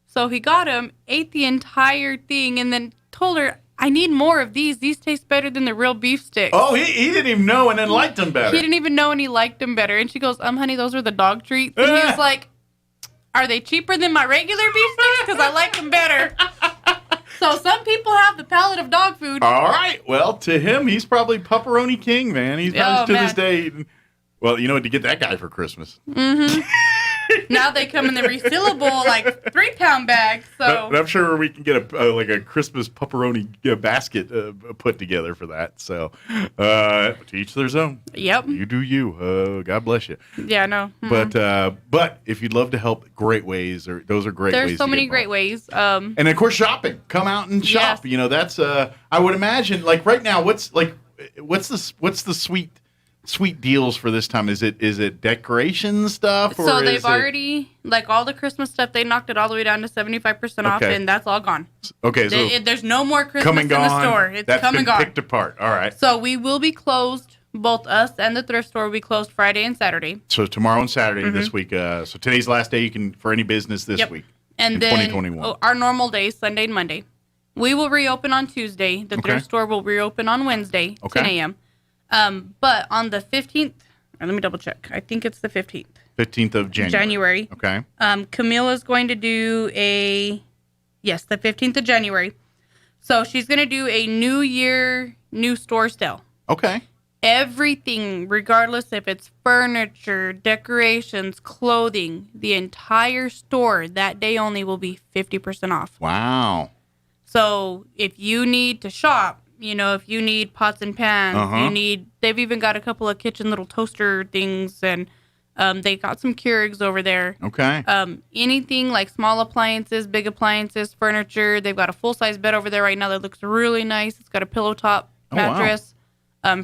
[SPEAKER 15] So he got them, ate the entire thing, and then told her, I need more of these. These taste better than the real beef sticks.
[SPEAKER 3] Oh, he didn't even know and then liked them better.
[SPEAKER 15] He didn't even know, and he liked them better. And she goes, honey, those were the dog treats. And he was like, are they cheaper than my regular beef sticks? Because I like them better. So some people have the palate of dog food.
[SPEAKER 3] All right. Well, to him, he's probably pepperoni king, man. He's to this day. Well, you know what to get that guy for Christmas.
[SPEAKER 15] Mm-hmm. Now they come in the refillable, 3-pound bags. So
[SPEAKER 3] But I'm sure we can get a Christmas pepperoni basket put together for that. So to each their own.
[SPEAKER 15] Yep.
[SPEAKER 3] You do you. God bless you.
[SPEAKER 15] Yeah, no. Mm-mm.
[SPEAKER 3] But if you'd love to help, great ways. Those are great ways.
[SPEAKER 15] There's so many great ways.
[SPEAKER 3] And of course, shopping. Come out and shop.
[SPEAKER 15] Yes.
[SPEAKER 3] That's I would imagine right now. What's the sweet deals for this time? Is it decoration stuff? Or
[SPEAKER 15] So they've already, all the Christmas stuff, they knocked it all the way down to 75% off, and that's all gone.
[SPEAKER 3] Okay, so
[SPEAKER 15] there's no more Christmas
[SPEAKER 3] come and
[SPEAKER 15] in
[SPEAKER 3] gone.
[SPEAKER 15] the store. It's
[SPEAKER 3] That's
[SPEAKER 15] come and
[SPEAKER 3] been
[SPEAKER 15] gone.
[SPEAKER 3] picked apart. All right.
[SPEAKER 15] So we will be closed. Both us and the thrift store will be closed Friday and Saturday.
[SPEAKER 3] So tomorrow and Saturday this
[SPEAKER 15] Mm-hmm.
[SPEAKER 3] week. So today's last day you can for any business this week.
[SPEAKER 15] And
[SPEAKER 3] in
[SPEAKER 15] then
[SPEAKER 3] 2021.
[SPEAKER 15] Our normal days, Sunday and Monday. We will reopen on Tuesday. The thrift store will reopen on Wednesday, 10 a.m. But on the 15th, let me double check. I think it's the 15th.
[SPEAKER 3] 15th of January. Okay.
[SPEAKER 15] Camille is going to do the 15th of January. So she's going to do a New Year, new store sale.
[SPEAKER 3] Okay.
[SPEAKER 15] Everything, regardless if it's furniture, decorations, clothing, the entire store that day only will be 50% off.
[SPEAKER 3] Wow.
[SPEAKER 15] So if you need to shop, if you need pots and pans, they've even got a couple of kitchen little toaster things, and they got some Keurigs over there.
[SPEAKER 3] Okay.
[SPEAKER 15] Anything like small appliances, big appliances, furniture. They've got a full-size bed over there right now that looks really nice. It's got a pillow top mattress.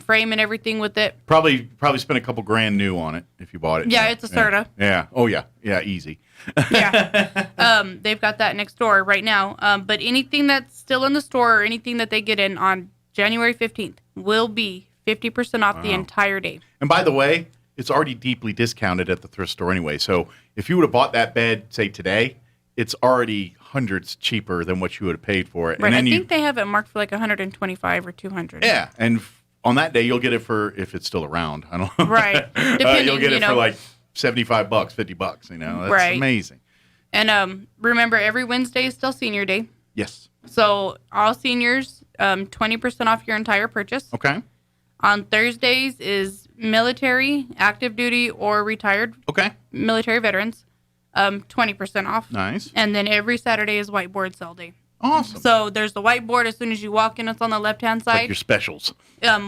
[SPEAKER 15] Frame and everything with it.
[SPEAKER 3] Probably spent a couple grand new on it if you bought it.
[SPEAKER 15] Yeah, it's a Serta.
[SPEAKER 3] Yeah. Oh yeah. Yeah. Easy.
[SPEAKER 15] They've got that next door right now. But anything that's still in the store or anything that they get in on January 15th will be 50% off the entire day.
[SPEAKER 3] And by the way, it's already deeply discounted at the thrift store anyway. So if you would have bought that bed, say today, it's already hundreds cheaper than what you would have paid for it.
[SPEAKER 15] Right.
[SPEAKER 3] And then
[SPEAKER 15] I think they have it marked for like $125 or $200.
[SPEAKER 3] Yeah. And on that day, you'll get it for, if it's still around, I don't know.
[SPEAKER 15] Right. Depending,
[SPEAKER 3] you'll get it for like $75, $50, That's
[SPEAKER 15] right.
[SPEAKER 3] amazing.
[SPEAKER 15] And remember, every Wednesday is still senior day.
[SPEAKER 3] Yes.
[SPEAKER 15] So all seniors, 20% off your entire purchase.
[SPEAKER 3] Okay.
[SPEAKER 15] On Thursdays is military, active duty, or retired military veterans, 20% off.
[SPEAKER 3] Nice.
[SPEAKER 15] And then every Saturday is whiteboard sale day.
[SPEAKER 3] Awesome.
[SPEAKER 15] So there's the whiteboard as soon as you walk in. It's on the left-hand side.
[SPEAKER 3] Like your specials.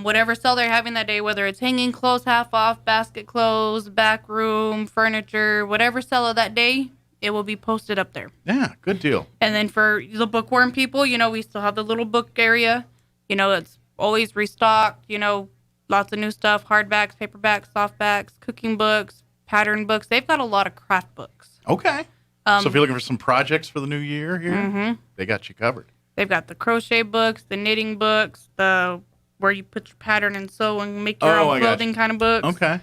[SPEAKER 15] Whatever sale they're having that day, whether it's hanging clothes half off, basket clothes, back room, furniture, whatever sale of that day, it will be posted up there.
[SPEAKER 3] Yeah, good deal.
[SPEAKER 15] And then for the bookworm people, we still have the little book area. It's always restocked, lots of new stuff, hardbacks, paperbacks, softbacks, cooking books, pattern books. They've got a lot of craft books.
[SPEAKER 3] Okay. So if you're looking for some projects for the new year here, they got you covered.
[SPEAKER 15] They've got the crochet books, the knitting books, the where you put your pattern and sew and make your own clothing kind of books.
[SPEAKER 3] Okay.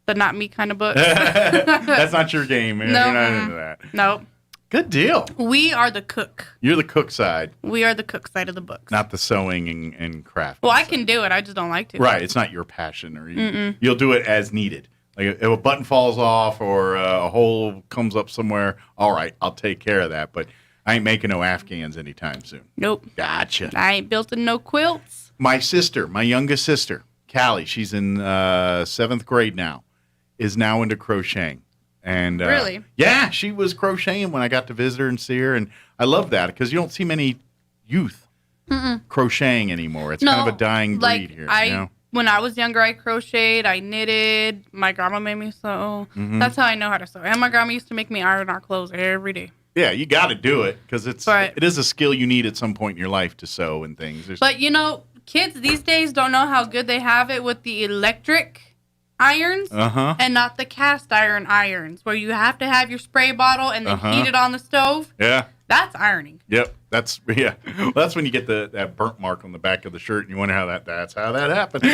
[SPEAKER 15] The not me kind of books.
[SPEAKER 3] That's not your game, man.
[SPEAKER 15] No,
[SPEAKER 3] You're not into that.
[SPEAKER 15] Nope.
[SPEAKER 3] Good deal.
[SPEAKER 15] We are the cook.
[SPEAKER 3] You're the cook side.
[SPEAKER 15] We are the cook side of the books.
[SPEAKER 3] Not the sewing and craft.
[SPEAKER 15] Well, I can do it. I just don't like to.
[SPEAKER 3] Right. It's not your passion. Or you'll do it as needed. Like if a button falls off or a hole comes up somewhere, all right, I'll take care of that. But I ain't making no Afghans anytime soon.
[SPEAKER 15] Nope.
[SPEAKER 3] Gotcha.
[SPEAKER 15] I ain't building no quilts.
[SPEAKER 3] My sister, my youngest sister, Callie, she's in 7th grade now, is now into crocheting. And
[SPEAKER 15] really?
[SPEAKER 3] Yeah, she was crocheting when I got to visit her and see her. And I love that because you don't see many youth crocheting anymore. It's kind of a dying breed here.
[SPEAKER 15] When I was younger, I crocheted, I knitted. My grandma made me sew. That's how I know how to sew. And my grandma used to make me iron our clothes every day.
[SPEAKER 3] Yeah, you got to do it because it is a skill you need at some point in your life to sew and things.
[SPEAKER 15] But kids these days don't know how good they have it with the electric irons and not the cast iron irons where you have to have your spray bottle and then heat it on the stove.
[SPEAKER 3] Yeah.
[SPEAKER 15] That's ironing.
[SPEAKER 3] Yep. That's when you get that burnt mark on the back of the shirt and you wonder that's how that happened.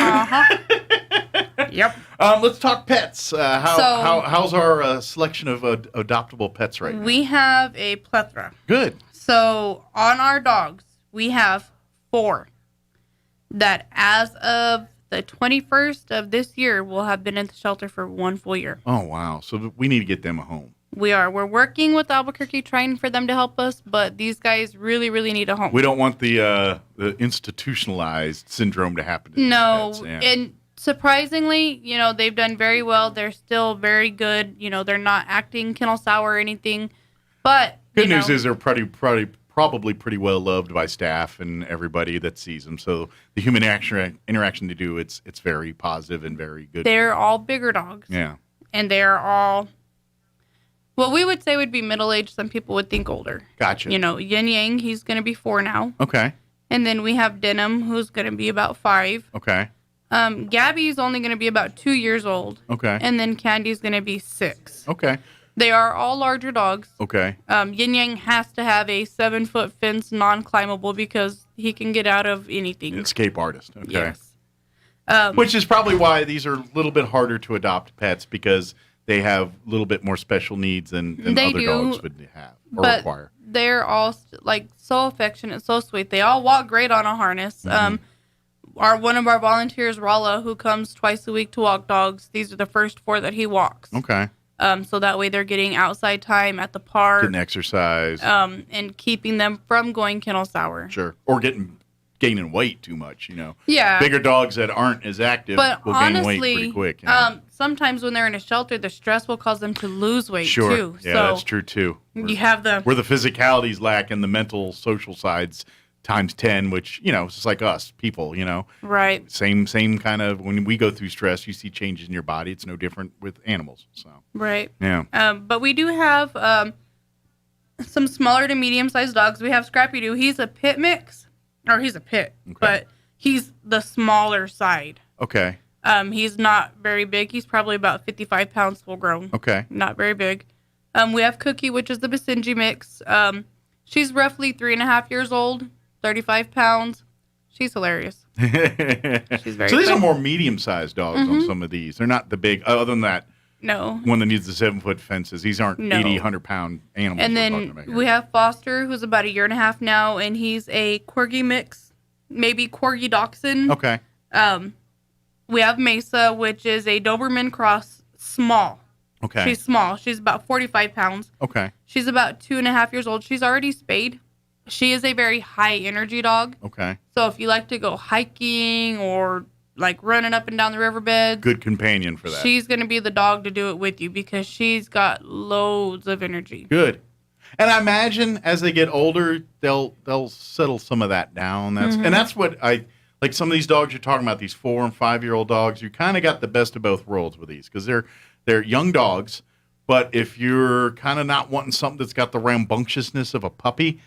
[SPEAKER 15] Yep.
[SPEAKER 3] Let's talk pets. How's our selection of adoptable pets right now?
[SPEAKER 15] We have a plethora.
[SPEAKER 3] Good.
[SPEAKER 15] So on our dogs, we have 4 that as of the 21st of this year will have been in the shelter for 1 full year.
[SPEAKER 3] Oh, wow. So we need to get them a home.
[SPEAKER 15] We're working with Albuquerque trying for them to help us, but these guys really, really need a home.
[SPEAKER 3] We don't want the institutionalized syndrome to happen to
[SPEAKER 15] no,
[SPEAKER 3] these pets. Yeah.
[SPEAKER 15] And surprisingly, they've done very well. They're still very good. They're not acting kennel sour or anything. But
[SPEAKER 3] good news is they're probably pretty well loved by staff and everybody that sees them. So the human interaction they do, it's very positive and very good.
[SPEAKER 15] They're all bigger dogs.
[SPEAKER 3] Yeah.
[SPEAKER 15] And they're all what we would say would be middle-aged. Some people would think older.
[SPEAKER 3] Gotcha.
[SPEAKER 15] Yin Yang, he's going to be 4 now.
[SPEAKER 3] Okay.
[SPEAKER 15] And then we have Denim, who's going to be about 5.
[SPEAKER 3] Okay.
[SPEAKER 15] Gabby's only going to be about 2 years old.
[SPEAKER 3] Okay.
[SPEAKER 15] And then Candy's going to be 6.
[SPEAKER 3] Okay.
[SPEAKER 15] They are all larger dogs.
[SPEAKER 3] Okay.
[SPEAKER 15] Yin Yang has to have a 7-foot fence, non-climbable, because he can get out of anything.
[SPEAKER 3] Escape artist. Okay.
[SPEAKER 15] Yes.
[SPEAKER 3] Which is probably why these are a little bit harder to adopt pets, because they have a little bit more special needs than other dogs would have or require.
[SPEAKER 15] They're all so affectionate, so sweet. They all walk great on a harness. One of our volunteers, Rala, who comes twice a week to walk dogs, these are the first 4 that he walks.
[SPEAKER 3] Okay.
[SPEAKER 15] So that way they're getting outside time at the park.
[SPEAKER 3] Getting exercise.
[SPEAKER 15] And keeping them from going kennel sour.
[SPEAKER 3] Sure. Or gaining weight too much,
[SPEAKER 15] Yeah.
[SPEAKER 3] Bigger dogs that aren't as active will gain weight pretty quick.
[SPEAKER 15] Sometimes when they're in a shelter, the stress will cause them to lose weight,
[SPEAKER 3] sure.
[SPEAKER 15] too.
[SPEAKER 3] Yeah,
[SPEAKER 15] so
[SPEAKER 3] that's true, too.
[SPEAKER 15] You have
[SPEAKER 3] where the physicalities lack and the mental, social sides times 10, which, it's just like us, people,
[SPEAKER 15] Right.
[SPEAKER 3] Same kind of, when we go through stress, you see changes in your body. It's no different with animals, so.
[SPEAKER 15] Right.
[SPEAKER 3] Yeah.
[SPEAKER 15] But we do have some smaller to medium-sized dogs. We have Scrappy Doo. He's a pit mix. Or he's a pit, but he's the smaller side.
[SPEAKER 3] Okay.
[SPEAKER 15] He's not very big. He's probably about 55 pounds full grown.
[SPEAKER 3] Okay.
[SPEAKER 15] Not very big. We have Cookie, which is the Basenji mix. She's roughly 3.5 years old, 35 pounds. She's hilarious. She's very
[SPEAKER 3] So these
[SPEAKER 15] fun.
[SPEAKER 3] are more medium-sized dogs on some of these. They're not the big, other than that.
[SPEAKER 15] No.
[SPEAKER 3] One that needs the 7-foot fences. These aren't 80, 100-pound animals.
[SPEAKER 15] And then we have Foster, who's about 1.5 years now, and he's a Corgi mix, maybe Corgi Dachshund.
[SPEAKER 3] Okay.
[SPEAKER 15] We have Mesa, which is a Doberman cross, small.
[SPEAKER 3] Okay.
[SPEAKER 15] She's small. She's about 45 pounds.
[SPEAKER 3] Okay.
[SPEAKER 15] She's about 2.5 years old. She's already spayed. She is a very high energy dog.
[SPEAKER 3] Okay.
[SPEAKER 15] So if you like to go hiking or running up and down the riverbed,
[SPEAKER 3] good companion for that.
[SPEAKER 15] She's going to be the dog to do it with you because she's got loads of energy.
[SPEAKER 3] Good. And I imagine as they get older, they'll settle some of that down. And that's what I like. Some of these dogs you're talking about, these 4 and 5 year old dogs, you kind of got the best of both worlds with these because they're young dogs. But if you're kind of not wanting something that's got the rambunctiousness of a puppy,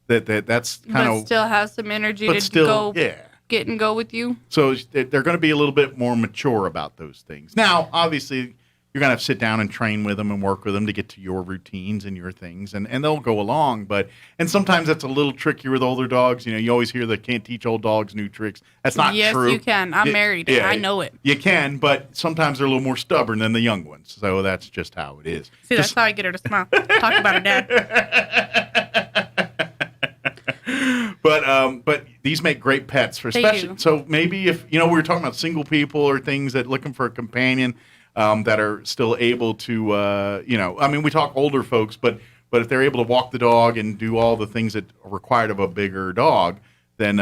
[SPEAKER 3] that's kind of
[SPEAKER 15] still has some energy to go.
[SPEAKER 3] Yeah.
[SPEAKER 15] Get and go with you.
[SPEAKER 3] So they're going to be a little bit more mature about those things. Now, obviously, you're going to have to sit down and train with them and work with them to get to your routines and your things, and they'll go along. And sometimes that's a little trickier with older dogs. You always hear that can't teach old dogs new tricks. That's not true.
[SPEAKER 15] Yes, you can. I'm married.
[SPEAKER 3] Yeah,
[SPEAKER 15] I know it.
[SPEAKER 3] You can, but sometimes they're a little more stubborn than the young ones. So that's just how it is.
[SPEAKER 15] See, that's how I get her to smile. Talk about her dad.
[SPEAKER 3] But these make great pets for especially. So maybe if we were talking about single people or things that looking for a companion that are still able to we talk older folks, but if they're able to walk the dog and do all the things that are required of a bigger dog, then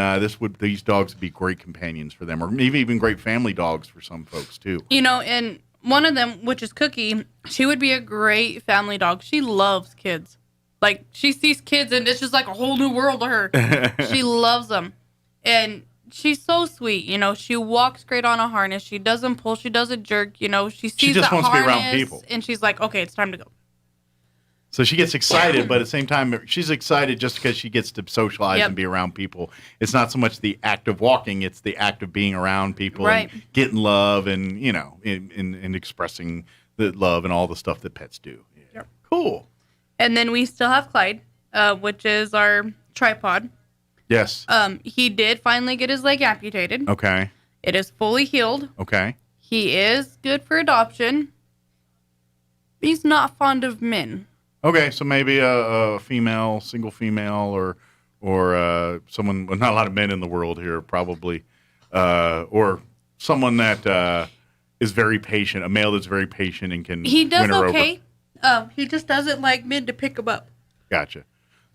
[SPEAKER 3] these dogs would be great companions for them, or maybe even great family dogs for some folks too.
[SPEAKER 15] And one of them, which is Cookie, she would be a great family dog. She loves kids. Like, she sees kids, and it's just like a whole new world to her. She loves them. And she's so sweet. You know, she walks great on a harness. She doesn't pull. She doesn't jerk. You know, she sees
[SPEAKER 3] just
[SPEAKER 15] the
[SPEAKER 3] wants to be
[SPEAKER 15] harness,
[SPEAKER 3] around people.
[SPEAKER 15] and she's like, okay, it's time to go.
[SPEAKER 3] So she gets excited, but at the same time, she's excited just because she gets to socialize
[SPEAKER 15] Yep.
[SPEAKER 3] and be around people. It's not so much the act of walking; it's the act of being around people,
[SPEAKER 15] Right.
[SPEAKER 3] and getting love, and and expressing the love and all the stuff that pets do. Yeah.
[SPEAKER 15] Yep.
[SPEAKER 3] Cool.
[SPEAKER 15] And then we still have Clyde, which is our tripod.
[SPEAKER 3] Yes.
[SPEAKER 15] He did finally get his leg amputated.
[SPEAKER 3] Okay.
[SPEAKER 15] It is fully healed.
[SPEAKER 3] Okay.
[SPEAKER 15] He is good for adoption. He's not fond of men.
[SPEAKER 3] Okay. So maybe a female, single female, or someone. Well, not a lot of men in the world here, probably, or someone that is very patient. A male that's very patient and can.
[SPEAKER 15] He does
[SPEAKER 3] win her
[SPEAKER 15] okay. He just doesn't like men to pick him up.
[SPEAKER 3] Gotcha.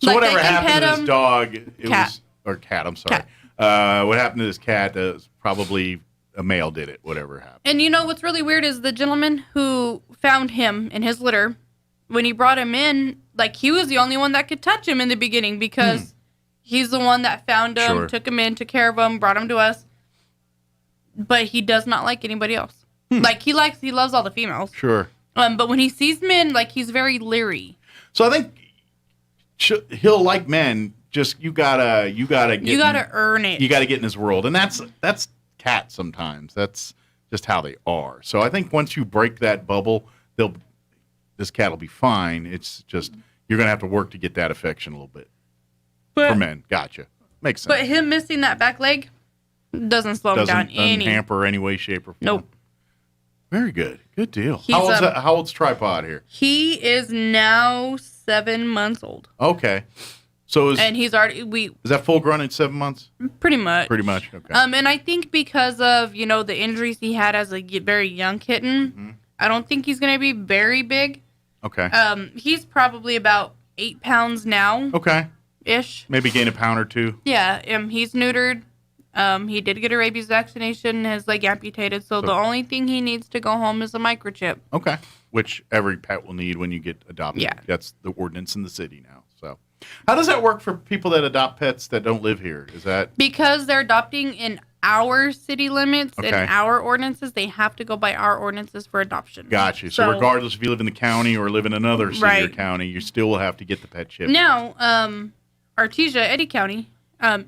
[SPEAKER 3] So
[SPEAKER 15] Like,
[SPEAKER 3] whatever
[SPEAKER 15] they can
[SPEAKER 3] happened
[SPEAKER 15] pet
[SPEAKER 3] to this
[SPEAKER 15] him.
[SPEAKER 3] dog,
[SPEAKER 15] Cat.
[SPEAKER 3] I'm sorry. What happened to this cat? Probably a male did it. Whatever happened.
[SPEAKER 15] And you know what's really weird is the gentleman who found him in his litter, when he brought him in, like, he was the only one that could touch him in the beginning because he's the one that found him,
[SPEAKER 3] Sure.
[SPEAKER 15] took him in, took care of him, brought him to us. But he does not like anybody else. Like, he loves all the females.
[SPEAKER 3] Sure.
[SPEAKER 15] But when he sees men, like, he's very leery.
[SPEAKER 3] So I think he'll like men. Just you gotta
[SPEAKER 15] earn it.
[SPEAKER 3] You gotta get in his world, and that's cats sometimes. That's just how they are. So I think once you break that bubble, this cat will be fine. It's just you're gonna have to work to get that affection a little bit for men. Gotcha. Makes sense.
[SPEAKER 15] But him missing that back leg doesn't slow him down any.
[SPEAKER 3] Hamper any way, shape, or form.
[SPEAKER 15] Nope.
[SPEAKER 3] Very good. Good deal.
[SPEAKER 15] He's,
[SPEAKER 3] How old's Tripod here?
[SPEAKER 15] He is now 7 months old.
[SPEAKER 3] Okay. So
[SPEAKER 15] and he's already
[SPEAKER 3] is that full grown in 7 months?
[SPEAKER 15] Pretty much.
[SPEAKER 3] Pretty much. Okay.
[SPEAKER 15] And I think because of the injuries he had as a very young kitten, I don't think he's gonna be very big.
[SPEAKER 3] Okay.
[SPEAKER 15] He's probably about 8 pounds now.
[SPEAKER 3] Okay.
[SPEAKER 15] Ish.
[SPEAKER 3] Maybe gain a pound or two.
[SPEAKER 15] Yeah. He's neutered. He did get a rabies vaccination, his leg amputated, so the only thing he needs to go home is a microchip.
[SPEAKER 3] Okay. Which every pet will need when you get adopted.
[SPEAKER 15] Yeah.
[SPEAKER 3] That's the ordinance in the city now. So how does that work for people that adopt pets that don't live here? Is that
[SPEAKER 15] because they're adopting in our city limits and
[SPEAKER 3] Okay.
[SPEAKER 15] our ordinances, they have to go by our ordinances for adoption.
[SPEAKER 3] Gotcha. So regardless if you live in the county or live in another city or
[SPEAKER 15] Right.
[SPEAKER 3] county, you still will have to get the pet chip.
[SPEAKER 15] Now, Artesia, Eddy County,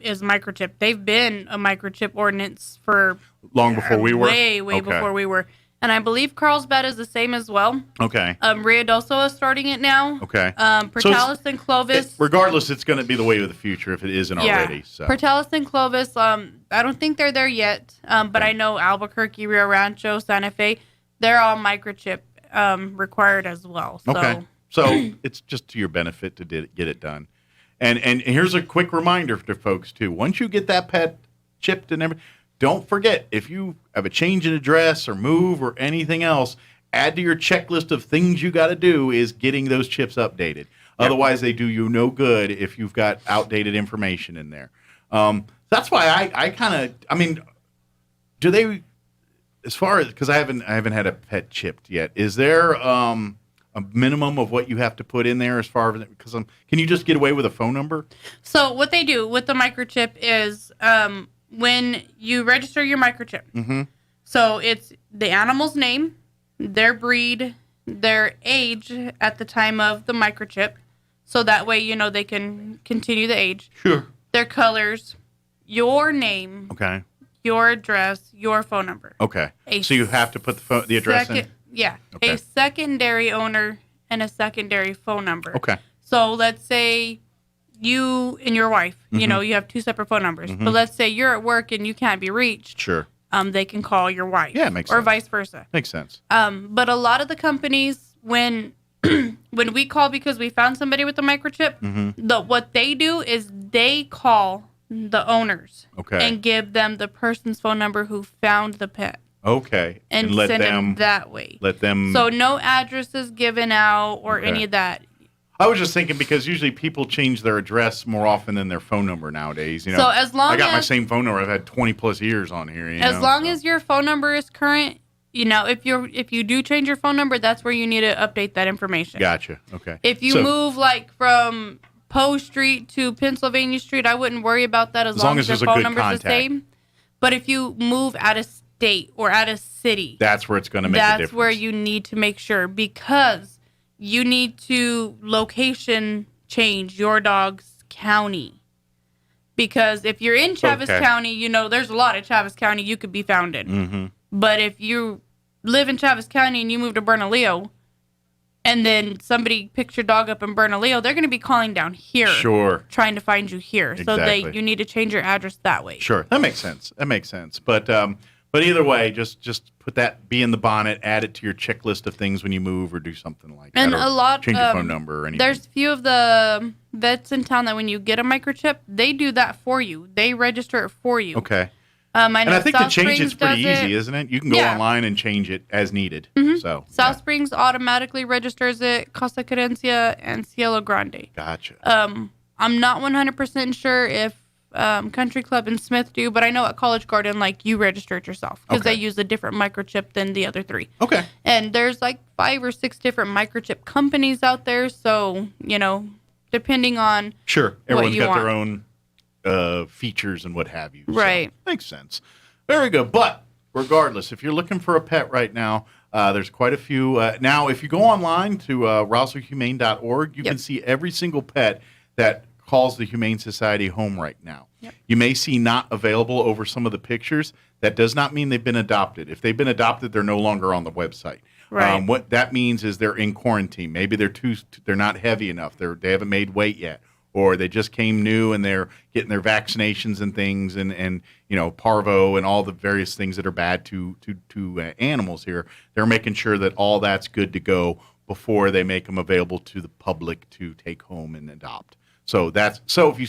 [SPEAKER 15] is microchip. They've been a microchip ordinance for
[SPEAKER 3] Long before we were?
[SPEAKER 15] way
[SPEAKER 3] Okay.
[SPEAKER 15] before we were. And I believe Carlsbad is the same as well.
[SPEAKER 3] Okay.
[SPEAKER 15] Ruidoso is starting it now.
[SPEAKER 3] Okay.
[SPEAKER 15] Portales and Clovis.
[SPEAKER 3] Regardless, it's going to be the way of the future if it isn't already. So
[SPEAKER 15] Portales and Clovis, I don't think they're there yet, but I know Albuquerque, Rio Rancho, Santa Fe, they're all microchip required as well. So.
[SPEAKER 3] Okay. So it's just to your benefit to get it done. And here's a quick reminder to folks too. Once you get that pet chipped and everything, don't forget, if you have a change in address or move or anything else, add to your checklist of things you got to do is getting those chips updated. Otherwise, they do you no good if you've got outdated information in there. That's why I mean, do they, as far as, because I haven't had a pet chipped yet, is there a minimum of what you have to put in there as far as, because can you just get away with a phone number?
[SPEAKER 15] So what they do with the microchip is when you register your microchip, so it's the animal's name, their breed, their age at the time of the microchip, so that way they can continue the age.
[SPEAKER 3] Sure.
[SPEAKER 15] Their colors, your name,
[SPEAKER 3] Okay.
[SPEAKER 15] your address, your phone number.
[SPEAKER 3] Okay. So you have to put the address in?
[SPEAKER 15] Yeah.
[SPEAKER 3] Okay.
[SPEAKER 15] A secondary owner and a secondary phone number.
[SPEAKER 3] Okay.
[SPEAKER 15] So let's say you and your wife, you have two separate phone numbers. But let's say you're at work and you can't be reached.
[SPEAKER 3] Sure.
[SPEAKER 15] They can call your wife.
[SPEAKER 3] Yeah, it makes
[SPEAKER 15] or
[SPEAKER 3] sense.
[SPEAKER 15] vice versa.
[SPEAKER 3] Makes sense.
[SPEAKER 15] But a lot of the companies, when when we call because we found somebody with a microchip, what they do is they call the owners and give them the person's phone number who found the pet.
[SPEAKER 3] Okay.
[SPEAKER 15] And
[SPEAKER 3] let
[SPEAKER 15] send
[SPEAKER 3] them
[SPEAKER 15] that way.
[SPEAKER 3] Let them.
[SPEAKER 15] So no addresses given out or any of that.
[SPEAKER 3] I was just thinking because usually people change their address more often than their phone number nowadays.
[SPEAKER 15] So as long
[SPEAKER 3] I got my
[SPEAKER 15] as-
[SPEAKER 3] same phone number. I've had 20 plus years on here.
[SPEAKER 15] As long as your phone number is current, if you do change your phone number, that's where you need to update that information.
[SPEAKER 3] Gotcha. Okay.
[SPEAKER 15] If you move like from Poe Street to Pennsylvania Street, I wouldn't worry about that as long as your phone number is the same. But if you move out of state or out of city,
[SPEAKER 3] that's where it's going to make a difference.
[SPEAKER 15] That's where you need to make sure, because you need to location change your dog's county. Because if you're in Chaves County, there's a lot of Chaves County you could be found in.
[SPEAKER 3] Mm-hmm.
[SPEAKER 15] But if you live in Chaves County and you move to Bernalillo, and then somebody picks your dog up in Bernalillo, they're going to be calling down here.
[SPEAKER 3] Sure.
[SPEAKER 15] Trying to find you here.
[SPEAKER 3] Exactly.
[SPEAKER 15] So you need to change your address that way.
[SPEAKER 3] Sure. That makes sense. But either way, just put that, be in the bonnet, add it to your checklist of things when you move or do something like that.
[SPEAKER 15] And a lot,
[SPEAKER 3] change your phone number or anything.
[SPEAKER 15] There's a few of the vets in town that when you get a microchip, they do that for you. They register it for you.
[SPEAKER 3] Okay.
[SPEAKER 15] I know
[SPEAKER 3] I think
[SPEAKER 15] South
[SPEAKER 3] to change
[SPEAKER 15] Springs
[SPEAKER 3] it's pretty
[SPEAKER 15] does
[SPEAKER 3] easy, isn't it? You can go online and change it as needed.
[SPEAKER 15] Mm-hmm.
[SPEAKER 3] So
[SPEAKER 15] South Springs automatically registers it, Costa Cadencia, and Cielo Grande.
[SPEAKER 3] Gotcha.
[SPEAKER 15] I'm not 100% sure if Country Club and Smith do, but I know at College Garden, you register it yourself because they use a different microchip than the other three.
[SPEAKER 3] Okay.
[SPEAKER 15] And there's 5 or 6 different microchip companies out there, so, depending on
[SPEAKER 3] everyone's got
[SPEAKER 15] want.
[SPEAKER 3] their own features and what have you.
[SPEAKER 15] Right.
[SPEAKER 3] So, makes sense. Very good. But regardless, if you're looking for a pet right now, there's quite a few. Now, if you go online to roswellhumane.org, you can see every single pet that calls the Humane Society home right now.
[SPEAKER 15] Yep.
[SPEAKER 3] You may see not available over some of the pictures. That does not mean they've been adopted. If they've been adopted, they're no longer on the website.
[SPEAKER 15] Right.
[SPEAKER 3] What that means is they're in quarantine. Maybe they're not heavy enough. They haven't made weight yet, or they just came new and they're getting their vaccinations and things, and parvo and all the various things that are bad to animals here. They're making sure that all that's good to go before they make them available to the public to take home and adopt. So if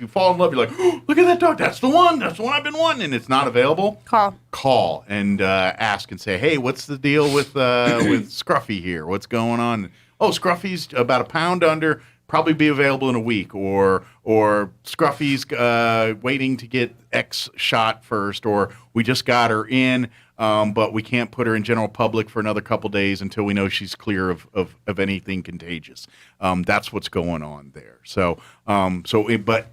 [SPEAKER 3] you fall in love, you're like, oh, look at that dog. That's the one I've been wanting, and it's not available. Call and ask and say, hey, what's the deal with Scruffy here? What's going on? Oh, Scruffy's about a pound under. Probably be available in a week, or Scruffy's waiting to get X shot first, or we just got her in, but we can't put her in general public for another couple days until we know she's clear of anything contagious. That's what's going on there. But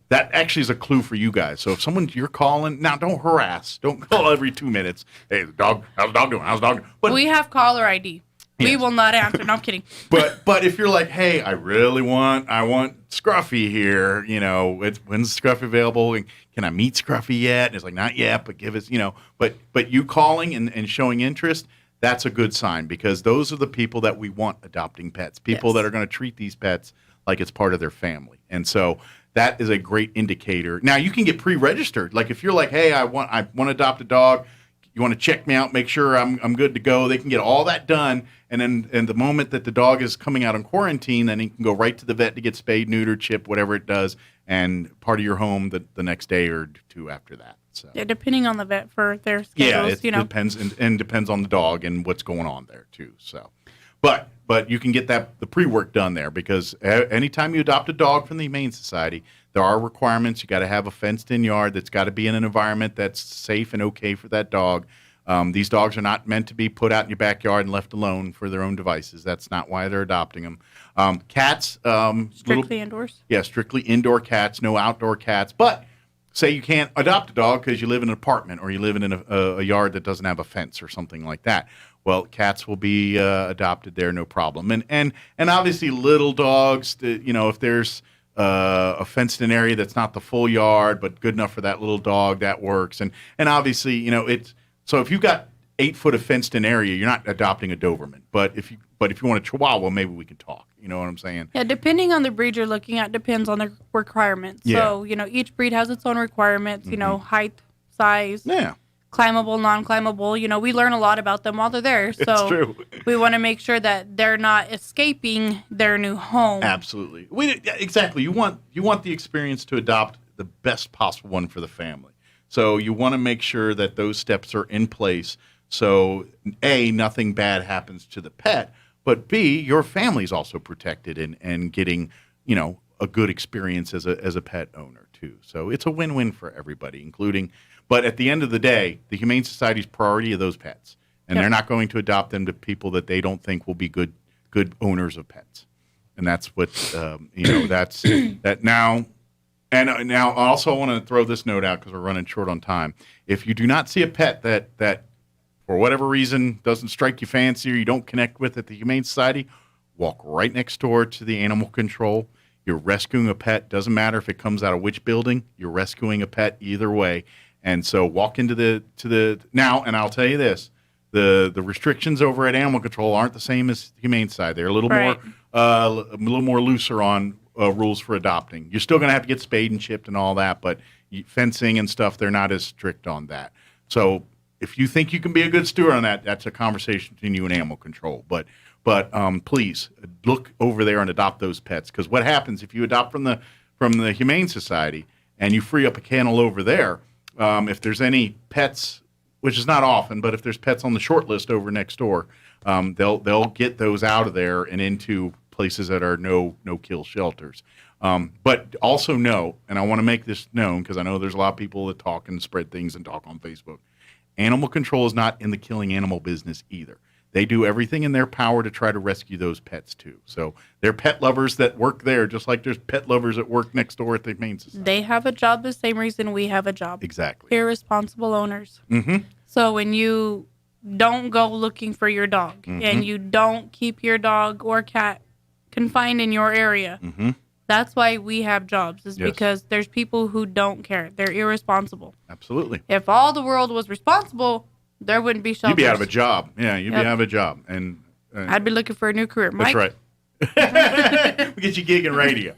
[SPEAKER 3] that actually is a clue for you guys. So if you're calling now, don't harass. Don't call every 2 minutes. Hey, the dog, how's the dog doing? How's the dog doing? But
[SPEAKER 15] we have caller ID. We will not answer. No, I'm kidding.
[SPEAKER 3] But if you're like, hey, I want Scruffy here, when's Scruffy available? And can I meet Scruffy yet? And it's like, not yet, but give us, but you calling and showing interest, that's a good sign, because those are the people that we want adopting pets, people that are going to treat these pets like it's part of their family. And so that is a great indicator. Now you can get pre-registered. Like if you're like, hey, I want to adopt a dog. You want to check me out, make sure I'm good to go. They can get all that done, and then the moment that the dog is coming out on quarantine, then he can go right to the vet to get spayed, neutered, chipped, whatever it does, and part of your home the next day or two after that. So
[SPEAKER 15] depending on the vet for their schedules,
[SPEAKER 3] it depends and depends on the dog and what's going on there too. So, but you can get the pre-work done there, because anytime you adopt a dog from the Humane Society, there are requirements. You got to have a fenced-in yard that's got to be in an environment that's safe and okay for that dog. These dogs are not meant to be put out in your backyard and left alone for their own devices. That's not why they're adopting them. Cats.
[SPEAKER 15] Strictly indoors?
[SPEAKER 3] Yeah, strictly indoor cats, no outdoor cats. But say you can't adopt a dog because you live in an apartment or you live in a yard that doesn't have a fence or something like that. Well, cats will be adopted there, no problem. And obviously little dogs, if there's a fenced-in area that's not the full yard but good enough for that little dog, that works. And obviously, it's so if you've got 8 foot of fenced-in area, you're not adopting a Doberman. But if you want a Chihuahua, maybe we can talk. You know what I'm saying?
[SPEAKER 15] Yeah, depending on the breed you're looking at, depends on the requirements.
[SPEAKER 3] Yeah.
[SPEAKER 15] So each breed has its own requirements. Height, size.
[SPEAKER 3] Yeah.
[SPEAKER 15] Climbable, non-climbable. We learn a lot about them while they're there. So
[SPEAKER 3] it's true.
[SPEAKER 15] We want to make sure that they're not escaping their new home.
[SPEAKER 3] Absolutely. Exactly. You want the experience to adopt the best possible one for the family. So you want to make sure that those steps are in place. So A, nothing bad happens to the pet, but B, your family's also protected and getting, a good experience as a pet owner too. So it's a win-win for everybody, including. But at the end of the day, the Humane Society's priority are those pets. and they're not going to adopt them to people that they don't think will be good owners of pets. And that's what that's that now. And now also I want to throw this note out because we're running short on time. If you do not see a pet that for whatever reason doesn't strike you fancy or you don't connect with at the Humane Society, walk right next door to the animal control. You're rescuing a pet. Doesn't matter if it comes out of which building. You're rescuing a pet either way. And so walk into the now. And I'll tell you this: the restrictions over at animal control aren't the same as the Humane Society. They're a little more looser on rules for adopting. You're still going to have to get spayed and chipped and all that, but fencing and stuff, they're not as strict on that. So if you think you can be a good steward on that, that's a conversation between you and animal control. But please look over there and adopt those pets, because what happens if you adopt from the Humane Society and you free up a kennel over there, if there's any pets, which is not often, but if there's pets on the short list over next door, they'll get those out of there and into places that are no kill shelters. But also know, and I want to make this known because I know there's a lot of people that talk and spread things and talk on Facebook. Animal control is not in the killing animal business either. They do everything in their power to try to rescue those pets too. So they're pet lovers that work there, just like there's pet lovers that work next door at the Humane Society.
[SPEAKER 15] They have a job the same reason we have a job.
[SPEAKER 3] Exactly.
[SPEAKER 15] Irresponsible owners.
[SPEAKER 3] Mm-hmm.
[SPEAKER 15] So when you don't go looking for your dog and you don't keep your dog or cat confined in your area, that's why we have jobs, is because there's people who don't care. They're irresponsible.
[SPEAKER 3] Absolutely.
[SPEAKER 15] If all the world was responsible, there wouldn't be shelters.
[SPEAKER 3] You'd be out of a job. Yeah, you'd be out of a job. And
[SPEAKER 15] I'd be looking for a new career. Mike?
[SPEAKER 3] That's right. We get you gig in radio.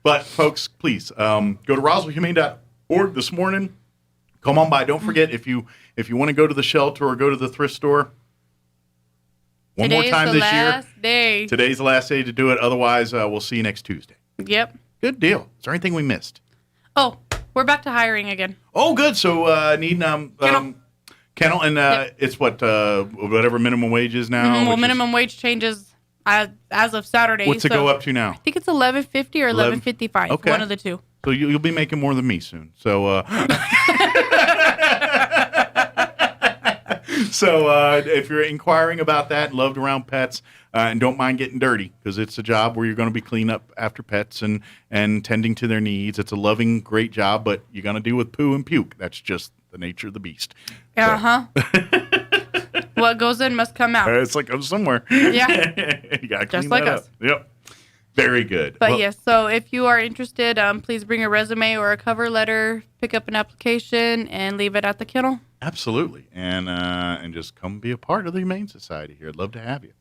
[SPEAKER 3] But folks, please go to RoswellHumane.org this morning. Come on by. Don't forget, if you want to go to the shelter or go to the thrift store, one more time this year. Today's the last day to do it. Otherwise, we'll see you next Tuesday.
[SPEAKER 15] Yep.
[SPEAKER 3] Good deal. Is there anything we missed?
[SPEAKER 15] Oh, we're back to hiring again.
[SPEAKER 3] Oh, good. So need kennel, and it's whatever minimum wage is now.
[SPEAKER 15] Well, minimum wage changes as of Saturday.
[SPEAKER 3] What's it go up to now?
[SPEAKER 15] I think it's $11.50 or $11.55.
[SPEAKER 3] Okay.
[SPEAKER 15] One of the two.
[SPEAKER 3] So you'll be making more than me soon. So if you're inquiring about that and loved around pets and don't mind getting dirty, because it's a job where you're going to be cleaning up after pets and tending to their needs. It's a loving, great job, but you're going to deal with poo and puke. That's just the nature of the beast.
[SPEAKER 15] Uh-huh. What goes in must come out.
[SPEAKER 3] It's like goes somewhere.
[SPEAKER 15] Yeah.
[SPEAKER 3] You got to clean
[SPEAKER 15] just like
[SPEAKER 3] that
[SPEAKER 15] us.
[SPEAKER 3] up. Yep. Very good.
[SPEAKER 15] But yes, so if you are interested, please bring a resume or a cover letter, pick up an application, and leave it at the kennel.
[SPEAKER 3] Absolutely. And just come be a part of the Humane Society here. I'd love to have you.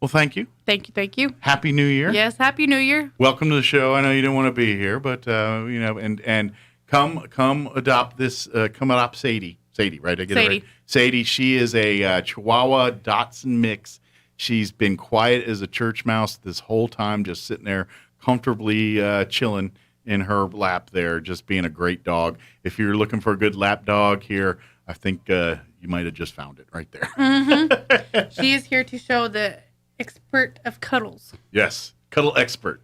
[SPEAKER 3] Well, thank you.
[SPEAKER 15] Thank you.
[SPEAKER 3] Happy New Year.
[SPEAKER 15] Yes, Happy New Year.
[SPEAKER 3] Welcome to the show. I know you didn't want to be here, but and come adopt this. Come adopt Sadie. Sadie, right? I get it right. Sadie. She is a Chihuahua Dachshund mix. She's been quiet as a church mouse this whole time, just sitting there comfortably chilling in her lap there, just being a great dog. If you're looking for a good lap dog here, I think you might have just found it right there.
[SPEAKER 15] Mm-hmm. She is here to show the expert of cuddles.
[SPEAKER 3] Yes, cuddle expert.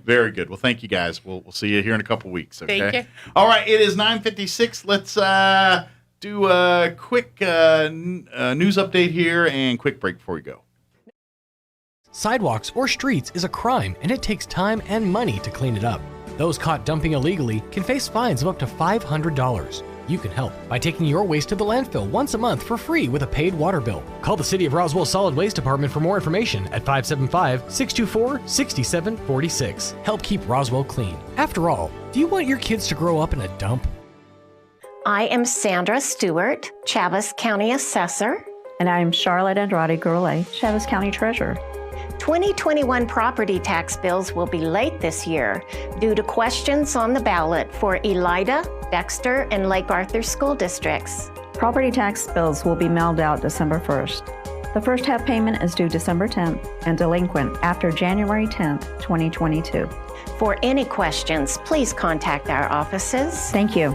[SPEAKER 3] Very good. Well, thank you, guys. We'll see you here in a couple weeks. Okay.
[SPEAKER 15] Thank you.
[SPEAKER 3] All right. It is 9:56. Let's do a quick news update here and quick break before we go.
[SPEAKER 16] Sidewalks or streets is a crime, and it takes time and money to clean it up. Those caught dumping illegally can face fines of up to $500. You can help by taking your waste to the landfill once a month for free with a paid water bill. Call the City of Roswell Solid Waste Department for more information at 575-624-6746. Help keep Roswell clean. After all, do you want your kids to grow up in a dump?
[SPEAKER 2] I am Sandra Stewart, Chaves County Assessor.
[SPEAKER 18] And I'm Charlotte Andrade Gurley, Chaves County Treasurer.
[SPEAKER 2] 2021 property tax bills will be late this year due to questions on the ballot for Elida, Dexter, and Lake Arthur school districts.
[SPEAKER 18] Property tax bills will be mailed out December 1st. The first half payment is due December 10th and delinquent after January 10th, 2022.
[SPEAKER 2] For any questions, please contact our offices.
[SPEAKER 18] Thank you.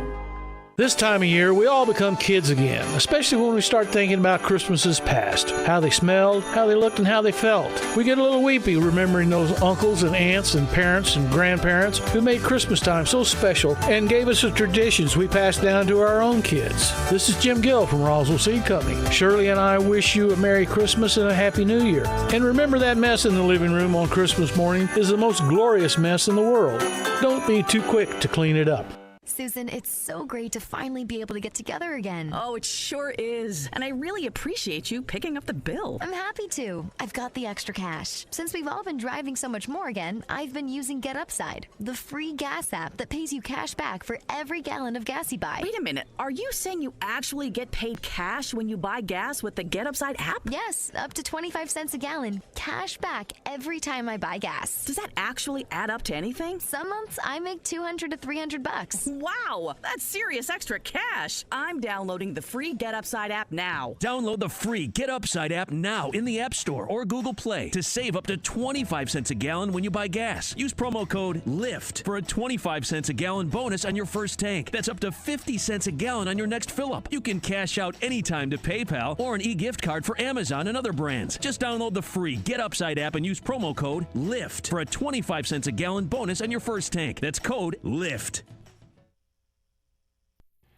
[SPEAKER 4] This time of year, we all become kids again, especially when we start thinking about Christmases past, how they smelled, how they looked, and how they felt. We get a little weepy remembering those uncles and aunts and parents and grandparents who made Christmas time so special and gave us the traditions we passed down to our own kids. This is Jim Gill from Roswell Seed Company. Shirley and I wish you a Merry Christmas and a Happy New Year. And remember, that mess in the living room on Christmas morning is the most glorious mess in the world. Don't be too quick to clean it up.
[SPEAKER 19] Susan, it's so great to finally be able to get together again.
[SPEAKER 20] Oh, it sure is. And I really appreciate you picking up the bill.
[SPEAKER 19] I'm happy to. I've got the extra cash. Since we've all been driving so much more again, I've been using Get Upside, the free gas app that pays you cash back for every gallon of gas you buy.
[SPEAKER 20] Wait a minute. Are you saying you actually get paid cash when you buy gas with the Get Upside app?
[SPEAKER 19] Yes, up to 25 cents a gallon. Cash back every time I buy gas.
[SPEAKER 20] Does that actually add up to anything?
[SPEAKER 19] Some months I make $200 to $300.
[SPEAKER 20] Wow, that's serious extra cash. I'm downloading the free Get Upside app now.
[SPEAKER 21] Download the free Get Upside app now in the App Store or Google Play to save up to 25 cents a gallon when you buy gas. Use promo code LIFT for a 25 cents a gallon bonus on your first tank. That's up to 50 cents a gallon on your next fill-up. You can cash out anytime to PayPal or an e-gift card for Amazon and other brands. Just download the free Get Upside app and use promo code LIFT for a 25 cents a gallon bonus on your first tank. That's code LIFT.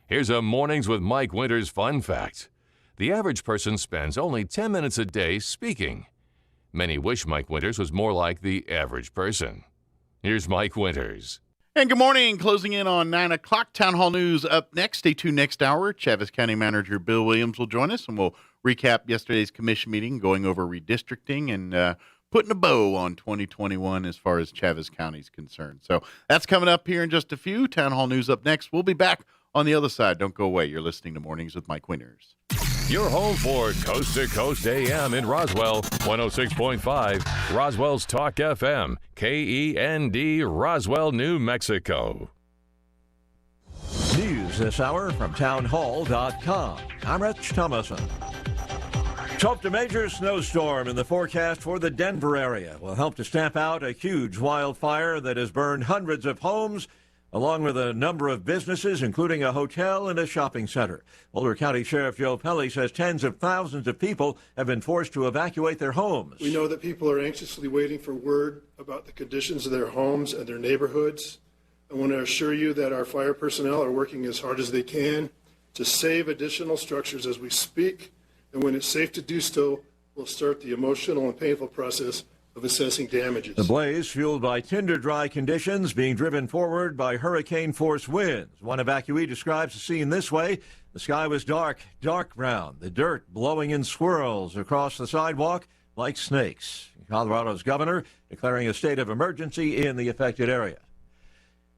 [SPEAKER 6] Here's a Mornings with Mike Winters fun fact. The average person spends only 10 minutes a day speaking. Many wish Mike Winters was more like the average person. Here's Mike Winters.
[SPEAKER 3] And good morning. Closing in on 9 o'clock. Town Hall News up next. Stay tuned next hour. Chaves County Manager Bill Williams will join us, and we'll recap yesterday's commission meeting, going over redistricting and putting a bow on 2021 as far as Chaves County is concerned. So that's coming up here in just a few. Town Hall News up next. We'll be back on the other side. Don't go away. You're listening to Mornings with Mike Winters.
[SPEAKER 6] Your home for Coast to Coast AM in Roswell, 106.5, Roswell's Talk FM, KEND, Roswell, New Mexico.
[SPEAKER 1] News this hour from townhall.com. I'm Rich Thomason. Hope a major snowstorm in the forecast for the Denver area will help to stamp out a huge wildfire that has burned hundreds of homes, along with a number of businesses, including a hotel and a shopping center. Boulder County Sheriff Joe Pelley says tens of thousands of people have been forced to evacuate their homes.
[SPEAKER 22] We know that people are anxiously waiting for word about the conditions of their homes and their neighborhoods. I want to assure you that our fire personnel are working as hard as they can to save additional structures as we speak, and when it's safe to do so, we'll start the emotional and painful process of assessing damages.
[SPEAKER 1] The blaze, fueled by tinder-dry conditions, being driven forward by hurricane-force winds. One evacuee describes the scene this way. The sky was dark brown, the dirt blowing in swirls across the sidewalk like snakes. Colorado's governor declaring a state of emergency in the affected area.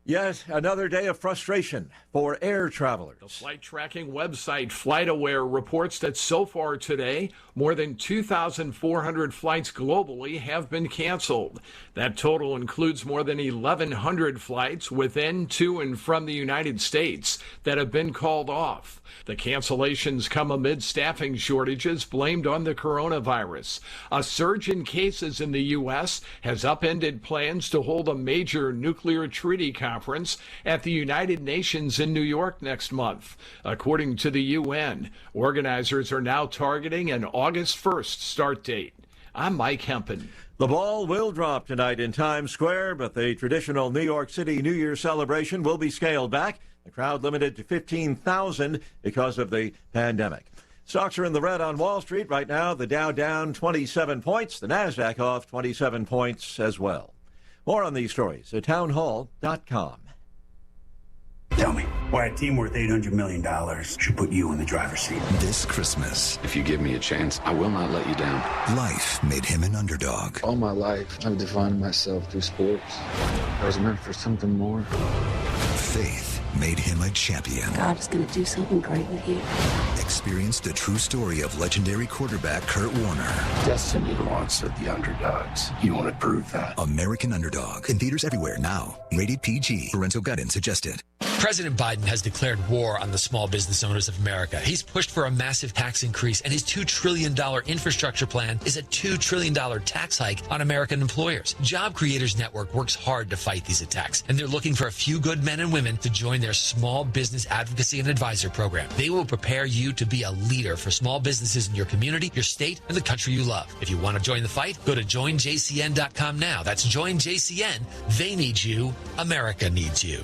[SPEAKER 1] Yet another day of frustration for air travelers.
[SPEAKER 23] The flight tracking website FlightAware reports that so far today, more than 2,400 flights globally have been canceled. That total includes more than 1,100 flights within, to, and from the United States that have been called off. The cancellations come amid staffing shortages blamed on the coronavirus. A surge in cases in the U.S. has upended plans to hold a major nuclear treaty conference at the United Nations in New York next month. According to the UN, organizers are now targeting an August 1st start date. I'm Mike Hempen.
[SPEAKER 1] The ball will drop tonight in Times Square, but the traditional New York City New Year celebration will be scaled back. The crowd limited to 15,000 because of the pandemic. Stocks are in the red on Wall Street right now. The Dow down 27 points. The Nasdaq off 27 points as well. More on these stories at townhall.com.
[SPEAKER 24] Tell me why a team worth $800 million should put you in the driver's seat.
[SPEAKER 25] This Christmas, if you give me a chance, I will not let you down. Life made him an underdog.
[SPEAKER 13] All my life, I've defined myself through sports. I was meant for something more.
[SPEAKER 25] Faith made him a champion.
[SPEAKER 29] God is going to do something great with you.
[SPEAKER 25] Experience the true story of legendary quarterback Kurt Warner.
[SPEAKER 13] Destiny wants the underdogs. You want to prove that?
[SPEAKER 25] American Underdog. In theaters everywhere now. Rated PG. Parental guidance suggested.
[SPEAKER 5] President Biden has declared war on the small business owners of America. He's pushed for a massive tax increase, and his $2 trillion infrastructure plan is a $2 trillion tax hike on American employers. Job Creators Network works hard to fight these attacks, and they're looking for a few good men and women to join their small business advocacy and advisor program. They will prepare you to be a leader for small businesses in your community, your state, and the country you love. If you want to join the fight, go to joinjcn.com now. That's JoinJCN. They need you. America needs you.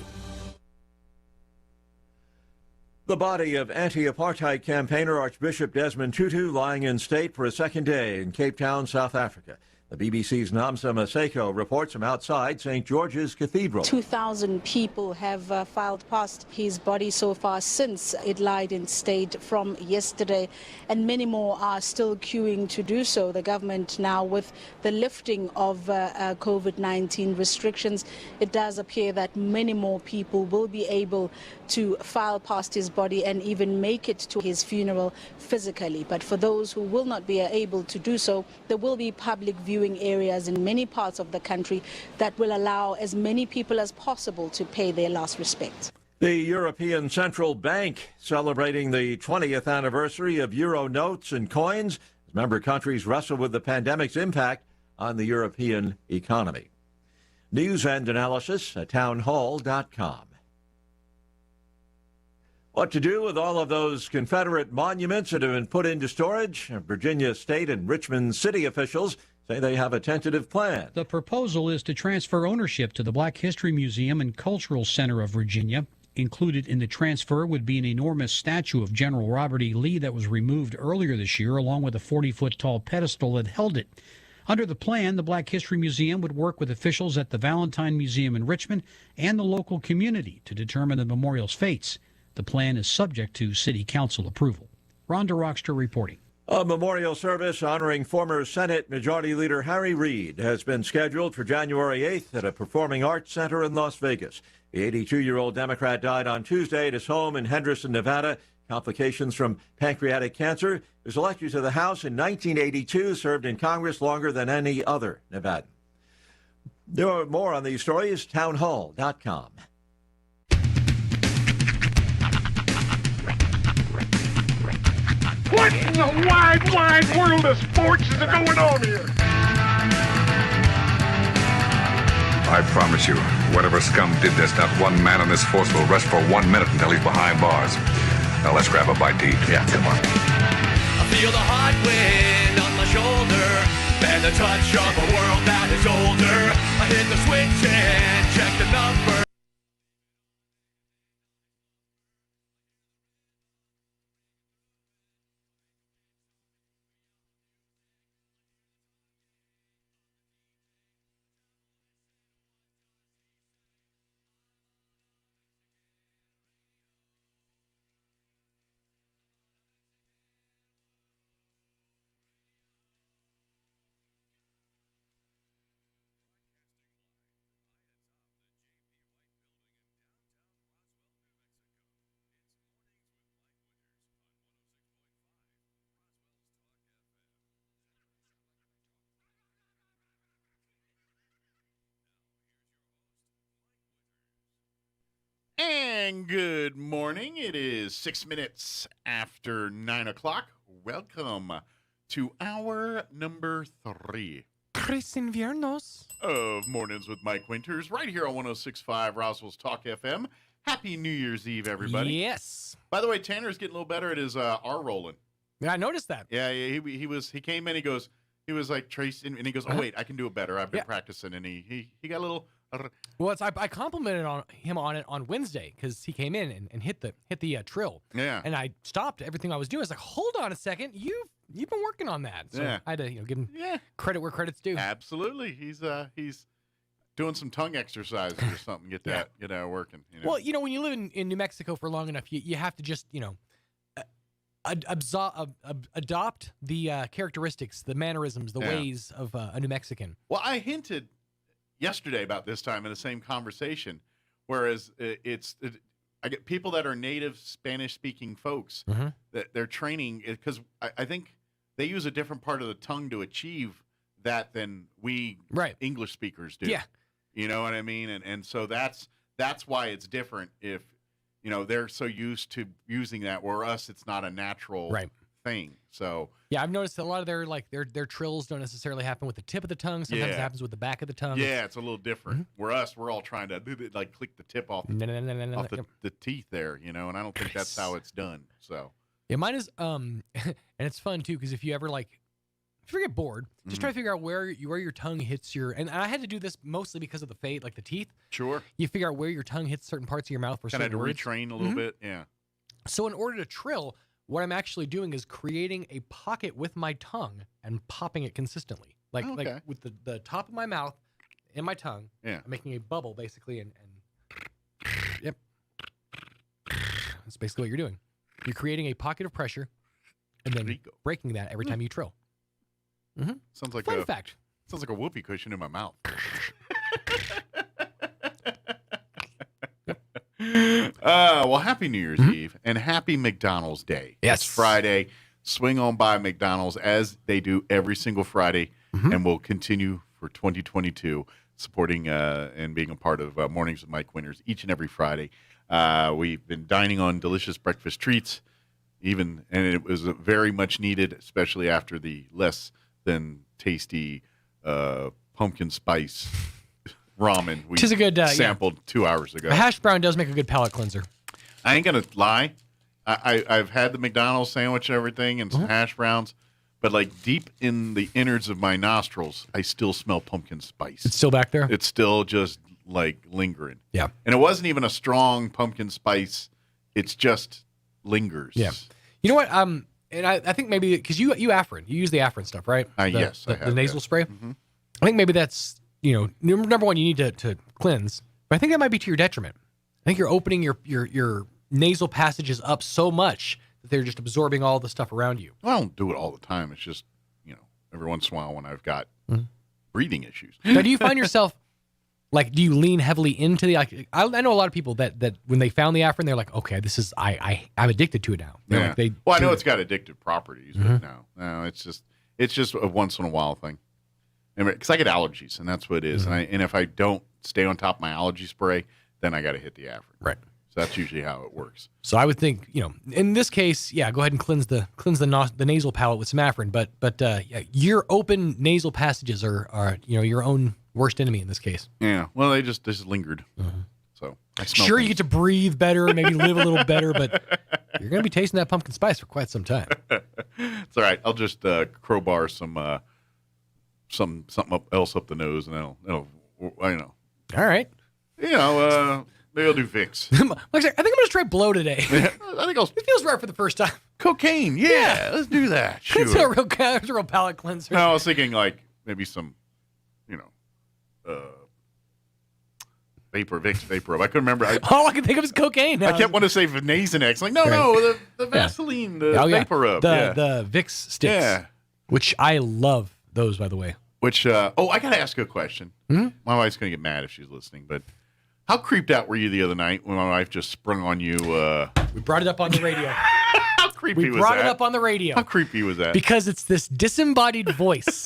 [SPEAKER 1] The body of anti-apartheid campaigner Archbishop Desmond Tutu lying in state for a second day in Cape Town, South Africa. The BBC's Namsa Maseko reports from outside St. George's Cathedral.
[SPEAKER 7] 2,000 people have filed past his body so far since it lied in state from yesterday, and many more are still queuing to do so. The government now, with the lifting of COVID-19 restrictions, it does appear that many more people will be able to file past his body and even make it to his funeral physically. But for those who will not be able to do so, there will be public viewing areas in many parts of the country that will allow as many people as possible to pay their last respects.
[SPEAKER 1] The European Central Bank celebrating the 20th anniversary of euro notes and coins as member countries wrestle with the pandemic's impact on the European economy. News and analysis at townhall.com. What to do with all of those Confederate monuments that have been put into storage? Virginia state and Richmond city officials say they have a tentative plan.
[SPEAKER 8] The proposal is to transfer ownership to the Black History Museum and Cultural Center of Virginia. Included in the transfer would be an enormous statue of General Robert E. Lee that was removed earlier this year, along with a 40-foot-tall pedestal that held it. Under the plan, the Black History Museum would work with officials at the Valentine Museum in Richmond and the local community to determine the memorial's fates. The plan is subject to city council approval. Rhonda Rockster reporting.
[SPEAKER 1] A memorial service honoring former Senate Majority Leader Harry Reid has been scheduled for January 8th at a performing arts center in Las Vegas. The 82-year-old Democrat died on Tuesday at his home in Henderson, Nevada. Complications from pancreatic cancer. He was elected to the House in 1982, served in Congress longer than any other Nevadan. There are more on these stories, townhall.com.
[SPEAKER 9] What in the wide, wide world of sports is going on here?
[SPEAKER 11] I promise you, whatever scum did this, not one man on this force will rest for 1 minute until he's behind bars. Now let's grab a bite to eat. Yeah, come on.
[SPEAKER 12] I feel the hot wind on my shoulder and the touch of a world that is older. I hit the switch and check the number.
[SPEAKER 3] And good morning. It is 6 minutes after 9 o'clock. Welcome to hour number 3.
[SPEAKER 26] Tres Inviernos
[SPEAKER 3] of Mornings with Mike Winters, right here on 106.5 Roswell's Talk FM. Happy New Year's Eve, everybody.
[SPEAKER 26] Yes.
[SPEAKER 3] By the way, Tanner's getting a little better at his R-rolling.
[SPEAKER 26] Yeah, I noticed that.
[SPEAKER 3] Yeah, he came in, he was like, Trace, and he goes, oh, wait, I can do it better. I've been practicing, and he got a little...
[SPEAKER 26] Well, I complimented him on it on Wednesday because he came in and hit the trill.
[SPEAKER 3] Yeah.
[SPEAKER 26] And I stopped everything I was doing. I was like, hold on a second, you've been working on that. So
[SPEAKER 3] yeah.
[SPEAKER 26] I had to give him credit where credit's due.
[SPEAKER 3] Absolutely. He's doing some tongue exercises or something. Get that working. You know?
[SPEAKER 26] Well, when you live in New Mexico for long enough, you have to just adopt the characteristics, the mannerisms, the ways of a New Mexican.
[SPEAKER 3] Well, I hinted yesterday about this time in the same conversation, whereas I get people that are native Spanish-speaking folks that they're training because I think they use a different part of the tongue to achieve that than we English speakers do.
[SPEAKER 26] Yeah,
[SPEAKER 3] you know what I mean, and so that's why it's different if they're so used to using that, where us, it's not a natural thing. So
[SPEAKER 26] yeah, I've noticed that a lot of their trills don't necessarily happen with the tip of the tongue. Sometimes it happens with the back of the tongue.
[SPEAKER 3] Yeah, it's a little different. Where we're all trying to click the tip off the teeth there, and I don't think that's how it's done. So
[SPEAKER 26] yeah, mine is and it's fun too, because if you ever if you get bored, just try to figure out where your tongue hits your. And I had to do this mostly because of the the teeth.
[SPEAKER 3] Sure.
[SPEAKER 26] You figure out where your tongue hits certain parts of your mouth for certain words.
[SPEAKER 3] Kind of to retrain a little bit. Yeah.
[SPEAKER 26] So in order to trill, what I'm actually doing is creating a pocket with my tongue and popping it consistently, like with the top of my mouth and my tongue.
[SPEAKER 3] Yeah.
[SPEAKER 26] I'm making a bubble basically, and yep, that's basically what you're doing. You're creating a pocket of pressure, and then breaking that every time you trill.
[SPEAKER 3] Sounds like
[SPEAKER 26] fun fact.
[SPEAKER 3] Sounds like a whoopee cushion in my mouth. Well, happy New Year's Eve and happy McDonald's Day.
[SPEAKER 26] Yes.
[SPEAKER 3] It's Friday. Swing on by McDonald's as they do every single Friday, and will continue for 2022, supporting and being a part of Mornings with Mike Winters each and every Friday. We've been dining on delicious breakfast treats, and it was very much needed, especially after the less than tasty pumpkin spice ramen we sampled 2 hours ago.
[SPEAKER 26] A hash brown does make a good palate cleanser.
[SPEAKER 3] I ain't gonna lie. I've had the McDonald's sandwich and everything and some hash browns, but deep in the innards of my nostrils, I still smell pumpkin spice.
[SPEAKER 26] It's still back there?
[SPEAKER 3] It's still just lingering.
[SPEAKER 26] Yeah.
[SPEAKER 3] And it wasn't even a strong pumpkin spice. It's just lingers.
[SPEAKER 26] Yeah. You know what? And I think maybe because you Afrin, you use the Afrin stuff, right?
[SPEAKER 3] Yes, I have.
[SPEAKER 26] The nasal spray. I think maybe that's number one, you need to cleanse, but I think that might be to your detriment. I think you're opening your nasal passages up so much that they're just absorbing all the stuff around you.
[SPEAKER 3] Well, I don't do it all the time. It's just every once in a while when I've got breathing issues.
[SPEAKER 26] Now, do you find yourself do you lean heavily into the? I know a lot of people that when they found the Afrin, they're like, okay, this is I'm addicted to it now.
[SPEAKER 3] Yeah. I know it's got addictive properties, but no, it's just a once in a while thing. Because I get allergies, and that's what it is. And if I don't stay on top of my allergy spray, then I got to hit the Afrin.
[SPEAKER 26] Right.
[SPEAKER 3] So that's usually how it works.
[SPEAKER 26] So I would think, in this case, go ahead and cleanse the nasal palate with some Afrin. But your open nasal passages are your own worst enemy in this case.
[SPEAKER 3] Yeah. Well, they just lingered. So I smell
[SPEAKER 26] sure,
[SPEAKER 3] things.
[SPEAKER 26] you get to breathe better, maybe live a little better, but you're going to be tasting that pumpkin spice for quite some time.
[SPEAKER 3] It's all right. I'll just crowbar something else up the nose, and it'll
[SPEAKER 26] All right.
[SPEAKER 3] Maybe I'll do Vicks.
[SPEAKER 26] I think I'm going to try blow today. It feels right for the first time.
[SPEAKER 3] Cocaine. Yeah. Let's do that. Sure.
[SPEAKER 26] It's a real palate cleanser.
[SPEAKER 3] No, I was thinking maybe some, Vapor Rub. I couldn't remember.
[SPEAKER 26] All I can think of is cocaine now.
[SPEAKER 3] I kept wanting to say Nasonex. The Vaseline, the Vapor Rub.
[SPEAKER 26] The Vicks sticks. Yeah. Which I love those, by the way.
[SPEAKER 3] Which, I got to ask you a question. My wife's going to get mad if she's listening, but how creeped out were you the other night when my wife just sprung on you?
[SPEAKER 26] We brought it up on the radio.
[SPEAKER 3] How creepy was that?
[SPEAKER 26] We brought it up on the radio.
[SPEAKER 3] How creepy was that?
[SPEAKER 26] Because it's this disembodied voice.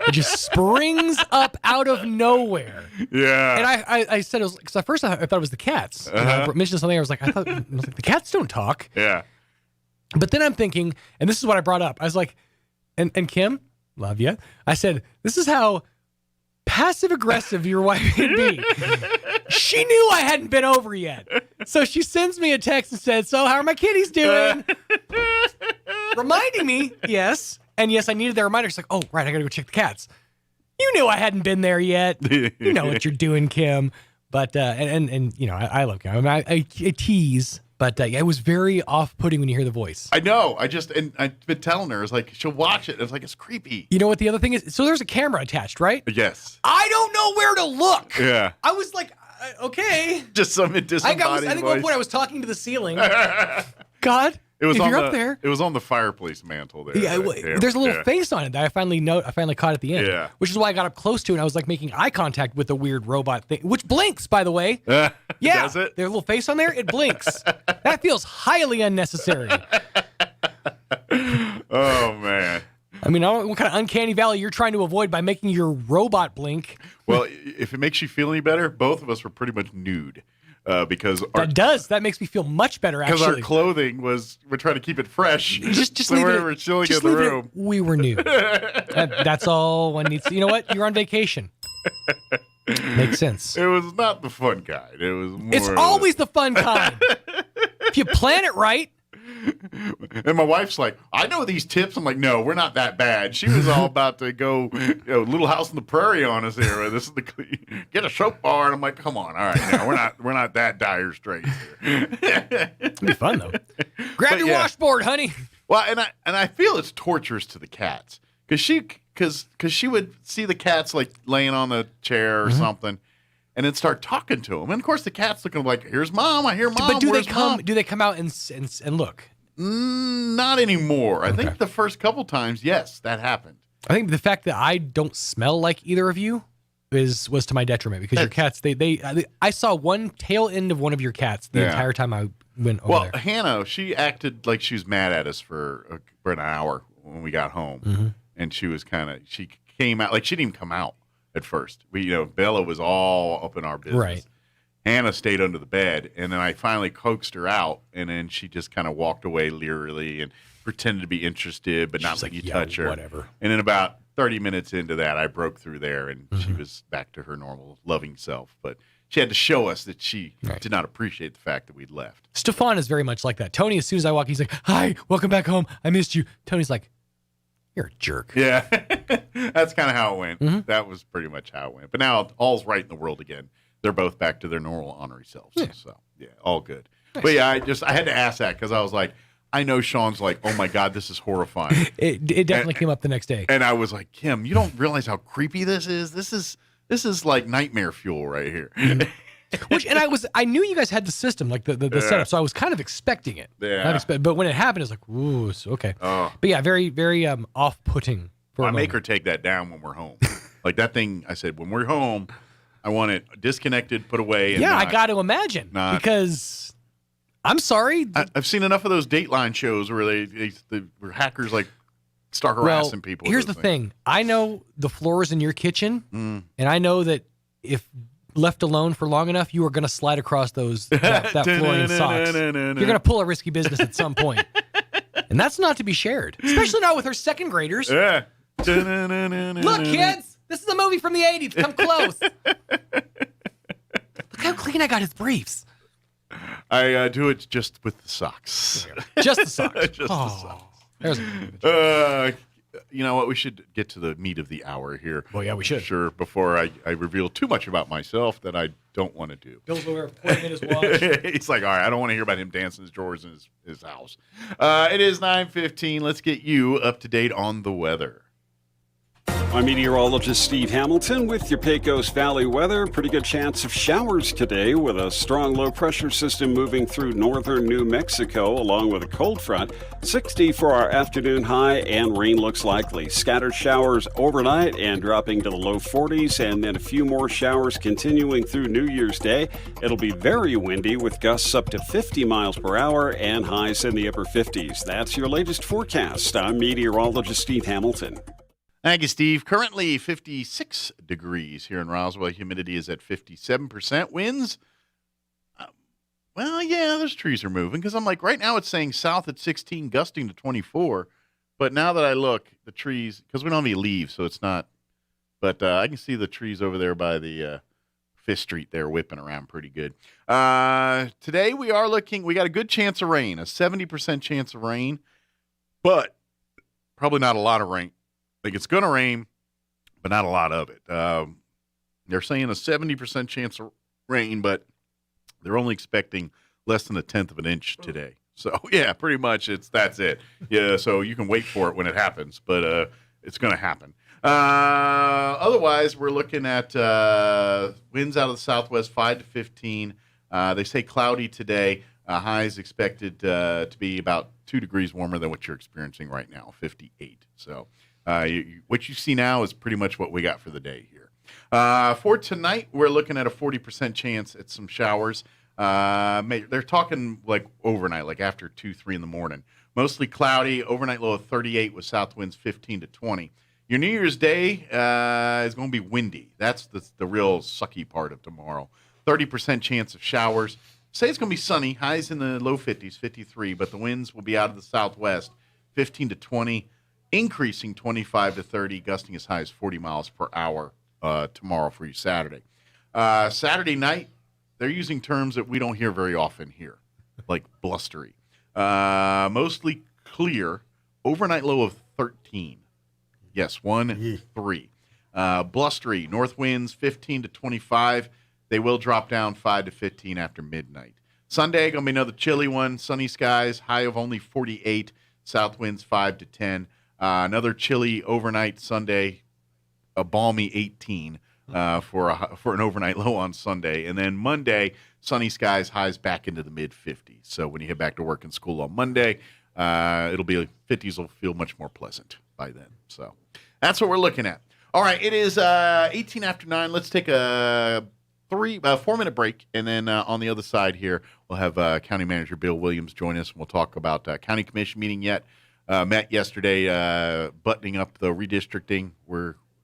[SPEAKER 26] It just springs up out of nowhere.
[SPEAKER 3] Yeah.
[SPEAKER 26] And I said, because at first I thought it was the cats. I mentioned something, I was like, the cats don't talk.
[SPEAKER 3] Yeah.
[SPEAKER 26] But then I'm thinking, and this is what I brought up. I was like, and Kim, love you. I said, this is how passive aggressive your wife can be. She knew I hadn't been over yet. So she sends me a text and said, so how are my kitties doing? Reminding me, yes. And yes, I needed that reminder. She's like, oh, right, I got to go check the cats. You knew I hadn't been there yet. You know what you're doing, Kim. But, I love Kim. I tease. But it was very off-putting when you hear the voice.
[SPEAKER 3] I know. I've been telling her, it's like, she'll watch it. It's like, it's creepy.
[SPEAKER 26] You know what the other thing is? So there's a camera attached, right?
[SPEAKER 3] Yes.
[SPEAKER 26] I don't know where to look.
[SPEAKER 3] Yeah.
[SPEAKER 26] I was like, okay.
[SPEAKER 3] Just some disembodied
[SPEAKER 26] I think at one point I was talking to the ceiling. God.
[SPEAKER 3] It was
[SPEAKER 26] if you're up there.
[SPEAKER 3] It was on the fireplace mantle there.
[SPEAKER 26] Yeah, there's a little face on it that I finally caught at the end.
[SPEAKER 3] Yeah.
[SPEAKER 26] Which is why I got up close to it and I was like making eye contact with the weird robot thing, which blinks, by the way. Yeah.
[SPEAKER 3] Does it?
[SPEAKER 26] There's a little face on there, it blinks. That feels highly unnecessary.
[SPEAKER 3] Oh, man.
[SPEAKER 26] I mean, I don't know what kind of uncanny valley you're trying to avoid by making your robot blink.
[SPEAKER 3] Well, if it makes you feel any better, both of us were pretty much nude. because
[SPEAKER 26] that makes me feel much better.
[SPEAKER 3] Because
[SPEAKER 26] Actually,
[SPEAKER 3] our clothing we're trying to keep it fresh.
[SPEAKER 26] Just
[SPEAKER 3] so
[SPEAKER 26] leave
[SPEAKER 3] we're chilling in the room.
[SPEAKER 26] We were new. That's all one needs. You know what? You're on vacation. Makes sense.
[SPEAKER 3] It was not the fun kind. It was more.
[SPEAKER 26] It's always the fun kind. If you plan it right.
[SPEAKER 3] And my wife's like, I know these tips. I'm like, no, we're not that bad. She was all about to go, Little House on the Prairie on us here. This is get a soap bar, and I'm like, come on, all right, now we're not that dire straits here.
[SPEAKER 26] It'd be fun though. Grab your washboard, honey.
[SPEAKER 3] Well, and I feel it's torturous to the cats because she would see the cats like laying on the chair or something. And then start talking to them, and of course the cat's looking like, "Here's mom. I hear mom."
[SPEAKER 26] But do
[SPEAKER 3] Mom?
[SPEAKER 26] they come out and look?
[SPEAKER 3] Not anymore. Okay. I think the first couple times, yes, that happened.
[SPEAKER 26] I think the fact that I don't smell like either of you was to my detriment because your cats. I saw one tail end of one of your cats the entire time I went over there.
[SPEAKER 3] Well, Hannah, she acted like she was mad at us for an hour when we got home, and she came out like she didn't even come out. At first, Bella was all up in our business.
[SPEAKER 26] Right.
[SPEAKER 3] Hannah stayed under the bed, and then I finally coaxed her out, and then she just kind of walked away leerily and pretended to be interested, but not let you touch her.
[SPEAKER 26] Whatever.
[SPEAKER 3] And then about 30 minutes into that, I broke through there, and she was back to her normal, loving self. But she had to show us that she did not appreciate the fact that we'd left.
[SPEAKER 26] Stefan is very much like that. Tony, as soon as I walk, he's like, "Hi, welcome back home. I missed you." Tony's like, "You're a jerk."
[SPEAKER 3] Yeah, that's kind of how it went. That was pretty much how it went. But now all's right in the world again. They're both back to their normal honorary selves. Yeah. So, yeah, all good. Nice. But yeah, I had to ask that because I was like, I know Sean's like, oh my God, this is horrifying.
[SPEAKER 26] It definitely came up the next day.
[SPEAKER 3] And I was like, Kim, you don't realize how creepy this is? This is like nightmare fuel right here.
[SPEAKER 26] I knew you guys had the system, like the setup, so I was kind of expecting it.
[SPEAKER 3] Yeah.
[SPEAKER 26] But when it happened, it's like, ooh, it's okay.
[SPEAKER 3] Oh.
[SPEAKER 26] But yeah, very, very off-putting.
[SPEAKER 3] I make her take that down when we're home. Like that thing, I said, when we're home, I want it disconnected, put away. And
[SPEAKER 26] I got to imagine because I'm sorry.
[SPEAKER 3] I've seen enough of those Dateline shows where where hackers like start harassing people.
[SPEAKER 26] Here's the thing. I know the floors in your kitchen, and I know that if left alone for long enough, you are going to slide across that floor in socks. You're going to pull a risky business at some point. And that's not to be shared, especially not with her second graders.
[SPEAKER 3] Yeah.
[SPEAKER 26] Look, kids, this is a movie from the 80s. Come close. Look how clean I got his briefs.
[SPEAKER 3] I do it just with the socks.
[SPEAKER 26] Just the socks.
[SPEAKER 3] Just the socks. You know what? We should get to the meat of the hour here.
[SPEAKER 26] Well, yeah, we should.
[SPEAKER 3] Sure, before I reveal too much about myself that I don't want to do.
[SPEAKER 26] Bill's over pointing at his watch.
[SPEAKER 3] He's like, all right, I don't want to hear about him dancing his drawers in his house. It is 9:15. Let's get you up to date on the weather.
[SPEAKER 2] I'm meteorologist Steve Hamilton with your Pecos Valley weather. Pretty good chance of showers today with a strong low-pressure system moving through northern New Mexico along with a cold front. 60 for our afternoon high, and rain looks likely. Scattered showers overnight and dropping to the low 40s, and then a few more showers continuing through New Year's Day. It'll be very windy with gusts up to 50 miles per hour and highs in the upper 50s. That's your latest forecast. I'm meteorologist Steve Hamilton.
[SPEAKER 3] Thank you, Steve. Currently 56 degrees here in Roswell. Humidity is at 57%. Winds, those trees are moving because I'm like, right now it's saying south at 16, gusting to 24. But now that I look, the trees, because we don't have any leaves, so it's not. But I can see the trees over there by the Fifth Street there whipping around pretty good. Today we got a good chance of rain, a 70% chance of rain, but probably not a lot of rain. Like it's going to rain, but not a lot of it. They're saying a 70% chance of rain, but they're only expecting less than 1/10 of an inch today. So, yeah, pretty much that's it. Yeah, so you can wait for it when it happens, but it's going to happen. Otherwise, we're looking at winds out of the southwest, 5 to 15. They say cloudy today. Highs expected to be about 2 degrees warmer than what you're experiencing right now, 58. So what you see now is pretty much what we got for the day here. For tonight, we're looking at a 40% chance at some showers. They're talking like overnight, like after 2, 3 in the morning. Mostly cloudy, overnight low of 38 with south winds 15 to 20. Your New Year's Day is going to be windy. That's the real sucky part of tomorrow. 30% chance of showers. Say it's going to be sunny, highs in the low 50s, 53, but the winds will be out of the southwest, 15 to 20, increasing 25 to 30, gusting as high as 40 miles per hour tomorrow for you Saturday. Saturday night, they're using terms that we don't hear very often here, like blustery. Mostly clear, overnight low of 13. Yes, 3. Blustery, north winds 15 to 25. They will drop down 5 to 15 after midnight. Sunday, going to be another chilly one. Sunny skies, high of only 48. South winds 5 to 10. Another chilly overnight Sunday, a balmy 18 for an overnight low on Sunday. And then Monday, sunny skies, highs back into the mid-50s. So when you head back to work and school on Monday, it'll be 50s will feel much more pleasant by then. So that's what we're looking at. All right, it is 18 after 9. Let's take a 4-minute break, and then on the other side here, we'll have County Manager Bill Williams join us, and we'll talk about County Commission meeting met yesterday, buttoning up the redistricting.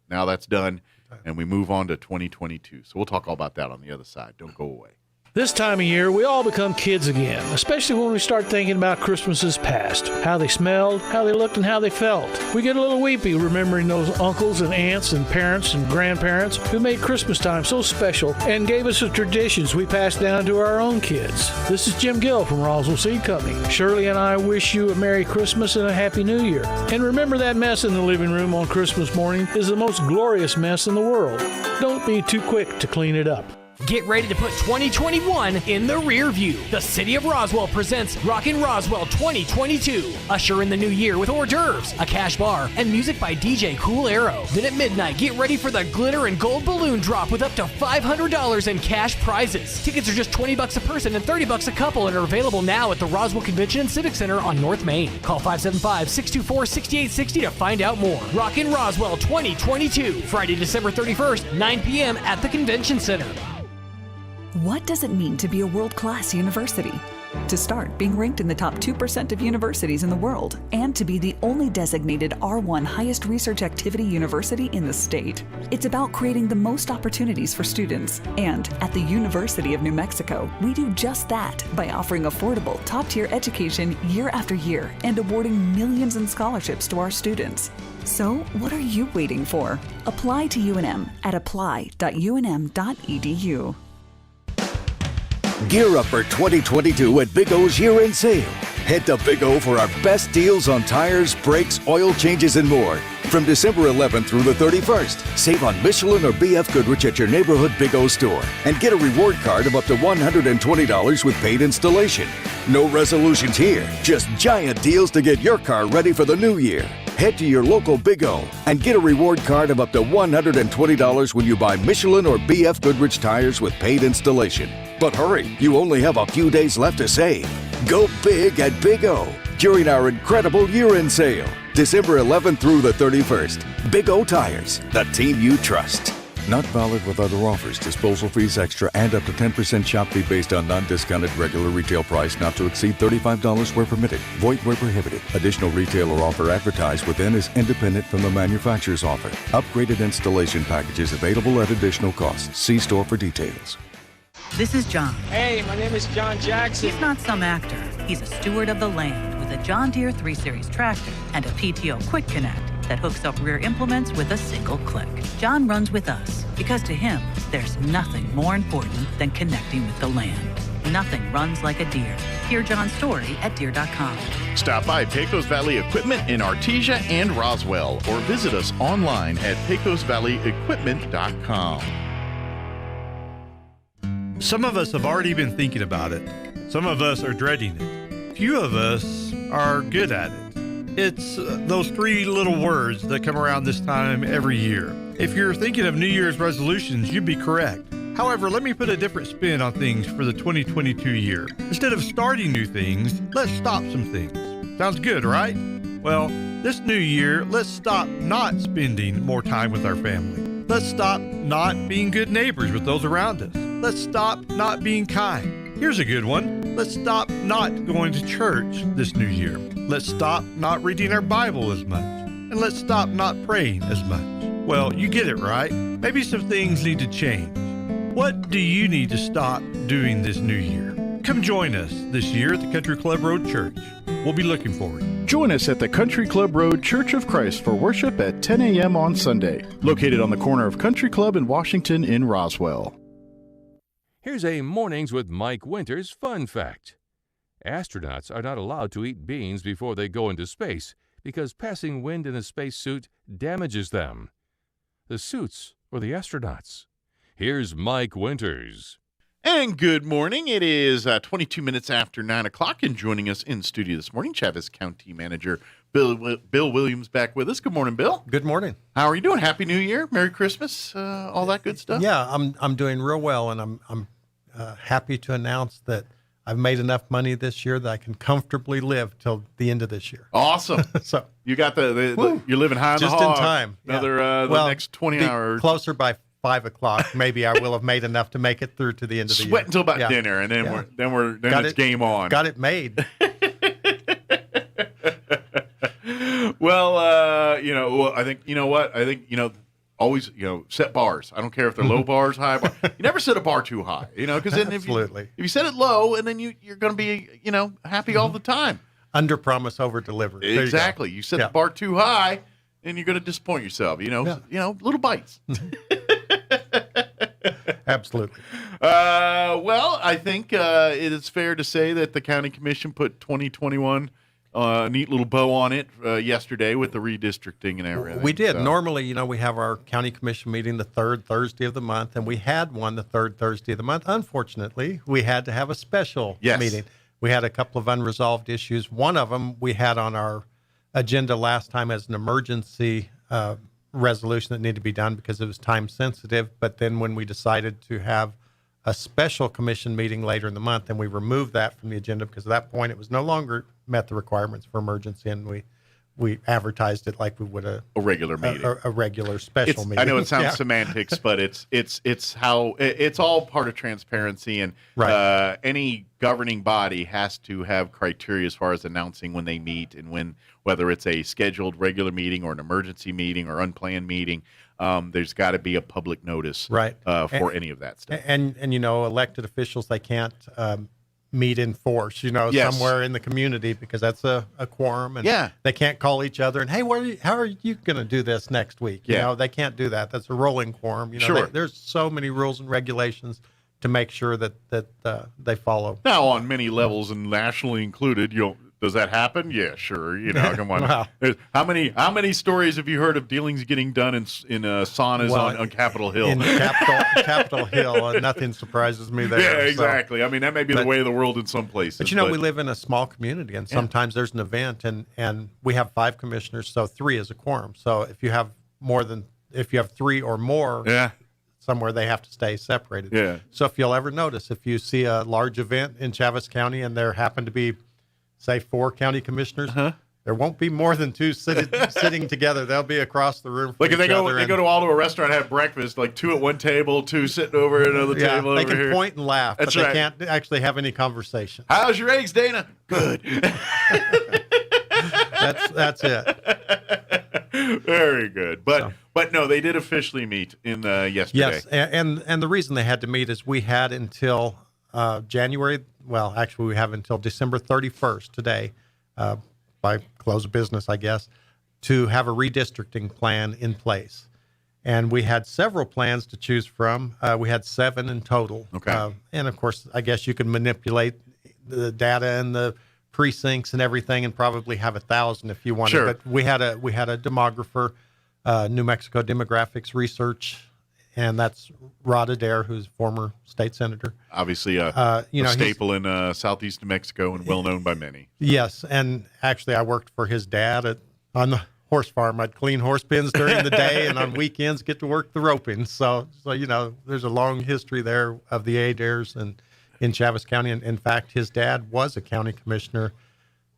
[SPEAKER 3] Now that's done, and we move on to 2022. So we'll talk all about that on the other side. Don't go away.
[SPEAKER 4] This time of year, we all become kids again, especially when we start thinking about Christmases past, how they smelled, how they looked, and how they felt. We get a little weepy remembering those uncles and aunts and parents and grandparents who made Christmas time so special and gave us the traditions we passed down to our own kids. This is Jim Gill from Roswell Seed Company. Shirley and I wish you a Merry Christmas and a Happy New Year. And remember, that mess in the living room on Christmas morning is the most glorious mess in the world. Don't be too quick to clean it up.
[SPEAKER 10] Get ready to put 2021 in the rear view. The City of Roswell presents Rockin' Roswell 2022. Usher in the new year with hors d'oeuvres, a cash bar, and music by DJ Cool Arrow. Then at midnight, get ready for the glitter and gold balloon drop with up to $500 in cash prizes. Tickets are just $20 a person and $30 a couple and are available now at the Roswell Convention and Civic Center on North Main. Call 575-624-6860 to find out more. Rockin' Roswell 2022, Friday, December 31st, 9 p.m. at the Convention Center.
[SPEAKER 14] What does it mean to be a world-class university? To start, being ranked in the top 2% of universities in the world, and to be the only designated R1 highest research activity university in the state. It's about creating the most opportunities for students. And at the University of New Mexico, we do just that by offering affordable, top-tier education year after year and awarding millions in scholarships to our students. So, what are you waiting for? Apply to UNM at apply.unm.edu.
[SPEAKER 15] Gear up for 2022 at Big O's year-end sale. Head to Big O for our best deals on tires, brakes, oil changes, and more. From December 11th through the 31st, save on Michelin or BF Goodrich at your neighborhood Big O store and get a reward card of up to $120 with paid installation. No resolutions here, just giant deals to get your car ready for the new year. Head to your local Big O and get a reward card of up to $120 when you buy Michelin or BF Goodrich tires with paid installation. But hurry, you only have a few days left to save. Go big at Big O during our incredible year-end sale, December 11th through the 31st. Big O Tires, the team you trust.
[SPEAKER 16] Not valid with other offers. Disposal fees extra and up to 10% shop fee based on non-discounted regular retail price not to exceed $35 where permitted. Void where prohibited. Additional retailer offer advertised within is independent from the manufacturer's offer. Upgraded installation packages available at additional costs. See store for details.
[SPEAKER 17] This is John.
[SPEAKER 18] Hey, my name is John Jackson.
[SPEAKER 17] He's not some actor. He's a steward of the land with a John Deere 3 Series tractor and a PTO Quick Connect that hooks up rear implements with a single click. John runs with us because to him, there's nothing more important than connecting with the land. Nothing runs like a Deere. Hear John's story at Deere.com.
[SPEAKER 3] Stop by Pecos Valley Equipment in Artesia and Roswell or visit us online at pecosvalleyequipment.com.
[SPEAKER 27] Some of us have already been thinking about it. Some of us are dreading it. Few of us are good at it. It's those three little words that come around this time every year. If you're thinking of New Year's resolutions, you'd be correct. However, let me put a different spin on things for the 2022 year. Instead of starting new things, let's stop some things. Sounds good, right? Well, this new year, let's stop not spending more time with our family. Let's stop not being good neighbors with those around us. Let's stop not being kind. Here's a good one. Let's stop not going to church this new year. Let's stop not reading our Bible as much. And let's stop not praying as much. Well, you get it, right? Maybe some things need to change. What do you need to stop doing this new year? Come join us this year at the Country Club Road Church. We'll be looking for you.
[SPEAKER 6] Join us at the Country Club Road Church of Christ for worship at 10 a.m. on Sunday, located on the corner of Country Club and Washington in Roswell.
[SPEAKER 19] Here's a Mornings with Mike Winters fun fact. Astronauts are not allowed to eat beans before they go into space because passing wind in a spacesuit damages them. The suits or the astronauts. Here's Mike Winters.
[SPEAKER 3] And good morning. It is 22 minutes after 9 o'clock, and joining us in studio this morning, Chaves County Manager Bill Williams back with us. Good morning, Bill.
[SPEAKER 20] Good morning.
[SPEAKER 3] How are you doing? Happy New Year, Merry Christmas, all that good stuff.
[SPEAKER 20] Yeah, I'm doing real well, and I'm happy to announce that I've made enough money this year that I can comfortably live till the end of this year.
[SPEAKER 3] Awesome.
[SPEAKER 20] So
[SPEAKER 3] you got the you're living high on the hog.
[SPEAKER 20] just in time.
[SPEAKER 3] Another
[SPEAKER 20] well,
[SPEAKER 3] the next 20 hours.
[SPEAKER 20] Closer by 5 o'clock. Maybe I will have made enough to make it through to the end of the year.
[SPEAKER 3] Sweat until about dinner, and then it's game on.
[SPEAKER 20] Got it made.
[SPEAKER 3] Well, I think always set bars. I don't care if they're low bars, high bars. You never set a bar too high, because then if you set it low, and then you're going to be happy all the time.
[SPEAKER 20] Under promise, over deliver.
[SPEAKER 3] Exactly. You set the bar too high, and you're going to disappoint yourself. Little bites.
[SPEAKER 20] Absolutely.
[SPEAKER 3] Well, I think it is fair to say that the county commission put 2021 a neat little bow on it yesterday with the redistricting and everything.
[SPEAKER 20] We did.
[SPEAKER 3] So.
[SPEAKER 20] Normally, we have our county commission meeting the third Thursday of the month, and we had one the third Thursday of the month. Unfortunately, we had to have a special meeting. We had a couple of unresolved issues. One of them we had on our agenda last time as an emergency resolution that needed to be done because it was time sensitive. But then when we decided to have a special commission meeting later in the month, and we removed that from the agenda because at that point it was no longer met the requirements for emergency, and we advertised it like we would a
[SPEAKER 3] regular meeting,
[SPEAKER 20] a regular special meeting.
[SPEAKER 3] I know it sounds semantics, but it's how it's all part of transparency, and any governing body has to have criteria as far as announcing when they meet and whether it's a scheduled regular meeting or an emergency meeting or unplanned meeting. There's got to be a public notice for any of that stuff.
[SPEAKER 20] And elected officials, they can't meet in force, somewhere in the community because that's a quorum. And they can't call each other and, hey, how are you going to do this next week? They can't do that. That's a rolling quorum. There's so many rules and regulations to make sure that they follow.
[SPEAKER 3] Now, on many levels and nationally included, does that happen? Yeah, sure. Come on.
[SPEAKER 20] Wow.
[SPEAKER 3] How many stories have you heard of dealings getting done in saunas on Capitol Hill?
[SPEAKER 20] In Capitol Hill, nothing surprises me there.
[SPEAKER 3] Yeah, exactly. So, that may be the way of the world in some places.
[SPEAKER 20] But we live in a small community, and sometimes there's an event, and we have 5 commissioners, so 3 is a quorum. So if you have 3 or more, somewhere they have to stay separated.
[SPEAKER 3] Yeah.
[SPEAKER 20] So if you'll ever notice, if you see a large event in Chaves County and there happen to be, say, 4 county commissioners, there won't be more than 2 sitting together. They'll be across the room.
[SPEAKER 3] Like if they go all to a restaurant and have breakfast, like 2 at one table, 2 sitting over at another table.
[SPEAKER 20] They can
[SPEAKER 3] here.
[SPEAKER 20] point and laugh, but they can't actually have any conversation.
[SPEAKER 3] How's your eggs, Dana? Good.
[SPEAKER 20] That's it.
[SPEAKER 3] Very good. But no, they did officially meet in yesterday.
[SPEAKER 20] Yes, and the reason they had to meet is we had until January. Well, actually, we have until December 31st today, by close of business, I guess, to have a redistricting plan in place. And we had several plans to choose from. We had 7 in total.
[SPEAKER 3] Okay.
[SPEAKER 20] And of course, I guess you can manipulate the data and the precincts and everything, and probably have 1,000 if you wanted.
[SPEAKER 3] Sure.
[SPEAKER 20] But we had a demographer, New Mexico Demographics Research. And that's Rod Adair, who's former state senator.
[SPEAKER 3] Obviously, a staple in southeast New Mexico and well known by many.
[SPEAKER 20] Yes, and actually, I worked for his dad on the horse farm. I'd clean horse pens during the day, and on weekends get to work the roping. So there's a long history there of the Adairs in Chaves County. And in fact, his dad was a county commissioner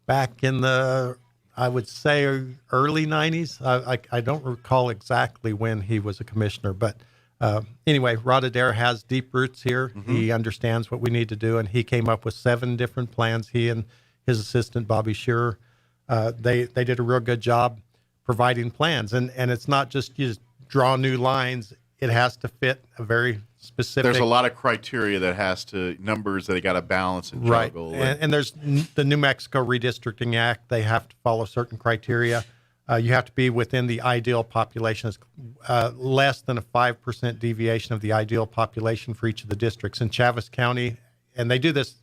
[SPEAKER 20] back in the, I would say, early 90s. I don't recall exactly when he was a commissioner, but anyway, Rod Adair has deep roots here. Mm-hmm. He understands what we need to do, and he came up with 7 different plans. He and his assistant, Bobby Shearer, they did a real good job providing plans. And it's not just you just draw new lines. It has to fit a very specific.
[SPEAKER 3] There's a lot of criteria that numbers that they got to balance and juggle.
[SPEAKER 20] Right, and there's the New Mexico Redistricting Act. They have to follow certain criteria. You have to be within the ideal population, less than a 5% deviation of the ideal population for each of the districts. In Chaves County, and they do this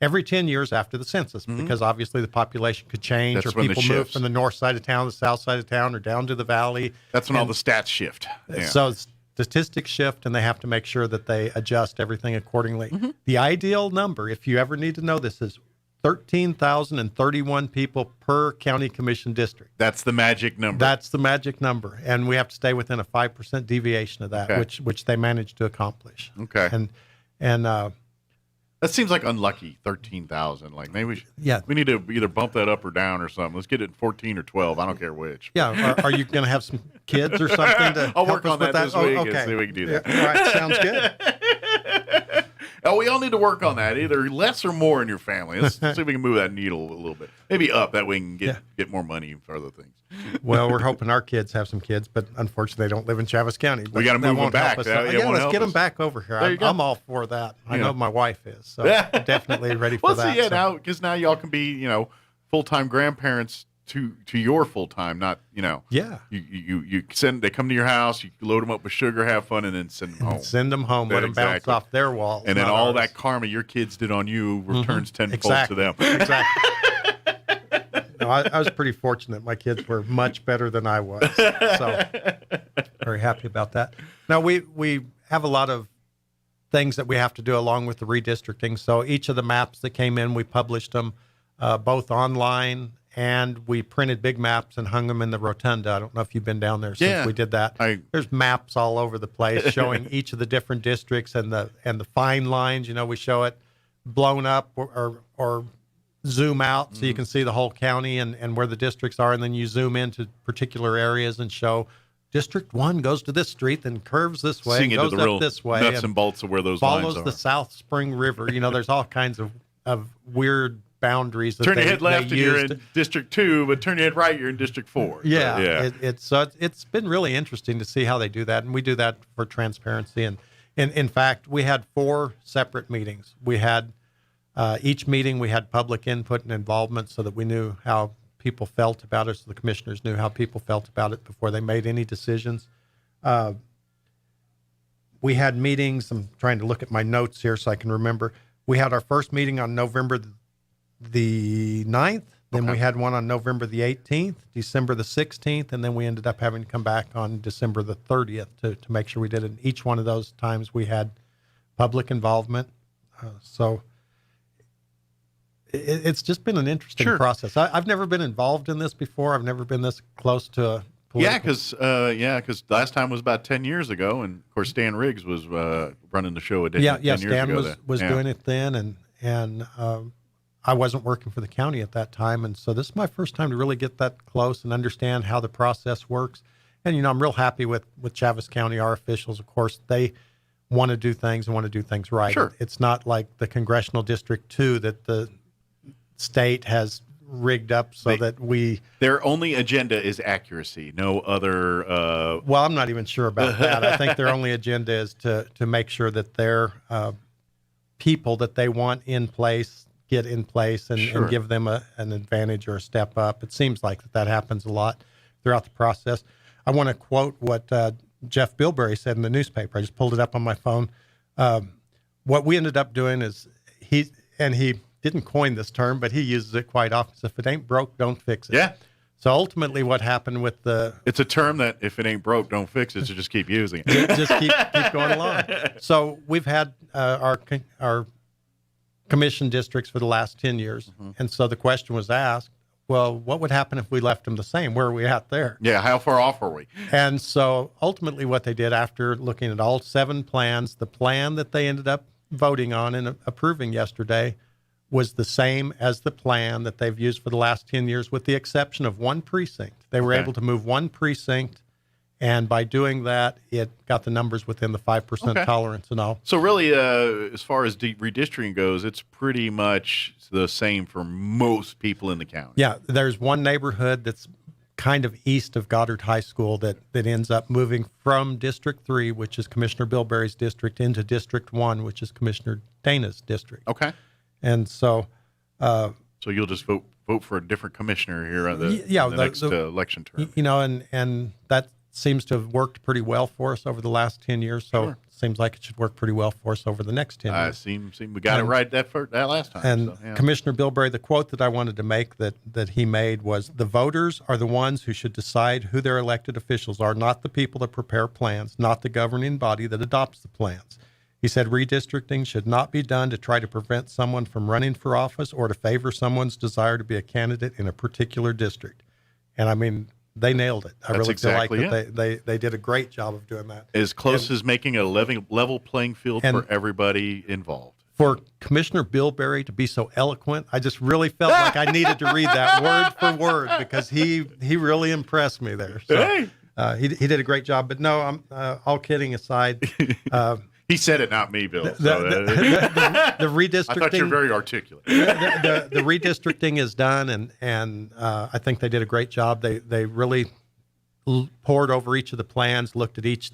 [SPEAKER 20] every 10 years after the census, because obviously the population could change,
[SPEAKER 3] That's
[SPEAKER 20] or
[SPEAKER 3] when
[SPEAKER 20] people
[SPEAKER 3] it
[SPEAKER 20] move
[SPEAKER 3] shifts.
[SPEAKER 20] from the north side of town, the south side of town, or down to the valley.
[SPEAKER 3] That's when all the stats shift. Yeah.
[SPEAKER 20] So statistics shift, and they have to make sure that they adjust everything accordingly. The ideal number, if you ever need to know this, is 13,031 people per county commission district.
[SPEAKER 3] That's the magic number.
[SPEAKER 20] That's the magic number, and we have to stay within a 5% deviation of that,
[SPEAKER 3] Okay.
[SPEAKER 20] which they managed to accomplish.
[SPEAKER 3] Okay.
[SPEAKER 20] And
[SPEAKER 3] that seems like unlucky, 13,000. Like maybe we need to either bump that up or down or something. Let's get it 14 or 12. I don't care which.
[SPEAKER 20] yeah, are you going to have some kids or something to
[SPEAKER 3] I'll
[SPEAKER 20] help
[SPEAKER 3] work
[SPEAKER 20] us
[SPEAKER 3] on
[SPEAKER 20] with
[SPEAKER 3] that this week and
[SPEAKER 20] okay.
[SPEAKER 3] see if we can do that.
[SPEAKER 20] Yeah, all right, sounds good.
[SPEAKER 3] Oh, we all need to work on that, either less or more in your family. Let's see if we can move that needle a little bit. Maybe up, that way we can get more money for other things.
[SPEAKER 20] Well, we're hoping our kids have some kids, but unfortunately they don't live in Chaves County.
[SPEAKER 3] We got to move them back.
[SPEAKER 20] Let's get them back over here. I'm all for that. I know my wife is, so definitely ready for that.
[SPEAKER 3] See, now because now y'all can be full-time grandparents to your full-time, not
[SPEAKER 20] Yeah.
[SPEAKER 3] You send, they come to your house, you load them up with sugar, have fun, and then send them home.
[SPEAKER 20] Send them home, let them bounce off their walls,
[SPEAKER 3] and then
[SPEAKER 20] not
[SPEAKER 3] all
[SPEAKER 20] ours.
[SPEAKER 3] that karma your kids did on you returns tenfold to them.
[SPEAKER 20] Exactly. No, I was pretty fortunate. My kids were much better than I was, so very happy about that. Now we have a lot of things that we have to do along with the redistricting. So each of the maps that came in, we published them both online, and we printed big maps and hung them in the rotunda. I don't know if you've been down there since we did that. There's maps all over the place showing each of the different districts and the fine lines. We show it blown up or zoom out so you can see the whole county and where the districts are, and then you zoom into particular areas and show District 1 goes to this street, then curves this way,
[SPEAKER 3] Seeing
[SPEAKER 20] goes
[SPEAKER 3] into the real
[SPEAKER 20] up this way,
[SPEAKER 3] nuts and bolts of where those lines
[SPEAKER 20] follows
[SPEAKER 3] are.
[SPEAKER 20] the South Spring River. There's all kinds of weird boundaries that
[SPEAKER 3] Turn your
[SPEAKER 20] they-
[SPEAKER 3] head left
[SPEAKER 20] they
[SPEAKER 3] and you're
[SPEAKER 20] used.
[SPEAKER 3] in District 2, but turn your head right, you're in District 4.
[SPEAKER 20] Yeah, it's been really interesting to see how they do that, and we do that for transparency. And in fact, we had 4 separate meetings. We had each meeting we had public input and involvement so that we knew how people felt about it, so the commissioners knew how people felt about it before they made any decisions. We had meetings. I'm trying to look at my notes here so I can remember. We had our first meeting on November the 9th. Then we had one on November the 18th, December the 16th, and then we ended up having to come back on December the 30th to make sure we did it. And each one of those times we had public involvement. So it's just been an interesting process. I've never been involved in this before. I've never been this close to a political.
[SPEAKER 3] Yeah, because last time was about 10 years ago, and of course Stan Riggs was running the show 10 years ago.
[SPEAKER 20] Stan was doing it then, and I wasn't working for the county at that time, and so this is my first time to really get that close and understand how the process works. And I'm real happy with Chaves County. Our officials, of course, they want to do things and want to do things right.
[SPEAKER 3] Sure.
[SPEAKER 20] It's not like the Congressional District 2 that the state has rigged up so that
[SPEAKER 3] their only agenda is accuracy, no other
[SPEAKER 20] well, I'm not even sure about that. I think their only agenda is to make sure that their people that they want in place get in place and give them an advantage or a step up. It seems like that happens a lot throughout the process. I want to quote what Jeff Bilberry said in the newspaper. I just pulled it up on my phone. What we ended up doing is he didn't coin this term, but he uses it quite often. So if it ain't broke, don't fix it.
[SPEAKER 3] Yeah.
[SPEAKER 20] So ultimately what happened with
[SPEAKER 3] it's a term that if it ain't broke, don't fix it. So just keep using it.
[SPEAKER 20] just keep going along. So we've had our commission districts for the last 10 years. And so the question was asked, well, what would happen if we left them the same? Where are we at there?
[SPEAKER 3] Yeah, how far off are we?
[SPEAKER 20] And so ultimately what they did after looking at all 7 plans, the plan that they ended up voting on and approving yesterday was the same as the plan that they've used for the last 10 years, with the exception of one precinct. They were able to move one precinct, and by doing that, it got the numbers within the 5% tolerance and all.
[SPEAKER 3] So really, as far as redistricting goes, it's pretty much the same for most people in the county.
[SPEAKER 20] Yeah, there's one neighborhood that's kind of east of Goddard High School that ends up moving from District 3, which is Commissioner Bilberry's district, into District 1, which is Commissioner Dana's district.
[SPEAKER 3] Okay.
[SPEAKER 20] And so...
[SPEAKER 3] so you'll just vote for a different commissioner here on the next election term.
[SPEAKER 20] And that seems to have worked pretty well for us over the last 10 years. So it seems like it should work pretty well for us over the next 10 years.
[SPEAKER 3] Seem we got it right that last time.
[SPEAKER 20] And Commissioner Bilberry, the quote that I wanted to make that he made was, "The voters are the ones who should decide who their elected officials are, not the people that prepare plans, not the governing body that adopts the plans." He said redistricting should not be done to try to prevent someone from running for office or to favor someone's desire to be a candidate in a particular district. And I mean, they nailed it. I really feel like they did a great job of doing that.
[SPEAKER 3] As close as making a level playing field for everybody involved.
[SPEAKER 20] For Commissioner Bilberry to be so eloquent, I just really felt like I needed to read that word for word because he really impressed me there. So, he did a great job. But no, I'm all kidding aside.
[SPEAKER 3] He said it, not me, Bill.
[SPEAKER 20] The redistricting.
[SPEAKER 3] I thought you were very articulate.
[SPEAKER 20] The redistricting is done, and I think they did a great job. They really poured over each of the plans, looked at each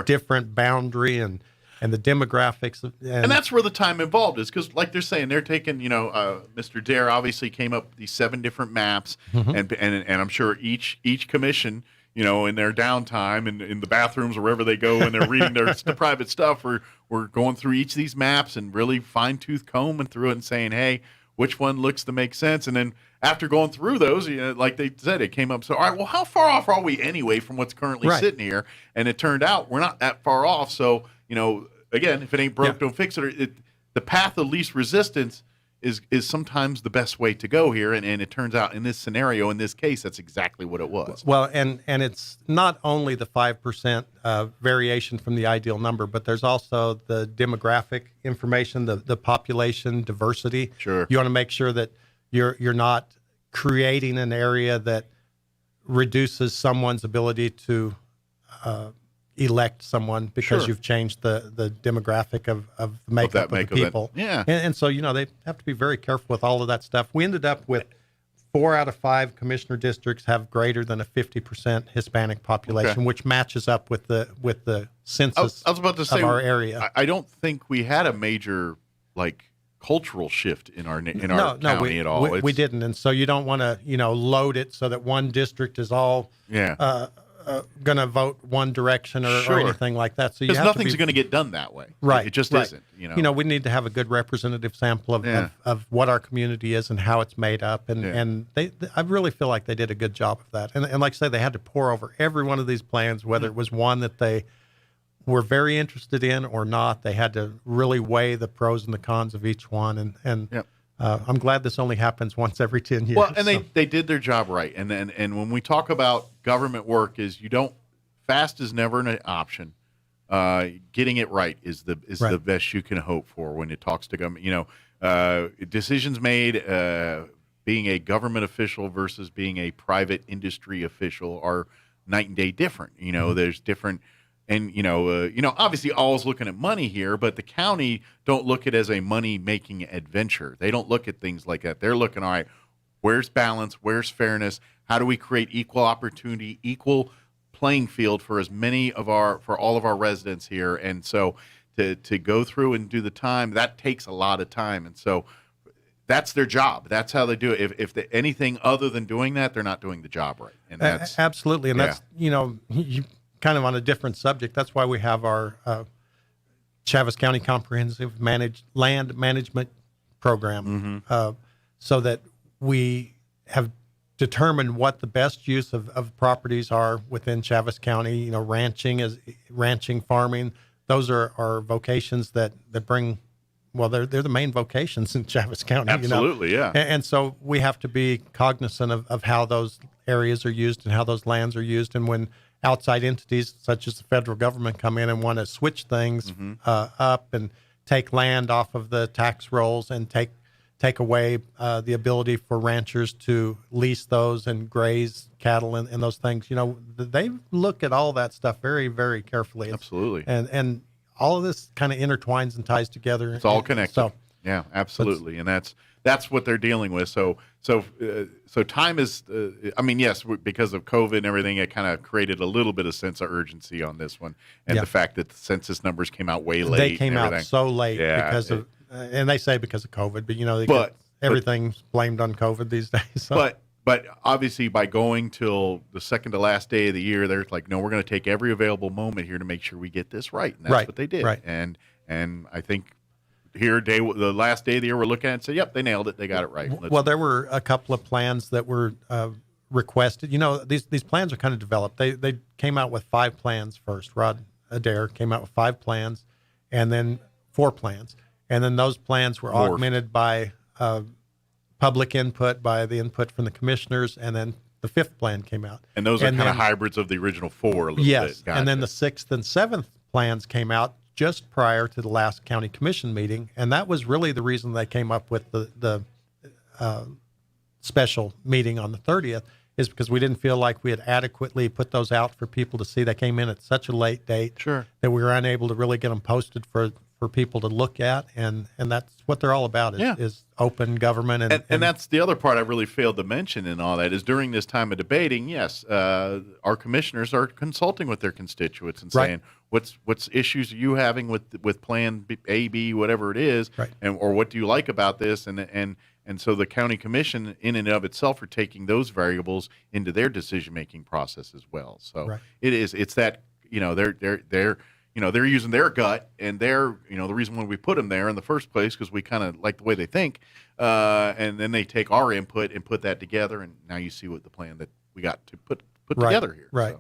[SPEAKER 20] different boundary and the demographics.
[SPEAKER 3] And that's where the time involved is, because like they're saying, they're taking, Mr. Dare obviously came up with these 7 different maps, and I'm sure each commission, in their downtime and in the bathrooms or wherever they go and they're reading their private stuff, we're going through each of these maps and really fine-tooth combing through it and saying, hey, which one looks to make sense? And then after going through those, like they said, it came up. So, all right, well, how far off are we anyway from what's currently sitting here? And it turned out we're not that far off. So, again, if it ain't broke, don't fix it. The path of least resistance is sometimes the best way to go here, and it turns out in this scenario, in this case, that's exactly what it was.
[SPEAKER 20] Well, and it's not only the 5% variation from the ideal number, but there's also the demographic information, the population diversity.
[SPEAKER 3] Sure,
[SPEAKER 20] you want to make sure that you're not creating an area that reduces someone's ability to elect someone because you've changed the demographic of the makeup of the people. And so, they have to be very careful with all of that stuff. We ended up with 4 out of 5 commissioner districts have greater than a 50% Hispanic population, which matches up with the census
[SPEAKER 3] I was about to say,
[SPEAKER 20] of our area.
[SPEAKER 3] I don't think we had a major, cultural shift in our county at all.
[SPEAKER 20] We didn't. And so you don't want to, load it so that one district is all going to vote one direction or anything like that. So
[SPEAKER 3] because nothing's going to get done that way.
[SPEAKER 20] Right.
[SPEAKER 3] It just isn't.
[SPEAKER 20] We need to have a good representative sample of what our community is and how it's made up. And I really feel like they did a good job of that. And like I say, they had to pour over every one of these plans, whether it was one that they were very interested in or not. They had to really weigh the pros and the cons of each one. And I'm glad this only happens once every 10 years.
[SPEAKER 3] Well, and they did their job right. And when we talk about government work, fast is never an option. Getting it right is the best you can hope for when it talks to government. Decisions made being a government official versus being a private industry official are night and day different. There's different. And, obviously all's looking at money here, but the county don't look at it as a money-making adventure. They don't look at things like that. They're looking, all right, where's balance? Where's fairness? How do we create equal opportunity, equal playing field for all of our residents here? And so to go through and do the time, that takes a lot of time. And so that's their job. That's how they do it. If anything other than doing that, they're not doing the job right. And that's
[SPEAKER 20] absolutely. And that's, you kind of on a different subject. That's why we have our Chaves County Comprehensive Land Management Program, so that we have determined what the best use of properties are within Chaves County. Ranching, farming. Those are vocations that bring. Well, they're the main vocations in Chaves County.
[SPEAKER 3] Absolutely, yeah.
[SPEAKER 20] And so we have to be cognizant of how those areas are used and how those lands are used, and when outside entities such as the federal government come in and want to switch things up and take land off of the tax rolls and take away the ability for ranchers to lease those and graze cattle and those things. They look at all that stuff very, very carefully.
[SPEAKER 3] Absolutely.
[SPEAKER 20] And all of this kind of intertwines and ties together.
[SPEAKER 3] It's all connected. So, yeah, absolutely. And that's that's what they're dealing with. So time is. I mean, yes, because of COVID and everything, it kind of created a little bit of sense of urgency on this one, and the fact that the census numbers came out way late.
[SPEAKER 20] They came out so late because of, and they say because of COVID, but everything's blamed on COVID these days. So.
[SPEAKER 3] But obviously, by going till the second to last day of the year, they're like, no, we're going to take every available moment here to make sure we get this right, and that's what they did.
[SPEAKER 20] Right.
[SPEAKER 3] And I think here, the last day of the year, we're looking at it and say, yep, they nailed it. They got it right.
[SPEAKER 20] Well, there were a couple of plans that were requested. These plans are kind of developed. They came out with 5 plans first. Rod Adair came out with 5 plans, and then 4 plans, and then those plans were augmented by public input, by the input from the commissioners, and then the 5th plan came out.
[SPEAKER 3] And those are kind of hybrids of the original 4 a little bit.
[SPEAKER 20] Yes, and then the 6th and 7th plans came out just prior to the last county commission meeting, and that was really the reason they came up with the special meeting on the 30th, is because we didn't feel like we had adequately put those out for people to see. They came in at such a late date that we were unable to really get them posted for people to look at, and that's what they're all about is open government.
[SPEAKER 3] And that's the other part I really failed to mention in all that is during this time of debating, yes, our commissioners are consulting with their constituents and saying, what's issues are you having with Plan A, B, whatever it is, and or what do you like about this, and so the county commission in and of itself are taking those variables into their decision-making process as well. So it's that, they're using their gut and the reason why we put them there in the first place, because we kind of like the way they think. And then they take our input and put that together. And now you see what the plan that we got to put together here.
[SPEAKER 20] Right.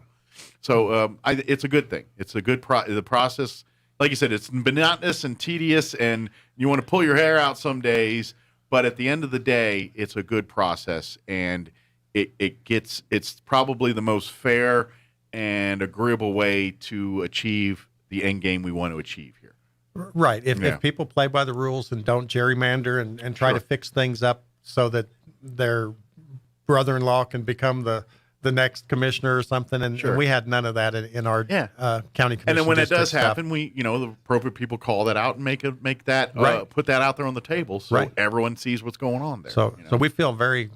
[SPEAKER 3] So it's a good thing. It's a good the process. Like you said, it's monotonous and tedious and you want to pull your hair out some days, but at the end of the day, it's a good process and it's probably the most fair and agreeable way to achieve the end game we want to achieve here.
[SPEAKER 20] Right. If people play by the rules and don't gerrymander and try to fix things up so that their brother-in-law can become the next commissioner or something, and we had none of that in our county commission.
[SPEAKER 3] And then when it does happen, we the appropriate people call that out and make that put that out there on the table so everyone sees what's going on there.
[SPEAKER 20] So we feel very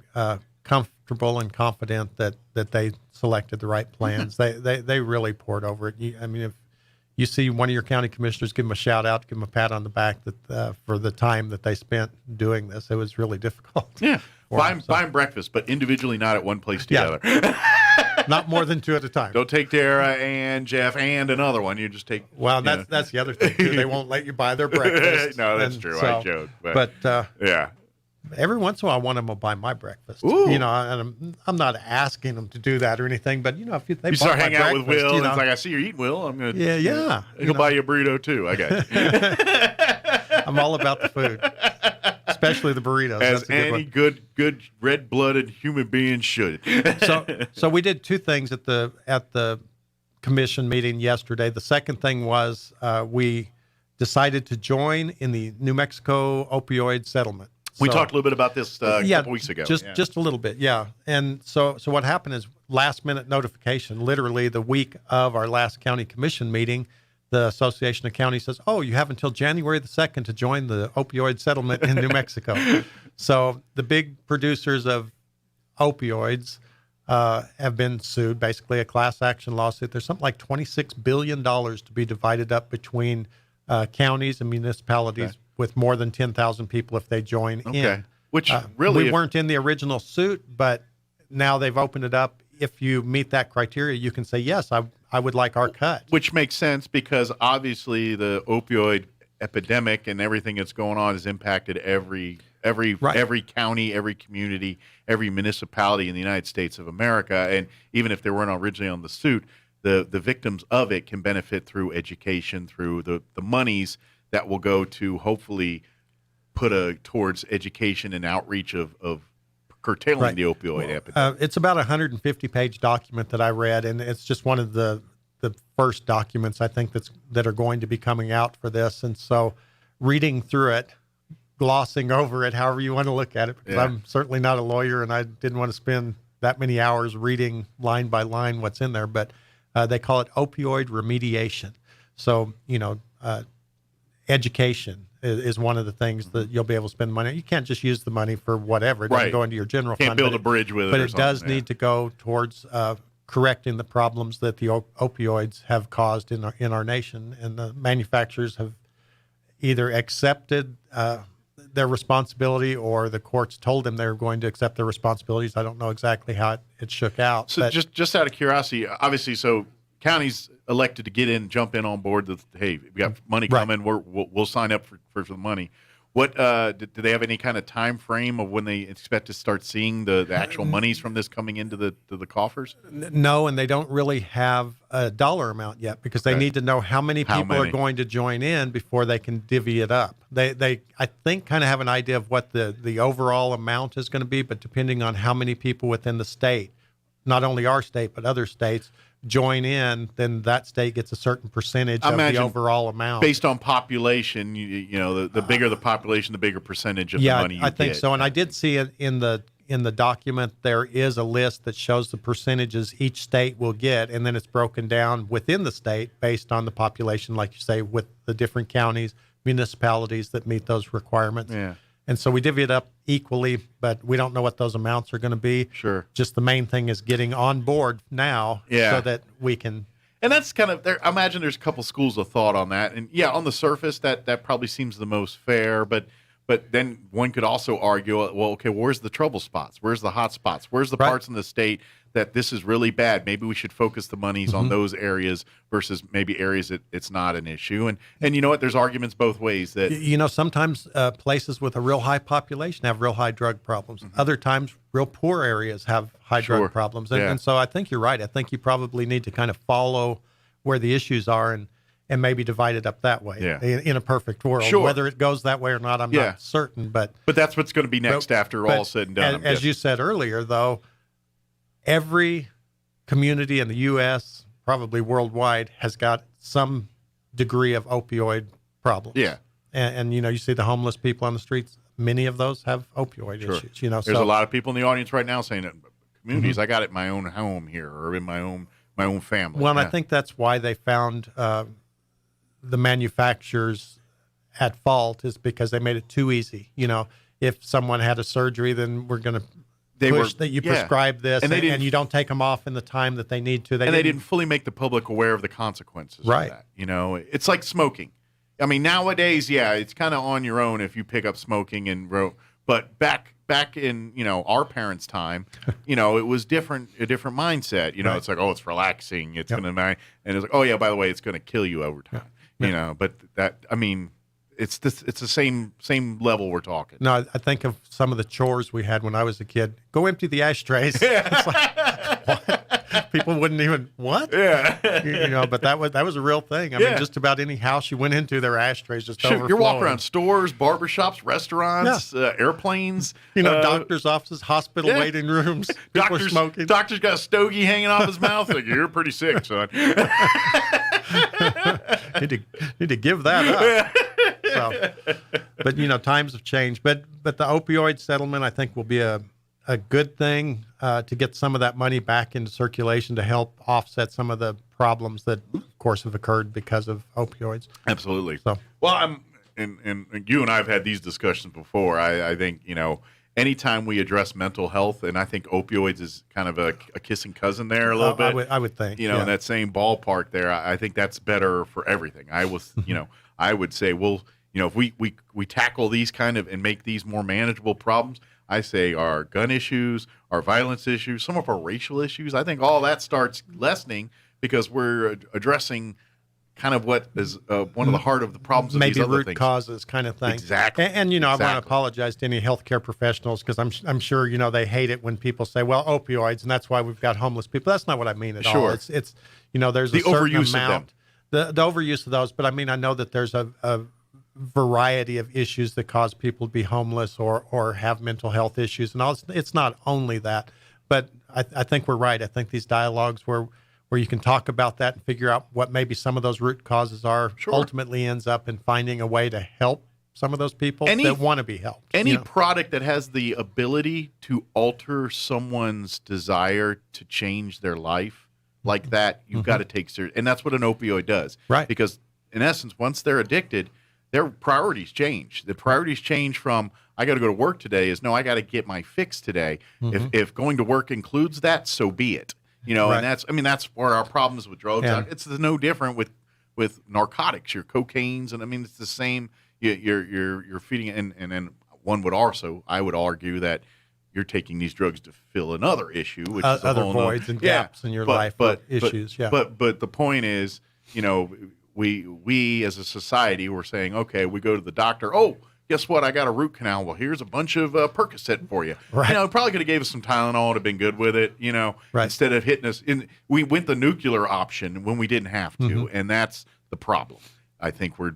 [SPEAKER 20] comfortable and confident that they selected the right plans. They really poured over it. If you see one of your county commissioners, give them a shout out, give them a pat on the back for the time that they spent doing this. It was really difficult.
[SPEAKER 3] Yeah, buying breakfast, but individually, not at one place together.
[SPEAKER 20] Not more than 2 at a time.
[SPEAKER 3] Don't take Tara and Jeff and another one. You just take.
[SPEAKER 20] Well, that's the other thing too. They won't let you buy their breakfast.
[SPEAKER 3] No, that's true. I joke, but yeah.
[SPEAKER 20] Every once in a while, I want them to buy my breakfast. Ooh. And I'm not asking them to do that or anything, but if they
[SPEAKER 3] start hanging out with Will, it's like, I see you're eating, Will. I'm gonna He'll buy you a burrito too. I got you.
[SPEAKER 20] I'm all about the food, especially the burritos.
[SPEAKER 3] As any good red-blooded human being should.
[SPEAKER 20] So we did 2 things at the commission meeting yesterday. The second thing was we decided to join in the New Mexico opioid settlement.
[SPEAKER 3] We talked a little bit about this a couple weeks ago.
[SPEAKER 20] Just a little bit, yeah. And so what happened is last-minute notification, literally the week of our last county commission meeting, the Association of Counties says, you have until January the 2nd to join the opioid settlement in New Mexico. So the big producers of opioids have been sued, basically a class action lawsuit. There's something like $26 billion to be divided up between counties and municipalities with more than 10,000 people if they join in.
[SPEAKER 3] Which really...
[SPEAKER 20] we weren't in the original suit, but now they've opened it up. If you meet that criteria, you can say, yes, I would like our cut.
[SPEAKER 3] Which makes sense because obviously the opioid epidemic and everything that's going on has impacted every county, every community, every municipality in the United States of America. And even if they weren't originally on the suit, the victims of it can benefit through education, through the monies that will go to hopefully put towards education and outreach of curtailing the opioid epidemic.
[SPEAKER 20] It's about a 150-page document that I read, and it's just one of the first documents I think that are going to be coming out for this. And so reading through it, glossing over it, however you want to look at it, because I'm certainly not a lawyer and I didn't want to spend that many hours reading line by line what's in there, but they call it opioid remediation. So, education is one of the things that you'll be able to spend money. You can't just use the money for whatever. It doesn't go into your general fund.
[SPEAKER 3] Can't build a bridge with it.
[SPEAKER 20] But
[SPEAKER 3] or
[SPEAKER 20] it does need to go towards correcting the problems that the opioids have caused in our nation, and the manufacturers have either accepted their responsibility, or the courts told them they were going to accept their responsibilities. I don't know exactly how it shook out.
[SPEAKER 3] So just out of curiosity, obviously, so counties elected to jump in on board. Hey, we got money coming. We'll sign up for the money. What do they have any kind of time frame of when they expect to start seeing the actual monies from this coming into the coffers?
[SPEAKER 20] No, and they don't really have a dollar amount yet, because they need to know how many people are going to join in before they can divvy it up. They I think, kind of have an idea of what the overall amount is going to be, but depending on how many people within the state, not only our state but other states, join in, then that state gets a certain percentage of the overall amount.
[SPEAKER 3] Based on population, you know, the bigger the population, the bigger percentage of the money you get.
[SPEAKER 20] I think so. And I did see it in the document. There is a list that shows the percentages each state will get, and then it's broken down within the state based on the population, like you say, with the different counties, municipalities that meet those requirements.
[SPEAKER 3] Yeah.
[SPEAKER 20] And so we divvy it up equally, but we don't know what those amounts are going to be.
[SPEAKER 3] Sure.
[SPEAKER 20] Just the main thing is getting on board now, so that we can.
[SPEAKER 3] And that's kind of there. I imagine there's a couple schools of thought on that. And yeah, on the surface, that probably seems the most fair. But then one could also argue, well, okay, where's the trouble spots? Where's the hot spots? Where's the parts in the state that this is really bad? Maybe we should focus the monies on those areas versus maybe areas that it's not an issue. And you know what? There's arguments both ways. That
[SPEAKER 20] sometimes places with a real high population have real high drug problems. Other times, real poor areas have high drug problems. And so I think you're right. I think you probably need to kind of follow where the issues are and maybe divide it up that way in a perfect world.
[SPEAKER 3] Sure.
[SPEAKER 20] Whether it goes that way or not, I'm not certain. But
[SPEAKER 3] that's what's going to be next after all said and done.
[SPEAKER 20] As you said earlier, though, every community in the U.S., probably worldwide, has got some degree of opioid problems.
[SPEAKER 3] Yeah.
[SPEAKER 20] And you see the homeless people on the streets. Many of those have opioid issues.
[SPEAKER 3] There's a lot of people in the audience right now saying that communities, I got it in my own home here or in my own family.
[SPEAKER 20] Well, and I think that's why they found the manufacturers at fault, is because they made it too easy. If someone had a surgery, then we're going to push that you prescribe this, and you don't take them off in the time that they need to.
[SPEAKER 3] They didn't fully make the public aware of the consequences of that. It's like smoking. I mean, nowadays, it's kind of on your own if you pick up smoking, but back in our parents' time, it was a different mindset. It's like, oh, it's relaxing, it's gonna, and it's like, oh yeah, by the way, it's gonna kill you over time. But it's the same level we're talking.
[SPEAKER 20] No, I think of some of the chores we had when I was a kid. Go empty the ashtrays. It's like, what? People wouldn't even, what?
[SPEAKER 3] Yeah.
[SPEAKER 20] But that was a real thing. I mean, just about any house you went into, their ashtrays just overflowing.
[SPEAKER 3] You're walking around stores, barbershops, restaurants, airplanes.
[SPEAKER 20] Doctor's offices, hospital waiting rooms. People are smoking.
[SPEAKER 3] Doctor's got a stogie hanging off his mouth. Like, you're pretty sick, son.
[SPEAKER 20] Need to give that up. But times have changed. But the opioid settlement, I think, will be a good thing to get some of that money back into circulation to help offset some of the problems that, of course, have occurred because of opioids.
[SPEAKER 3] Absolutely.
[SPEAKER 20] So,
[SPEAKER 3] well, and you and I have had these discussions before. I think anytime we address mental health, and I think opioids is kind of a kissing cousin there a little bit.
[SPEAKER 20] I would think.
[SPEAKER 3] In that same ballpark there. I think that's better for everything. I would say, if we tackle these kind of and make these more manageable problems, I say our gun issues, our violence issues, some of our racial issues, I think all that starts lessening because we're addressing kind of what is one of the heart of the problems of
[SPEAKER 20] maybe
[SPEAKER 3] these other
[SPEAKER 20] root
[SPEAKER 3] things.
[SPEAKER 20] causes kind of thing.
[SPEAKER 3] Exactly.
[SPEAKER 20] And I want to apologize to any healthcare professionals because I'm sure they hate it when people say, well, opioids, and that's why we've got homeless people. That's not what I mean at all. It's there's
[SPEAKER 3] the
[SPEAKER 20] a certain
[SPEAKER 3] overuse
[SPEAKER 20] amount.
[SPEAKER 3] Of them.
[SPEAKER 20] The overuse of those, but I mean, I know that there's a variety of issues that cause people to be homeless or have mental health issues, and all. It's not only that, but I think we're right. I think these dialogues where you can talk about that and figure out what maybe some of those root causes are ultimately ends up in finding a way to help some of those people that want to be helped.
[SPEAKER 3] Any product that has the ability to alter someone's desire to change their life like that, you've got to take serious. And that's what an opioid does.
[SPEAKER 20] Right.
[SPEAKER 3] Because in essence, once they're addicted, their priorities change. The priorities change from I got to go to work today is no, I got to get my fix today. If going to work includes that, so be it.
[SPEAKER 20] Right.
[SPEAKER 3] And that's where our problems with drugs are. It's no different with narcotics, your cocaines, and it's the same. You're feeding it, and then I would argue that you're taking these drugs to fill another issue, which is
[SPEAKER 20] other voids and gaps in your life, issues.
[SPEAKER 3] But the point is, we as a society, we're saying, okay, we go to the doctor. Oh, guess what? I got a root canal. Well, here's a bunch of Percocet for you.
[SPEAKER 20] Right.
[SPEAKER 3] Probably could have gave us some Tylenol. Would have been good with it.
[SPEAKER 20] Right.
[SPEAKER 3] Instead of hitting us we went the nuclear option when we didn't have to, and that's the problem. I think we're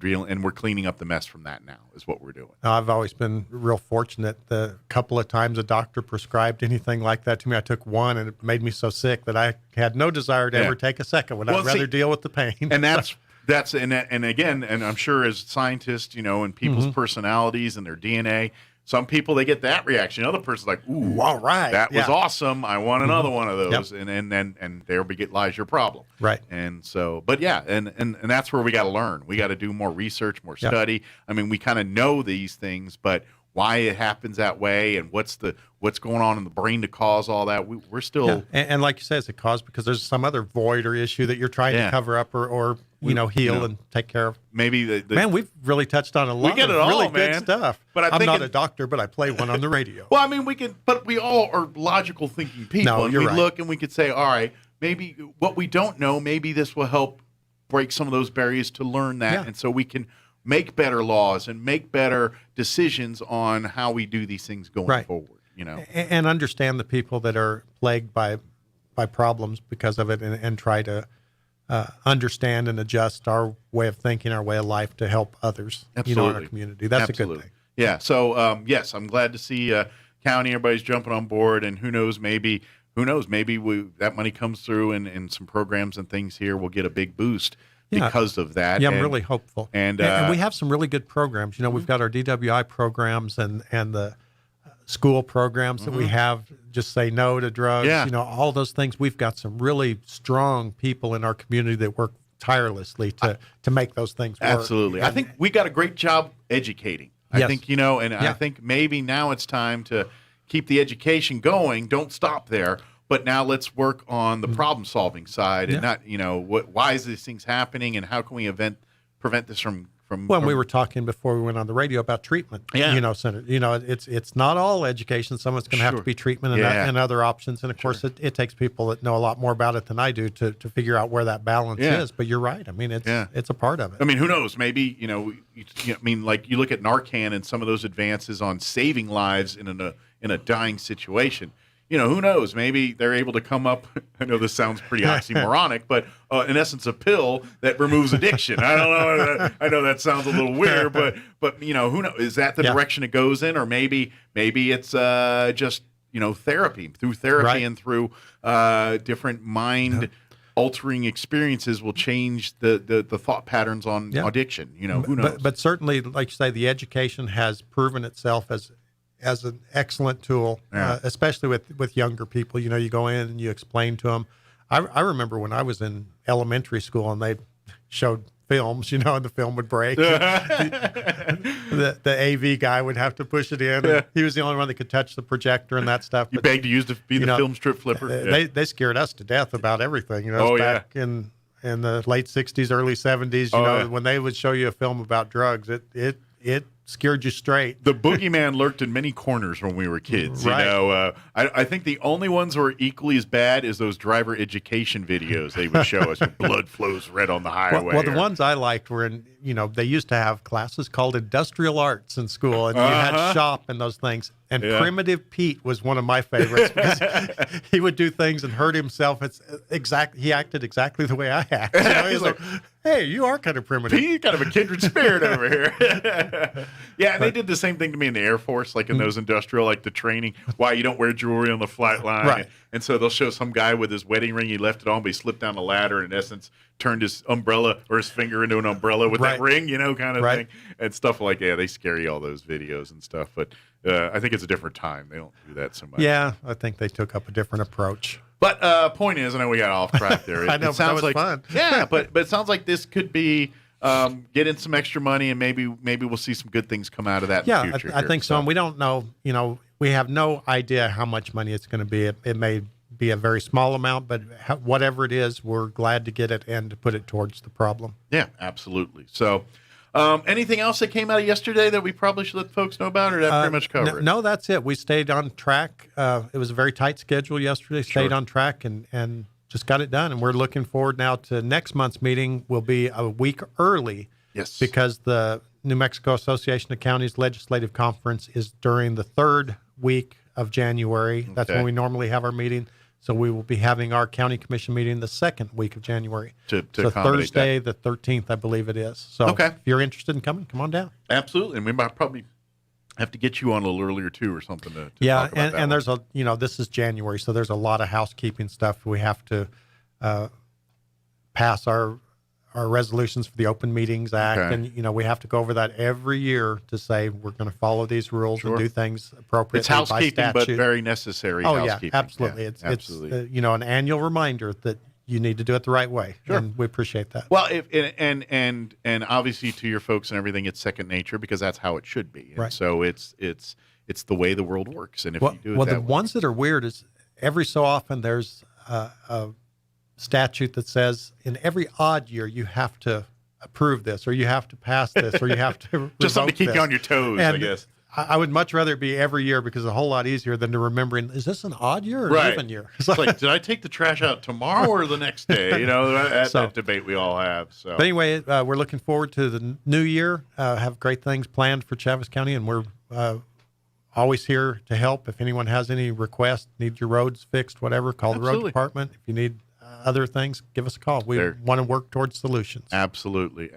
[SPEAKER 3] cleaning up the mess from that now is what we're doing.
[SPEAKER 20] I've always been real fortunate. The couple of times a doctor prescribed anything like that to me, I took one, and it made me so sick that I had no desire to ever take a second one. I'd rather deal with the pain.
[SPEAKER 3] And and again, and I'm sure as scientists, and people's personalities and their DNA, some people, they get that reaction. Another person's like, ooh,
[SPEAKER 20] all right,
[SPEAKER 3] that was awesome. I want another one of those. Yep. And there lies your problem.
[SPEAKER 20] Right.
[SPEAKER 3] And so, but yeah, and that's where we got to learn. We got to do more research, more study. We kind of know these things, but why it happens that way and what's going on in the brain to cause all that, we're still.
[SPEAKER 20] Yeah. And like you said, it's a cause because there's some other void or issue that you're trying to cover up or heal and take care of.
[SPEAKER 3] Maybe
[SPEAKER 20] man, we've really touched on a lot of really good stuff.
[SPEAKER 3] But
[SPEAKER 20] I'm not a doctor, but I play one on the radio.
[SPEAKER 3] Well, but we all are logical thinking people.
[SPEAKER 20] No, you're
[SPEAKER 3] we
[SPEAKER 20] right.
[SPEAKER 3] Look and we could say, all right, maybe what we don't know, maybe this will help break some of those barriers to learn that, and so we can make better laws and make better decisions on how we do these things going forward.
[SPEAKER 20] And understand the people that are plagued by problems because of it, and try to understand and adjust our way of thinking, our way of life to help others. In our community. That's a good thing.
[SPEAKER 3] Yeah. So yes, I'm glad to see county, everybody's jumping on board, and who knows, maybe that money comes through and some programs and things here will get a big boost. Because of that.
[SPEAKER 20] Yeah, I'm really hopeful. And we have some really good programs. We've got our DWI programs and the school programs that we have, just say no to drugs, all those things. We've got some really strong people in our community that work tirelessly to make those things work.
[SPEAKER 3] Absolutely. I think we got a great job educating. I think, I think maybe now it's time to keep the education going. Don't stop there. But now let's work on the problem-solving side, and not, why is these things happening, and how can we prevent this from?
[SPEAKER 20] Well, we were talking before we went on the radio about treatment. Senator. It's not all education. Some of it's going to have to be treatment and other options. And of course, it takes people that know a lot more about it than I do to figure out where that balance is. But you're right. It's a part of it.
[SPEAKER 3] Who knows? Maybe like you look at Narcan and some of those advances on saving lives in a dying situation. Who knows? Maybe they're able to come up. I know this sounds pretty oxymoronic, but in essence, a pill that removes addiction. I don't know. I know that sounds a little weird, but who knows? Is that the direction it goes in, or maybe it's just therapy and through different mind altering experiences will change the thought patterns on addiction. Who knows?
[SPEAKER 20] But certainly, like you say, the education has proven itself as an excellent tool, especially with younger people. You go in and you explain to them. I remember when I was in elementary school and they showed films, and the film would break. the AV guy would have to push it in. And he was the only one that could touch the projector and that stuff.
[SPEAKER 3] You begged to use the film strip flipper.
[SPEAKER 20] They scared us to death about everything. Back in the late 60s, early 70s, when they would show you a film about drugs, it scared you straight.
[SPEAKER 3] The boogeyman lurked in many corners when we were kids.
[SPEAKER 20] Right.
[SPEAKER 3] I think the only ones who are equally as bad is those driver education videos they would show us. Blood flows red on the highway.
[SPEAKER 20] Well, the ones I liked were in, they used to have classes called industrial arts in school, and you had shop and those things. And Primitive Pete was one of my favorites because he would do things and hurt himself. He acted exactly the way I act. He's like, hey, you are kind of primitive.
[SPEAKER 3] He's kind of a kindred spirit over here. And they did the same thing to me in the Air Force, like in those industrial, like the training, why you don't wear jewelry on the flight line.
[SPEAKER 20] Right.
[SPEAKER 3] And so they'll show some guy with his wedding ring, he left it on, but he slipped down the ladder and in essence turned his umbrella or his finger into an umbrella with that ring, kind of thing. And stuff like, they scare you, all those videos and stuff. But I think it's a different time. They don't do that so much.
[SPEAKER 20] Yeah, I think they took up a different approach.
[SPEAKER 3] But point is, I know we got off track there.
[SPEAKER 20] I know,
[SPEAKER 3] it sounds
[SPEAKER 20] that was fun.
[SPEAKER 3] But it sounds like this could be get in some extra money, and maybe we'll see some good things come out of that in the future.
[SPEAKER 20] I think so. And we don't know, we have no idea how much money it's going to be. It may be a very small amount, but whatever it is, we're glad to get it and to put it towards the problem.
[SPEAKER 3] Yeah, absolutely. So anything else that came out of yesterday that we probably should let folks know about, or that pretty much cover it?
[SPEAKER 20] No, that's it. We stayed on track. It was a very tight schedule yesterday. Stayed on track and just got it done. And we're looking forward now to next month's meeting. Will be a week early.
[SPEAKER 3] Yes.
[SPEAKER 20] Because the New Mexico Association of Counties Legislative Conference is during the third week of January. That's when we normally have our meeting. So we will be having our county commission meeting the second week of January.
[SPEAKER 3] To
[SPEAKER 20] so Thursday,
[SPEAKER 3] that.
[SPEAKER 20] the 13th, I believe it is. So if you're interested in coming, come on down.
[SPEAKER 3] Absolutely. And we might probably have to get you on a little earlier too, or something to
[SPEAKER 20] yeah.
[SPEAKER 3] talk about
[SPEAKER 20] And there's this is January, so there's a lot of housekeeping stuff. We have to pass our resolutions for the Open Meetings Act, and we have to go over that every year to say we're going to follow these rules and do things appropriately.
[SPEAKER 3] It's housekeeping,
[SPEAKER 20] by statute.
[SPEAKER 3] but very necessary.
[SPEAKER 20] Housekeeping. Yeah, absolutely.
[SPEAKER 3] Yeah,
[SPEAKER 20] it's an annual reminder that you need to do it the right way, and we appreciate that.
[SPEAKER 3] Well, and obviously to your folks and everything, it's second nature because that's how it should be. And so it's the way the world works, and if you do it that
[SPEAKER 20] the ones that are weird is every so often there's a statute that says in every odd year you have to approve this, or you have to pass this, or you have to
[SPEAKER 3] just something to keep you on your toes,
[SPEAKER 20] and
[SPEAKER 3] I guess.
[SPEAKER 20] I would much rather it be every year because it's a whole lot easier than to remembering, is this an odd year or an even year?
[SPEAKER 3] It's like, did I take the trash out tomorrow or the next day? That debate we all have. So,
[SPEAKER 20] but anyway, we're looking forward to the new year. Have great things planned for Chaves County, and we're always here to help. If anyone has any requests, need your roads fixed, whatever, call the road department. If you need other things, give us a call. We want to work towards solutions.
[SPEAKER 3] Absolutely.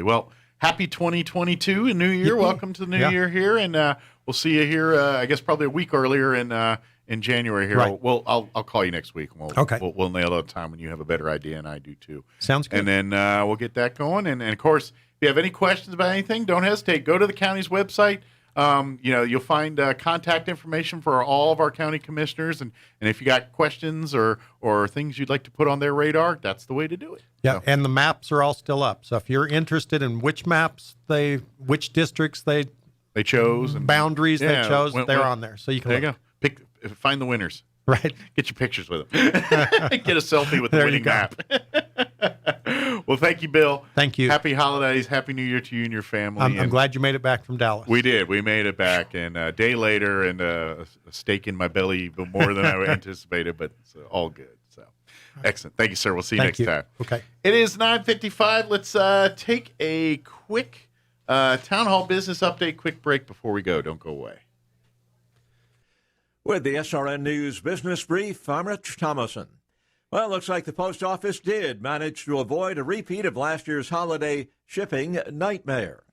[SPEAKER 3] Well, happy 2022 and New Year. Welcome to the New Year here. And we'll see you here, I guess, probably a week earlier in January here.
[SPEAKER 20] Right.
[SPEAKER 3] I'll call you next week. We'll nail out a time when you have a better idea, and I do too.
[SPEAKER 20] Sounds good.
[SPEAKER 3] And then we'll get that going. And of course, if you have any questions about anything, don't hesitate. Go to the county's website. You'll find contact information for all of our county commissioners, and if you got questions or things you'd like to put on their radar, that's the way to do it.
[SPEAKER 20] Yeah, so. And the maps are all still up. So if you're interested in which maps which districts they
[SPEAKER 3] chose, and
[SPEAKER 20] boundaries they chose, they're on there. So you can
[SPEAKER 3] find the winners.
[SPEAKER 20] Right.
[SPEAKER 3] Get your pictures with them. Get a selfie with the winning map. Well, thank you, Bill.
[SPEAKER 20] Thank you.
[SPEAKER 3] Happy holidays. Happy New Year to you and your family.
[SPEAKER 20] I'm glad you made it back from Dallas.
[SPEAKER 3] We did. We made it back. And a day later, and a steak in my belly more than I anticipated, but it's all good. So, excellent. Thank you, sir. We'll see you next time.
[SPEAKER 20] Okay.
[SPEAKER 3] It is 9:55. Let's take a quick town hall business update, quick break before we go. Don't go away.
[SPEAKER 1] With the SRN News Business Brief, I'm Rich Thomason. Well, it looks like the post office did manage to avoid a repeat of last year's holiday shipping nightmare.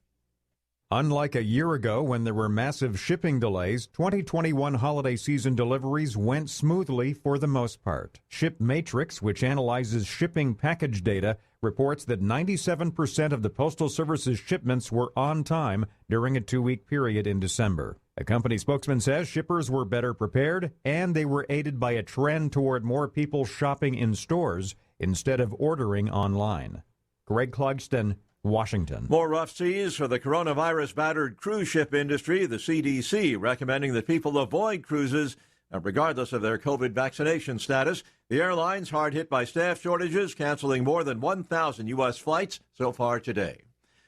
[SPEAKER 5] Unlike a year ago when there were massive shipping delays, 2021 holiday season deliveries went smoothly for the most part. ShipMatrix, which analyzes shipping package data, reports that 97% of the Postal Service's shipments were on time during a 2-week period in December. A company spokesman says shippers were better prepared, and they were aided by a trend toward more people shopping in stores instead of ordering online. Greg Clugston, Washington.
[SPEAKER 1] More rough seas for the coronavirus-battered cruise ship industry. The CDC recommending that people avoid cruises regardless of their COVID vaccination status. The airlines hard hit by staff shortages, canceling more than 1,000 U.S. flights so far today.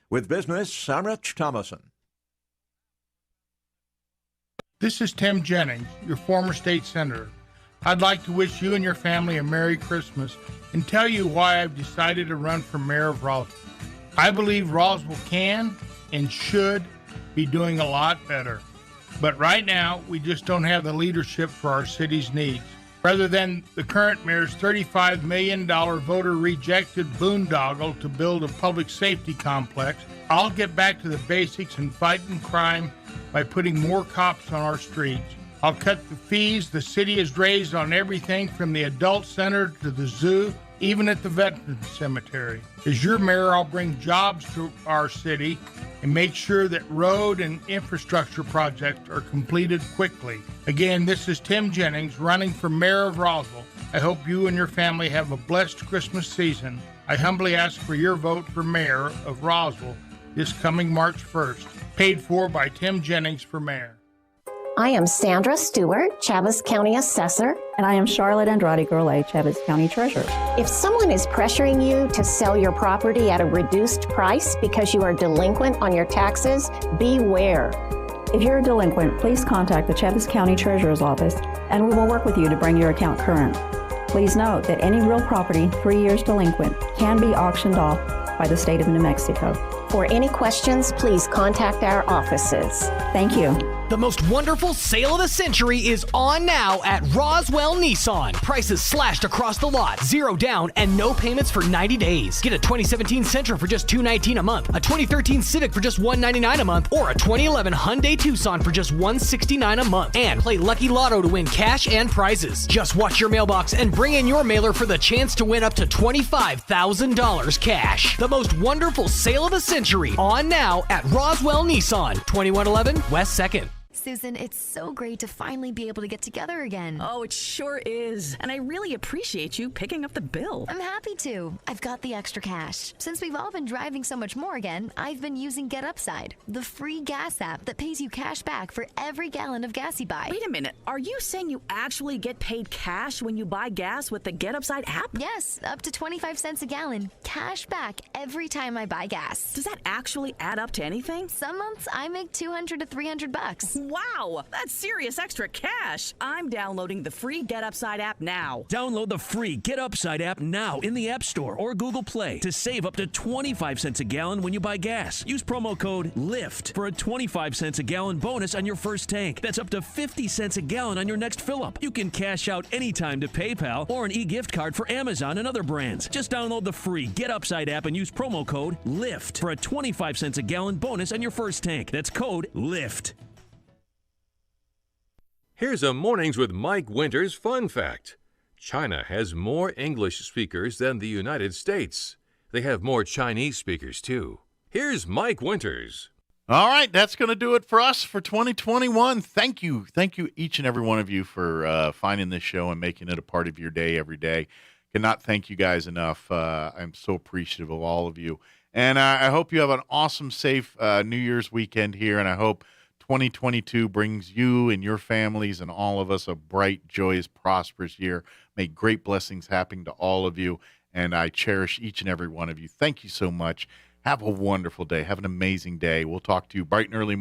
[SPEAKER 1] With business, I'm Rich Thomason.
[SPEAKER 13] This is Tim Jennings, your former state senator. I'd like to wish you and your family a Merry Christmas and tell you why I've decided to run for mayor of Roswell. I believe Roswell can and should be doing a lot better. But right now, we just don't have the leadership for our city's needs. Rather than the current mayor's $35 million voter-rejected boondoggle to build a public safety complex, I'll get back to the basics and fighting crime by putting more cops on our streets. I'll cut the fees the city has raised on everything from the adult center to the zoo, even at the Veterans Cemetery. As your mayor, I'll bring jobs to our city and make sure that road and infrastructure projects are completed quickly. Again, this is Tim Jennings running for mayor of Roswell. I hope you and your family have a blessed Christmas season. I humbly ask for your vote for mayor of Roswell this coming March 1st. Paid for by Tim Jennings for mayor.
[SPEAKER 7] I am Sandra Stewart, Chaves County Assessor.
[SPEAKER 8] And I am Charlotte Andrade Gourlay, Chaves County Treasurer.
[SPEAKER 7] If someone is pressuring you to sell your property at a reduced price because you are delinquent on your taxes, beware.
[SPEAKER 8] If you're a delinquent, please contact the Chaves County Treasurer's Office and we will work with you to bring your account current. Please note that any real property 3 years delinquent can be auctioned off by the state of New Mexico.
[SPEAKER 7] For any questions, please contact our offices.
[SPEAKER 8] Thank you.
[SPEAKER 10] The most wonderful sale of the century is on now at Roswell Nissan. Prices slashed across the lot, 0 down and no payments for 90 days. Get a 2017 Sentra for just $219 a month, a 2013 Civic for just $199 a month, or a 2011 Hyundai Tucson for just $169 a month. And play Lucky Lotto to win cash and prizes. Just watch your mailbox and bring in your mailer for the chance to win up to $25,000 cash. The most wonderful sale of the century on now at Roswell Nissan, 2111 West 2nd.
[SPEAKER 21] Susan, it's so great to finally be able to get together again.
[SPEAKER 22] Oh, it sure is. And I really appreciate you picking up the bill.
[SPEAKER 21] I'm happy to. I've got the extra cash. Since we've all been driving so much more again, I've been using Get Upside, the free gas app that pays you cash back for every gallon of gas you buy.
[SPEAKER 22] Wait a minute. Are you saying you actually get paid cash when you buy gas with the Get Upside app?
[SPEAKER 21] Yes, up to 25 cents a gallon. Cash back every time I buy gas.
[SPEAKER 22] Does that actually add up to anything?
[SPEAKER 21] Some months I make $200 to $300.
[SPEAKER 22] Wow, that's serious extra cash. I'm downloading the free Get Upside app now.
[SPEAKER 23] Download the free Get Upside app now in the App Store or Google Play to save up to 25 cents a gallon when you buy gas. Use promo code LIFT for a 25 cents a gallon bonus on your first tank. That's up to 50 cents a gallon on your next fill-up. You can cash out anytime to PayPal or an e-gift card for Amazon and other brands. Just download the free Get Upside app and use promo code LIFT for a 25 cents a gallon bonus on your first tank. That's code LIFT.
[SPEAKER 19] Here's a Mornings with Mike Winters fun fact. China has more English speakers than the United States. They have more Chinese speakers, too. Here's Mike Winters.
[SPEAKER 3] All right, that's going to do it for us for 2021. Thank you. Thank you, each and every one of you, for finding this show and making it a part of your day every day. Cannot thank you guys enough. I'm so appreciative of all of you. And I hope you have an awesome, safe New Year's weekend here, and I hope 2022 brings you and your families and all of us a bright, joyous, prosperous year. May great blessings happen to all of you, and I cherish each and every one of you. Thank you so much. Have a wonderful day. Have an amazing day. We'll talk to you bright and early Monday.